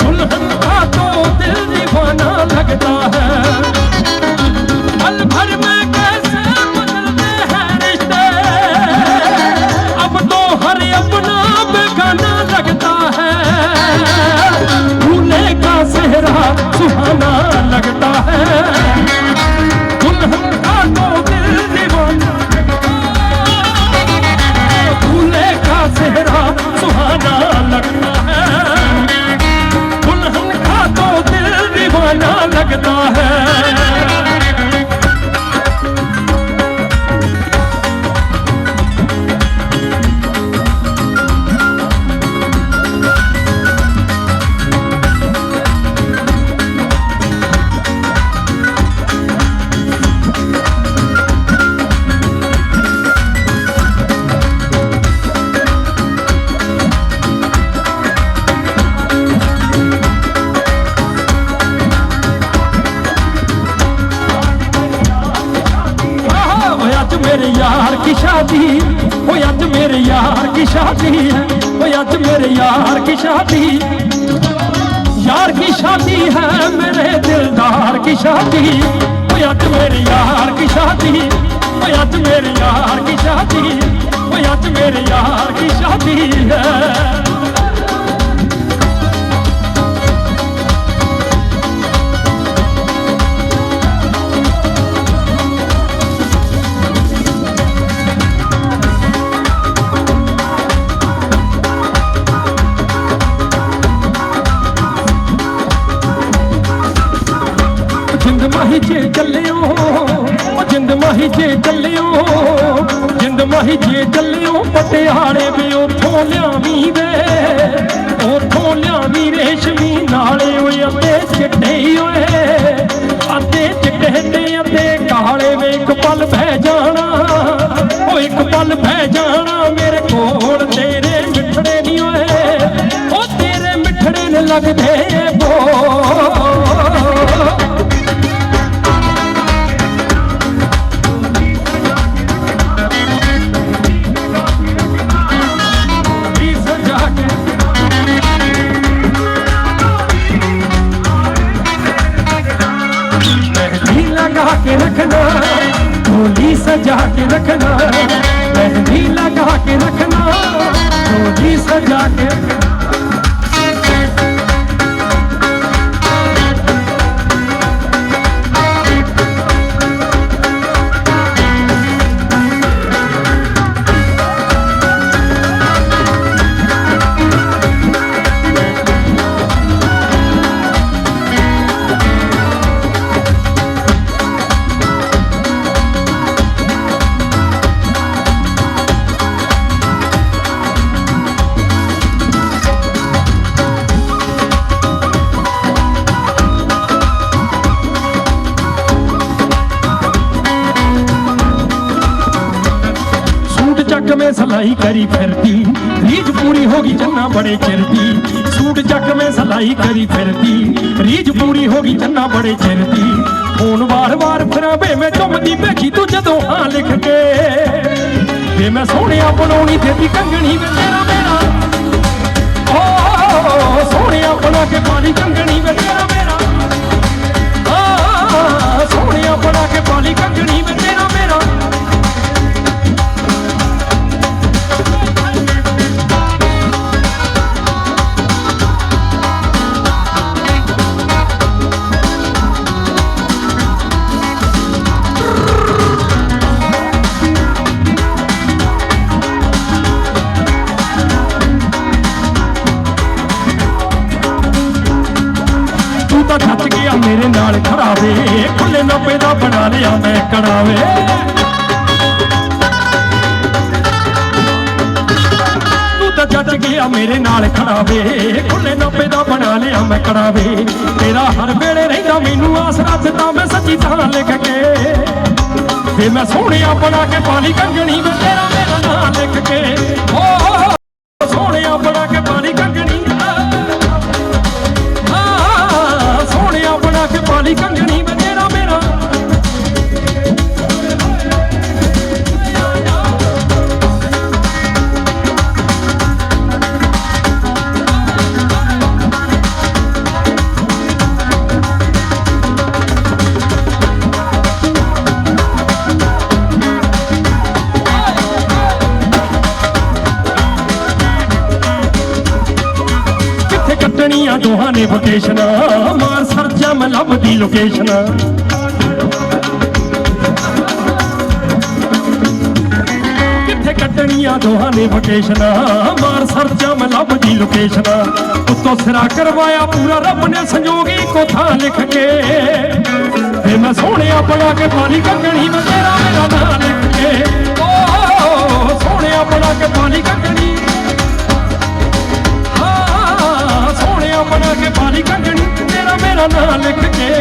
दुल्हन का तो दिल दीवाना लगता है। पल भर में कैसे बदलते हैं रिश्ते, अब तो हर अपना बेगाना लगता है। दूल्हे का सेहरा सुहाना लगता है, दुल्हन का तो दिल दीवाना। दूल्हे का सेहरा सुहाना लगता है, दुल्हन का तो दिल दीवाना लगता है। मेरे यार की शादी, वो आज मेरे यार की शादी है, वो आज मेरे यार की शादी, यार की शादी है मेरे दिलदार की शादी। वो आज मेरे यार की शादी, वो आज मेरे यार की शादी, वो आज मेरे यार की शादी है। जिंद माही जे चलियो, जिंद माही जे चलियो, जिंद माही जे चलियो, पटियाले भी उथों लियावी वे, उथों लियावी रेशमी नाले। ओए अते चिट्टे ओए, अते चिट्टे ते अते काले वे, एक पल बह जाना, ओ एक पल बह जाना मेरे कोल। तेरे मिठड़े नी ओए, ओ तेरे मिठड़े ने लगदे बो। के रखना, डोली सजा के रखना, मेहंदी लगा के रखना, डोली सजा के रखना। चक में सलाई करी फिरती, रीझ पूरी होगी चन्ना बड़े चिरती। सूट चक में सलाई करी फिरती, रीझ पूरी होगी चन्ना बड़े चिरती। फोन वार वार फिरा बे मैं चुमदी बैठी तू जदों हाँ लिख के, वे मैं सोहणिया बनाउणी तेरी कंगणी वे तेरा मेरा। ओ सोहणिया बना के पाली कंगणी वे तेरा मेरा, सोहणिया बना के पाली कंगणी वे तेरा मेरा। जच गया मेरे नाल खड़ावे, खुले नब्बे दा बना लिया मैं कड़ावे। तू तो जच गया मेरे नाल खड़ावे, खुले नब्बे दा बना लिया मैं कड़ावे। तेरा हर वेले रहिंदा मैनू आसरा दिता मैं सच्ची थां लिख के, वे मैं सोहणिया बना के पाली कंगणी वे तेरा मेरा नां लिख के। ओ सोहणिया बना के पाली कंगणी, सोहणिया ਦੋਹਾਂ ਨੇ ਵਕੇਸ਼ਨਾਂ ਮਾਰ ਸਰਚਾਂ ਮੈਂ ਲੱਭਦੀ ਲੋਕੇਸ਼ਨਾਂ ਕਿੱਥੇ ਕੱਟਣੀਆਂ ਦੋਹਾਂ ਨੇ ਵਕੇਸ਼ਨਾਂ ਮਾਰ ਸਰਚਾਂ ਮੈਂ ਲੱਭਦੀ ਲੋਕੇਸ਼ਨਾਂ ਉੱਤੋਂ ਸਿਰਾ ਕਰਵਾਇਆ ਪੂਰਾ ਰੱਬ ਨੇ ਸੰਜੋਗੀ ਕੋ ਥਾਂ ਲਿਖ ਕੇ ਫੇ ਮੈਂ ਸੋਹਣਿਆ ਬਣਾ ਕੇ ਪਾਲੀ ਕੰਗਣੀ ਮੈਂ ਤੇਰਾ ਮੇਰਾ ਨਾਂ ਲਿਖ ਕੇ ਓ ਸੋਹਣਿਆ ਬਣਾ ਕੇ ਪਾਲੀ ਕੰਗਣੀ ਸੋਹਣਿਆ ਬਣਾ ਕੇ ਪਾਲੀ ਕੰਗਣੀ ਤੇਰਾ ਮੇਰਾ ਨਾਂ ਲਿਖ ਕੇ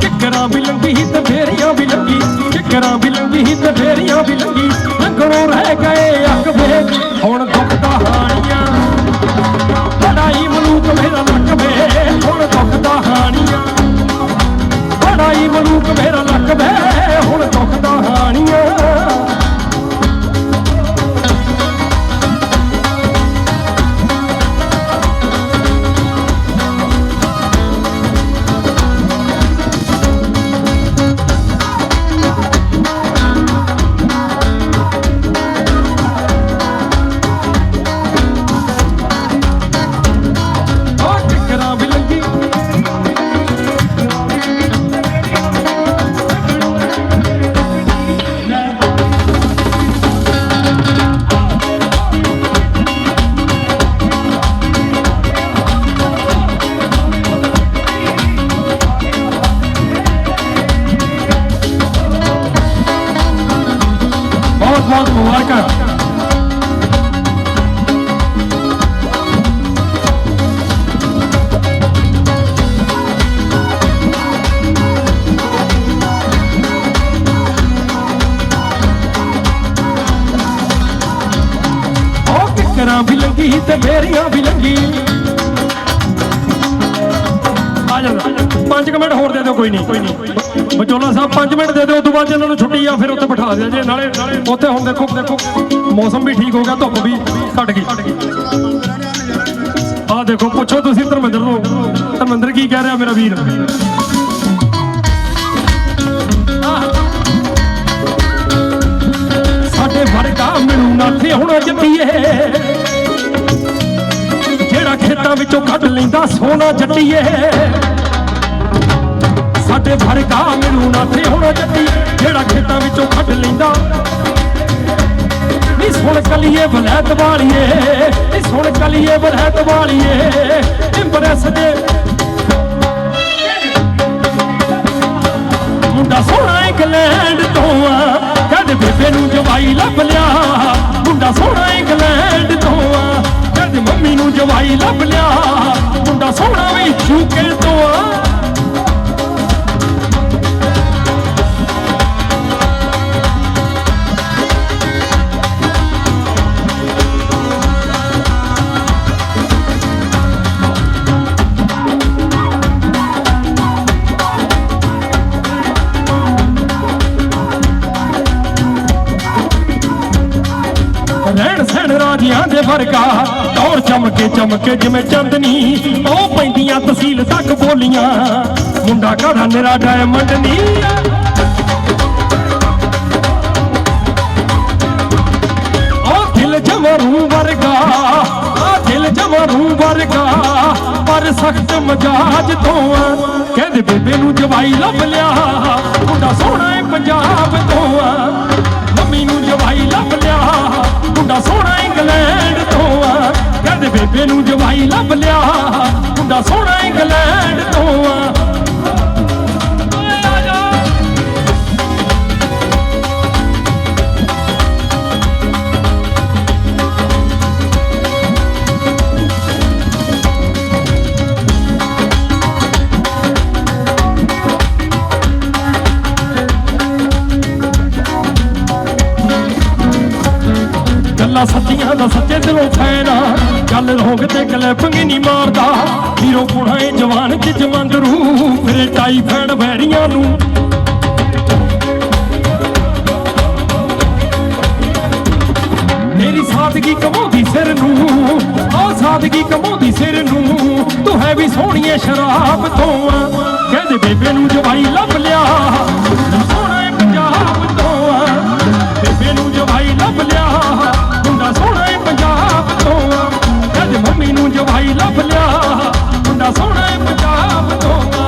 ਕਿੱਕਰਾਂ ਵੀ ਲੰਗੀ ਤੇ ਫੇਰੀਆਂ ਵੀ ਲੰਗੀ ਕਿੱਕਰਾਂ ਵੀ ਲੰਗੀ ਤੇ ਫੇਰੀਆਂ ਵੀ ਲੰਗੀ ਲੰਘਣੋਂ ਰਹਿ ਗਏ ਅੱਗ ਵੇ ਹੁਣ ਦੁੱਖ ਕਹਾਣੀਆਂ ਬੜਾਈ ਮਲੂਕ ਮੇਰਾ ਲੱਕ ਵੇ ਹੁਣ ਦੁੱਖ ਕਹਾਣੀਆਂ ਬੜਾਈ ਮਲੂਕ ਮੇਰਾ ਲੱਕ ਵੇ ਹੁਣ ਦੁੱਖ ਕਹਾਣੀਆਂ बहुत मुबारक किकरां भी लंगी ते मेरियां भी लंगी आ जा 5 मिनट होर दे दो कोई नहीं बचोला साहब 5 मिनट दे दो उस तो बाद इन्हों ने छुट्टी आ फिर उत्ते बिठा दिया जे नाले उत्ते हुण देखो मौसम भी ठीक हो गया धुप भी घट गई आ देखो पुछो तुसीं धर्मेंद्र नूं धर्मेंद्र की कह रहा मेरा वीर साडे वर्गा मिलू नाथे हुण जੱਟੀਏ ਜਿਹੜਾ खेतां विचों ਕੱਢ लैंदा सोना जੱਟੀਏ ਸਾਡੇ ਵਰਗਾ ਮੈਨੂੰ ਨਾ ਤੇ ਹੁਣ ਜੱਟੀ ਜਿਹੜਾ ਖੇਤਾਂ ਵਿੱਚੋਂ ਕੱਢ ਲੈਂਦਾ ਨੀ ਸੁਣ ਕਲੀਏ ਬਲੈਤ ਵਾਲੀਏ ਨੀ ਸੁਣ ਕਲੀਏ ਬਲੈਤ ਵਾਲੀਏ ਇੰਪ੍ਰੈਸ ਦੇ ਮੁੰਡਾ ਸੋਹਣਾ ਇੰਗਲੈਂਡ ਤੋਂ ਆ ਕਹਿੰਦੇ ਬੇਬੇ ਨੂੰ ਜਵਾਈ ਲੱਭ ਲਿਆ ਮੁੰਡਾ ਸੋਹਣਾ ਇੰਗਲੈਂਡ ਤੋਂ ਆ ਕਹਿੰਦੇ ਮੰਮੀ ਨੂੰ ਜਵਾਈ ਲੱਭ ਲਿਆ ਮੁੰਡਾ ਸੋਹਣਾ ਵੀ ਯੂਕੇ ਤੋਂ ਆ ਰਹਿਣ ਸਹਿਣ ਰਾਜਿਆਂ ਦੇ ਵਰਗਾ ਦੌਰ ਚਮਕੇ ਜਿਵੇਂ ਚੰਦਨੀ ਉਹ ਪੈਂਦੀਆਂ ਤਹਿਸੀਲ ਤੱਕ ਬੋਲੀਆਂ ਮੁੰਡਾ ਘੜਾ ਨਿਰਾ ਡਾਇਮੰਡ ਨੀ ਉਹ ਦਿਲ ਜਮਰੂ ਵਰਗਾ ਦਿਲ ਜਮਰੂ ਵਰਗਾ ਪਰ ਸਖਤ ਮਜਾਜ ਤੋਂ ਕਹਿੰਦੇ ਬੇਬੇ ਨੂੰ ਜਵਾਈ ਲੱਭ ਲਿਆ ਮੁੰਡਾ ਸੋਹਣਾ ਏ ਪੰਜਾਬ ਤੋਂ ਮੰਮੀ ਨੂੰ ਜਵਾਈ ਲੱਭ ਲਿਆ ਮੁੰਡਾ ਸੋਹਣਾ ਇੰਗਲੈਂਡ ਤੋਂ ਆ ਕਹਿੰਦੇ ਬੇਬੇ ਨੂੰ ਜਵਾਈ ਲੱਭ ਲਿਆ ਮੁੰਡਾ ਸੋਹਣਾ ਇੰਗਲੈਂਡ ਤੋਂ ਆ ਗੱਲਾਂ ਸੱਚੀਆਂ ਦਾ ਸੱਚੇ ਦਿਲੋਂ ਫੈਨ ਗੱਲ ਰੋਗ ਤੇ ਕਲੈਪਿੰਗ ਨਹੀਂ ਮਾਰਦਾ ਹੀਰੋ ਪੁਣਾਏ ਜਵਾਨ ਚ ਜਮੰਦਰੂ ਮੇਰੇ ਟਾਈਫਾਇਡ ਵੈਰੀਆਂ ਨੂੰ ਸਾਦਗੀ ਕਮਾਉਂਦੀ ਸਿਰ ਨੂੰ, ਉਹ ਸਾਦਗੀ ਕਮਾਉਂਦੀ ਸਿਰ ਨੂੰ, ਤੂੰ ਹੈ ਵੀ ਸੋਹਣੀਏ ਸ਼ਰਾਬ ਤੋਂ ਆ। ਕਹਿੰਦੇ ਬੇਬੇ ਨੂੰ ਜਵਾਈ ਲੱਭ ਲਿਆ, ਸੋਹਣਾ ਏ ਪੰਜਾਬ ਤੋਂ ਆ। ਬੇਬੇ ਨੂੰ ਜਵਾਈ ਲੱਭ ਲਿਆ, ਮੁੰਡਾ ਸੋਹਣਾ ਏ ਪੰਜਾਬ ਤੋਂ ਆ। ਕਹਿੰਦੇ ਮੰਮੀ ਨੂੰ ਜਵਾਈ ਲੱਭ ਲਿਆ, ਮੁੰਡਾ ਸੋਹਣਾ ਏ ਪੰਜਾਬ ਤੋਂ ਆ।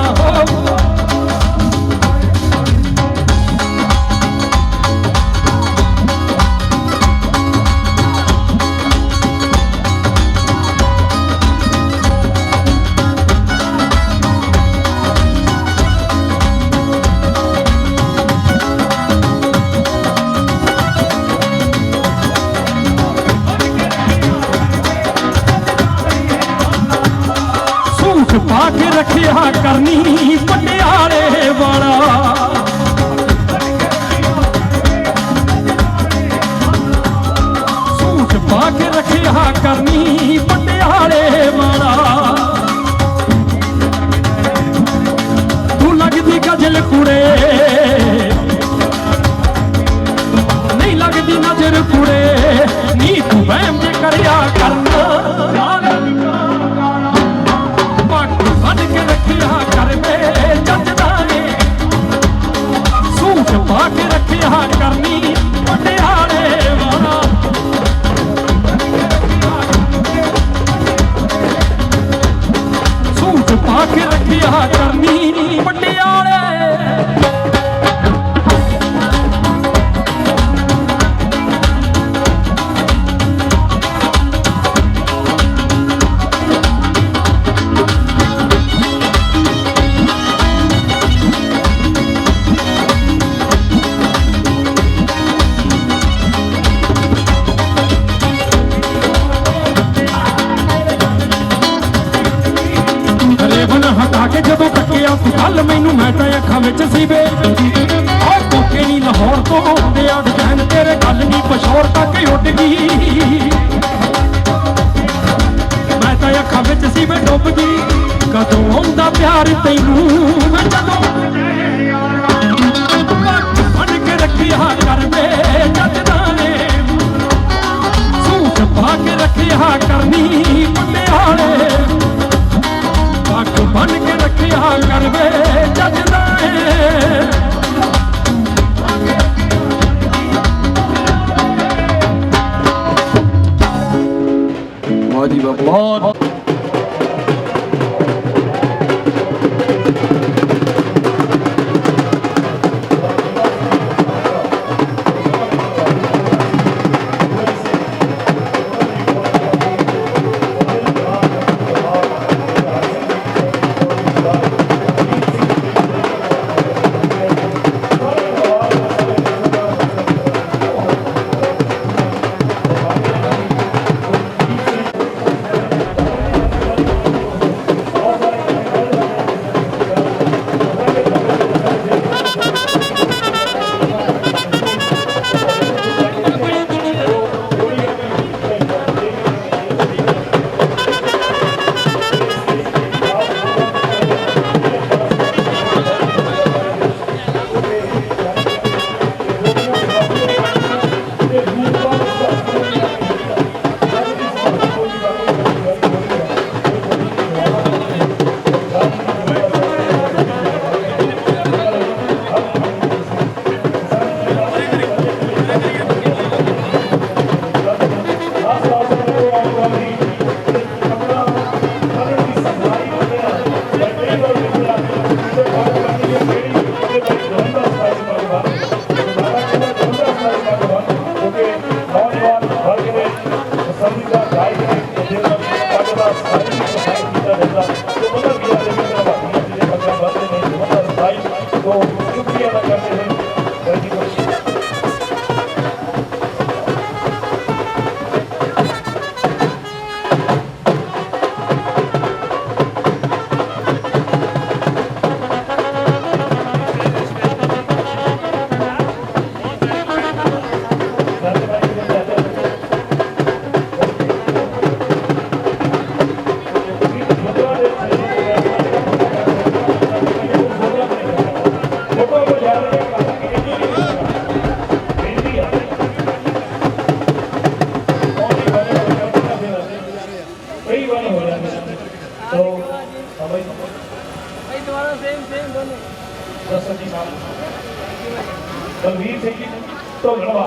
ਪਾ ਕੇ ਰੱਖਿਆ ਕਰਨੀ ਪਟਿਆਲੇ ਵਾਲਾ, ਸੂਟ ਪਾ ਕੇ ਰੱਖਿਆ ਕਰਨੀ ਪਟਿਆਲੇ ਵਾਲਾ। ਤੂੰ ਲੱਗਦੀ ਗਜਲ ਕੁੜੇ, ਨਹੀਂ ਲੱਗਦੀ ਨਜ਼ਰ ਕੁੜੇ, ਨੀ ਤੂੰ ਵਹਿਮ ਜੇ ਕਰਿਆ ਕਰਨਾ। ਬੰਨ ਕੇ ਰੱਖਿਆ ਕਰ ਵੇ ਜੱਜਦਾ ਏ, ਸੂਟ ਪਾ ਕੇ ਰੱਖਿਆ ਕਰਨੀ ਪਟਿਆਲੇ ਵਾਲਾ। ਸੂਟ ਪਾ ਕੇ ਰੱਖਿਆ ਕਰਨੀ ਪਟਿਆਲੇ। ਜਦੋਂ ਤੱਕਿਆ ਤੂੰ ਕੱਲ ਮੈਨੂੰ ਮੈਂ ਤਾਂ ਅੱਖਾਂ ਵਿੱਚ ਸੀ ਵੇ, ਉਹ ਕੋਕੇ ਨਹੀਂ ਲਾਹੌਰ ਤੋਂ ਆਉਂਦੇ ਆ ਡਿਜ਼ਾਈਨ ਤੇਰੇ ਗੱਲ ਨਹੀਂ ਪਸ਼ੌਰ ਤੱਕ ਉੱਡ ਗਈ। ਮੈਂ ਤਾਂ ਅੱਖਾਂ ਵਿੱਚ ਸੀ ਵੇ ਡੁੱਬ ਗਈ, ਕਦੋਂ ਆਉਂਦਾ ਪਿਆਰ ਤੈਨੂੰ ਮੈਂ ਜਦੋਂ ਬੰਨ ਕੇ ਰੱਖਿਆ ਕਰ ਵੇ ਜੱਜਦਾ ਨੇ, ਸੂਟ ਪਾ ਕੇ ਰੱਖਿਆ ਕਰਨੀ ਪਟਿਆਲੇ। ਪੱਗ ਬੰਨ ਕੇ ਰੱਖਿਆ ਕਰ ਵੇ ਜੱਜਦਾ ਏ। ਵਾਹ ਜੀ ਵਾਹ, ਬਹੁਤ तो समझ भाई दोबारा सेम दोनों दस जी नाम बलवीर सिंह जी ढोलणवा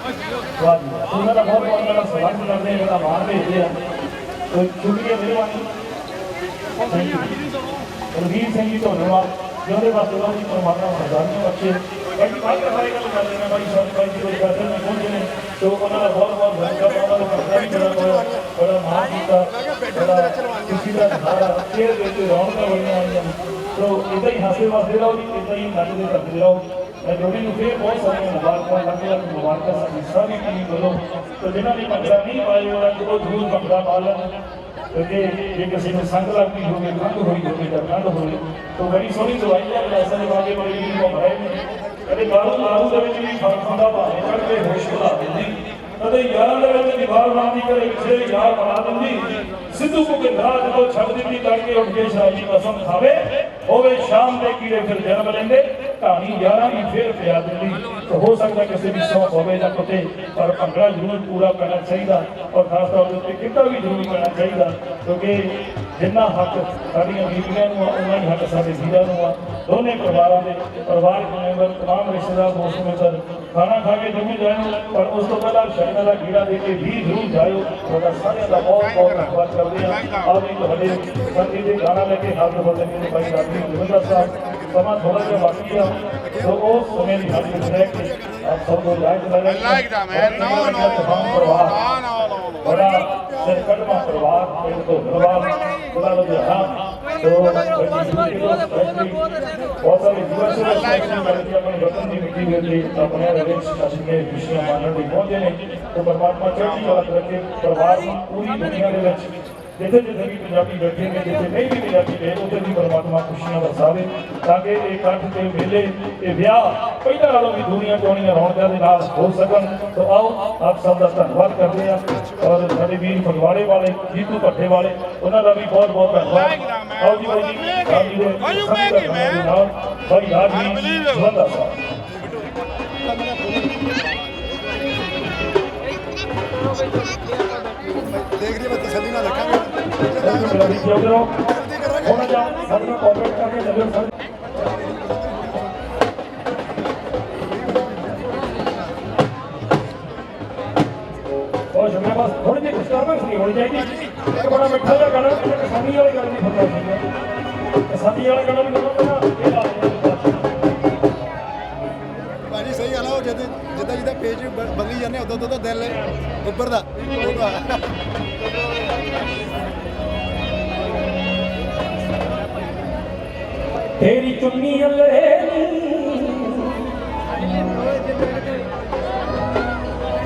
वाह जी ਉਹਨਾਂ ਦਾ ਬਹੁਤ ਬਹੁਤ ਬੜਾ ਸਵਾਗਤ ਕਰਦੇ ਹਾਂ ਬੜਾ ਮਾਣ ਭੇਜਦੇ ਆ तो शुक्रिया ਮਿਹਰਬਾਨੀ ਬਲਵੀਰ ਸਿੰਘ ਜੀ ਢੋਲਣਵਾ ਜਿਹਦੇ ਵਾਸਤੇ ਉਹ ਜੀ ਪਰਮਾਤਮਾ ਹਜ਼ਾਰਾਂ ਬੱਚੇ ਬਾਕੀ ਬਾਕੀ ਸਾਰੇ ਗੱਲ ਕਰ ਰਹੇ ਨੇ ਬਾਈ ਸਾਹਿਬ ਬਾਈ ਜੀ ਕੋਈ ਗੱਲ ਨਹੀਂ ਪਹੁੰਚੇ ਨੇ तो ਉਹਨਾਂ ਦਾ ਬਹੁਤ ਬਹੁਤ ਧੰਨਵਾਦ ਉਹਨਾਂ ਦਾ ਕਰਦਾ ਵੀ ਬੜਾ ਮਾਣ ਕੀਤਾ ਬੜਾ ਖੁਸ਼ੀ ਦਾ ਸਾਰਾ ਚਿਹਰੇ ਦੇ ਉੱਤੇ ਰੌਣਕਾਂ ਬਣੀਆਂ ਆਈਆਂ तो इदा ही हासे वास्ते रहो जी इदा ही नचते करते रहो मैं जोड़ी ਨੂੰ फिर बहुत सारियां मुबारकां अलग-अलग मुबारकां सारी टीम ਵੱਲੋਂ तो जिन्हों ने भंगड़ा नहीं पाए ਉਹਨਾਂ को ਜ਼ਰੂਰ ਭੰਗੜਾ ਪਾ ਲੈਣ क्योंकि जे किसी ने संग लगती होगी ठंड हुई होगी या ठंड हुई तो बड़ी सोहनी दवाई है पैसा के बागे बड़ी भी घूम रहे हैं कभी गालू गालू के भी फंदा भावे चढ़ के होश बुला देती कदे यारां दे विच दीवार बनाती करे पिछले यार बना देंदी सिद्धू को के राज को छड़ दी करके उठ के शराबी कसम खावे होवे शाम दे कीड़े फिर जन्म लेंदे कहानी यारां भी फिर पिया देंदी तो हो सकता किसी भी शौक होवे या कुते पर भंगड़ा जरूर पूरा करना चाहिए और खास तौर पर कितना भी जरूर करना चाहिए क्योंकि जिन्ना हक साडियां बीबियां नूं उन्ना ही हक साडे वीरां नूं दोनों परिवारों के परिवार मेंबर तमाम रिश्तेदार दोस्त मित्र खाना खा के जमी जाए पर उस तो पहला शरीर का कीड़ा दे के भी जरूर जाओ तो सारे का बहुत बहुत धन्यवाद करते हैं और एक बड़े संगीत के गाना लेके हाथ बोलते हैं भाई राजी रविंद्र साहब समा थोड़ा सा बाकी है तो वो समय की हाथ में रह के आप सब को लाइक बड़ा संकटमा परिवार तो परिवार बड़ा लुधियाना तो बहुत सारे अपने वतन की मिट्टी में अपने के खुशियां मानने भी पहुंचे हैं तो परमात्मा चढ़ती कला करके परिवार पूरी दुनिया के जिथे जिथे भी पंजाबी बैठे हैं जिथे नहीं भी पंजाबी गए उसे भी परमात्मा खुशियां बरसावे ताकि ये इकट्ठ के मेले ये ब्याह पहले नालों भी दुनिया चौड़ियां रौनकों के नाल हो सकन तो आओ आप सब का धन्यवाद करते हैं और साडे वीर फगवाड़े वाले जीतू भट्टे वाले उन्हों का भी बहुत बहुत धन्यवाद आओ जी भाई जी भाई राज जी बंदा देख रही है तसली ना देखा थोड़ी जी डिस्टर्बेंस नहीं होनी चाहिए बड़ा मिठा जहा गाना किसानी वाले गाने नहीं पता किसानी वाले गाना भी भाजी सही गल जिदा जिदा पेज बदली जाने उदा उदा दिल उभरदा तेरी चुन्नी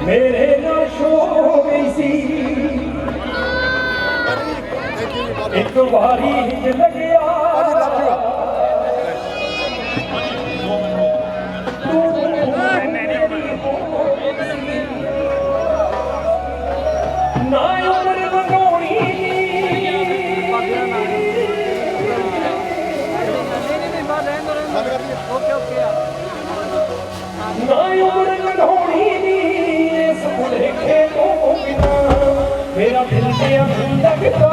मेरे नाल शो गई सी एक बारी हिज लग्या ना उम्र मंगोनी ना उम्र मंगोनी इस भुलेखे तो बिना मेरा दिल के अंदर लगता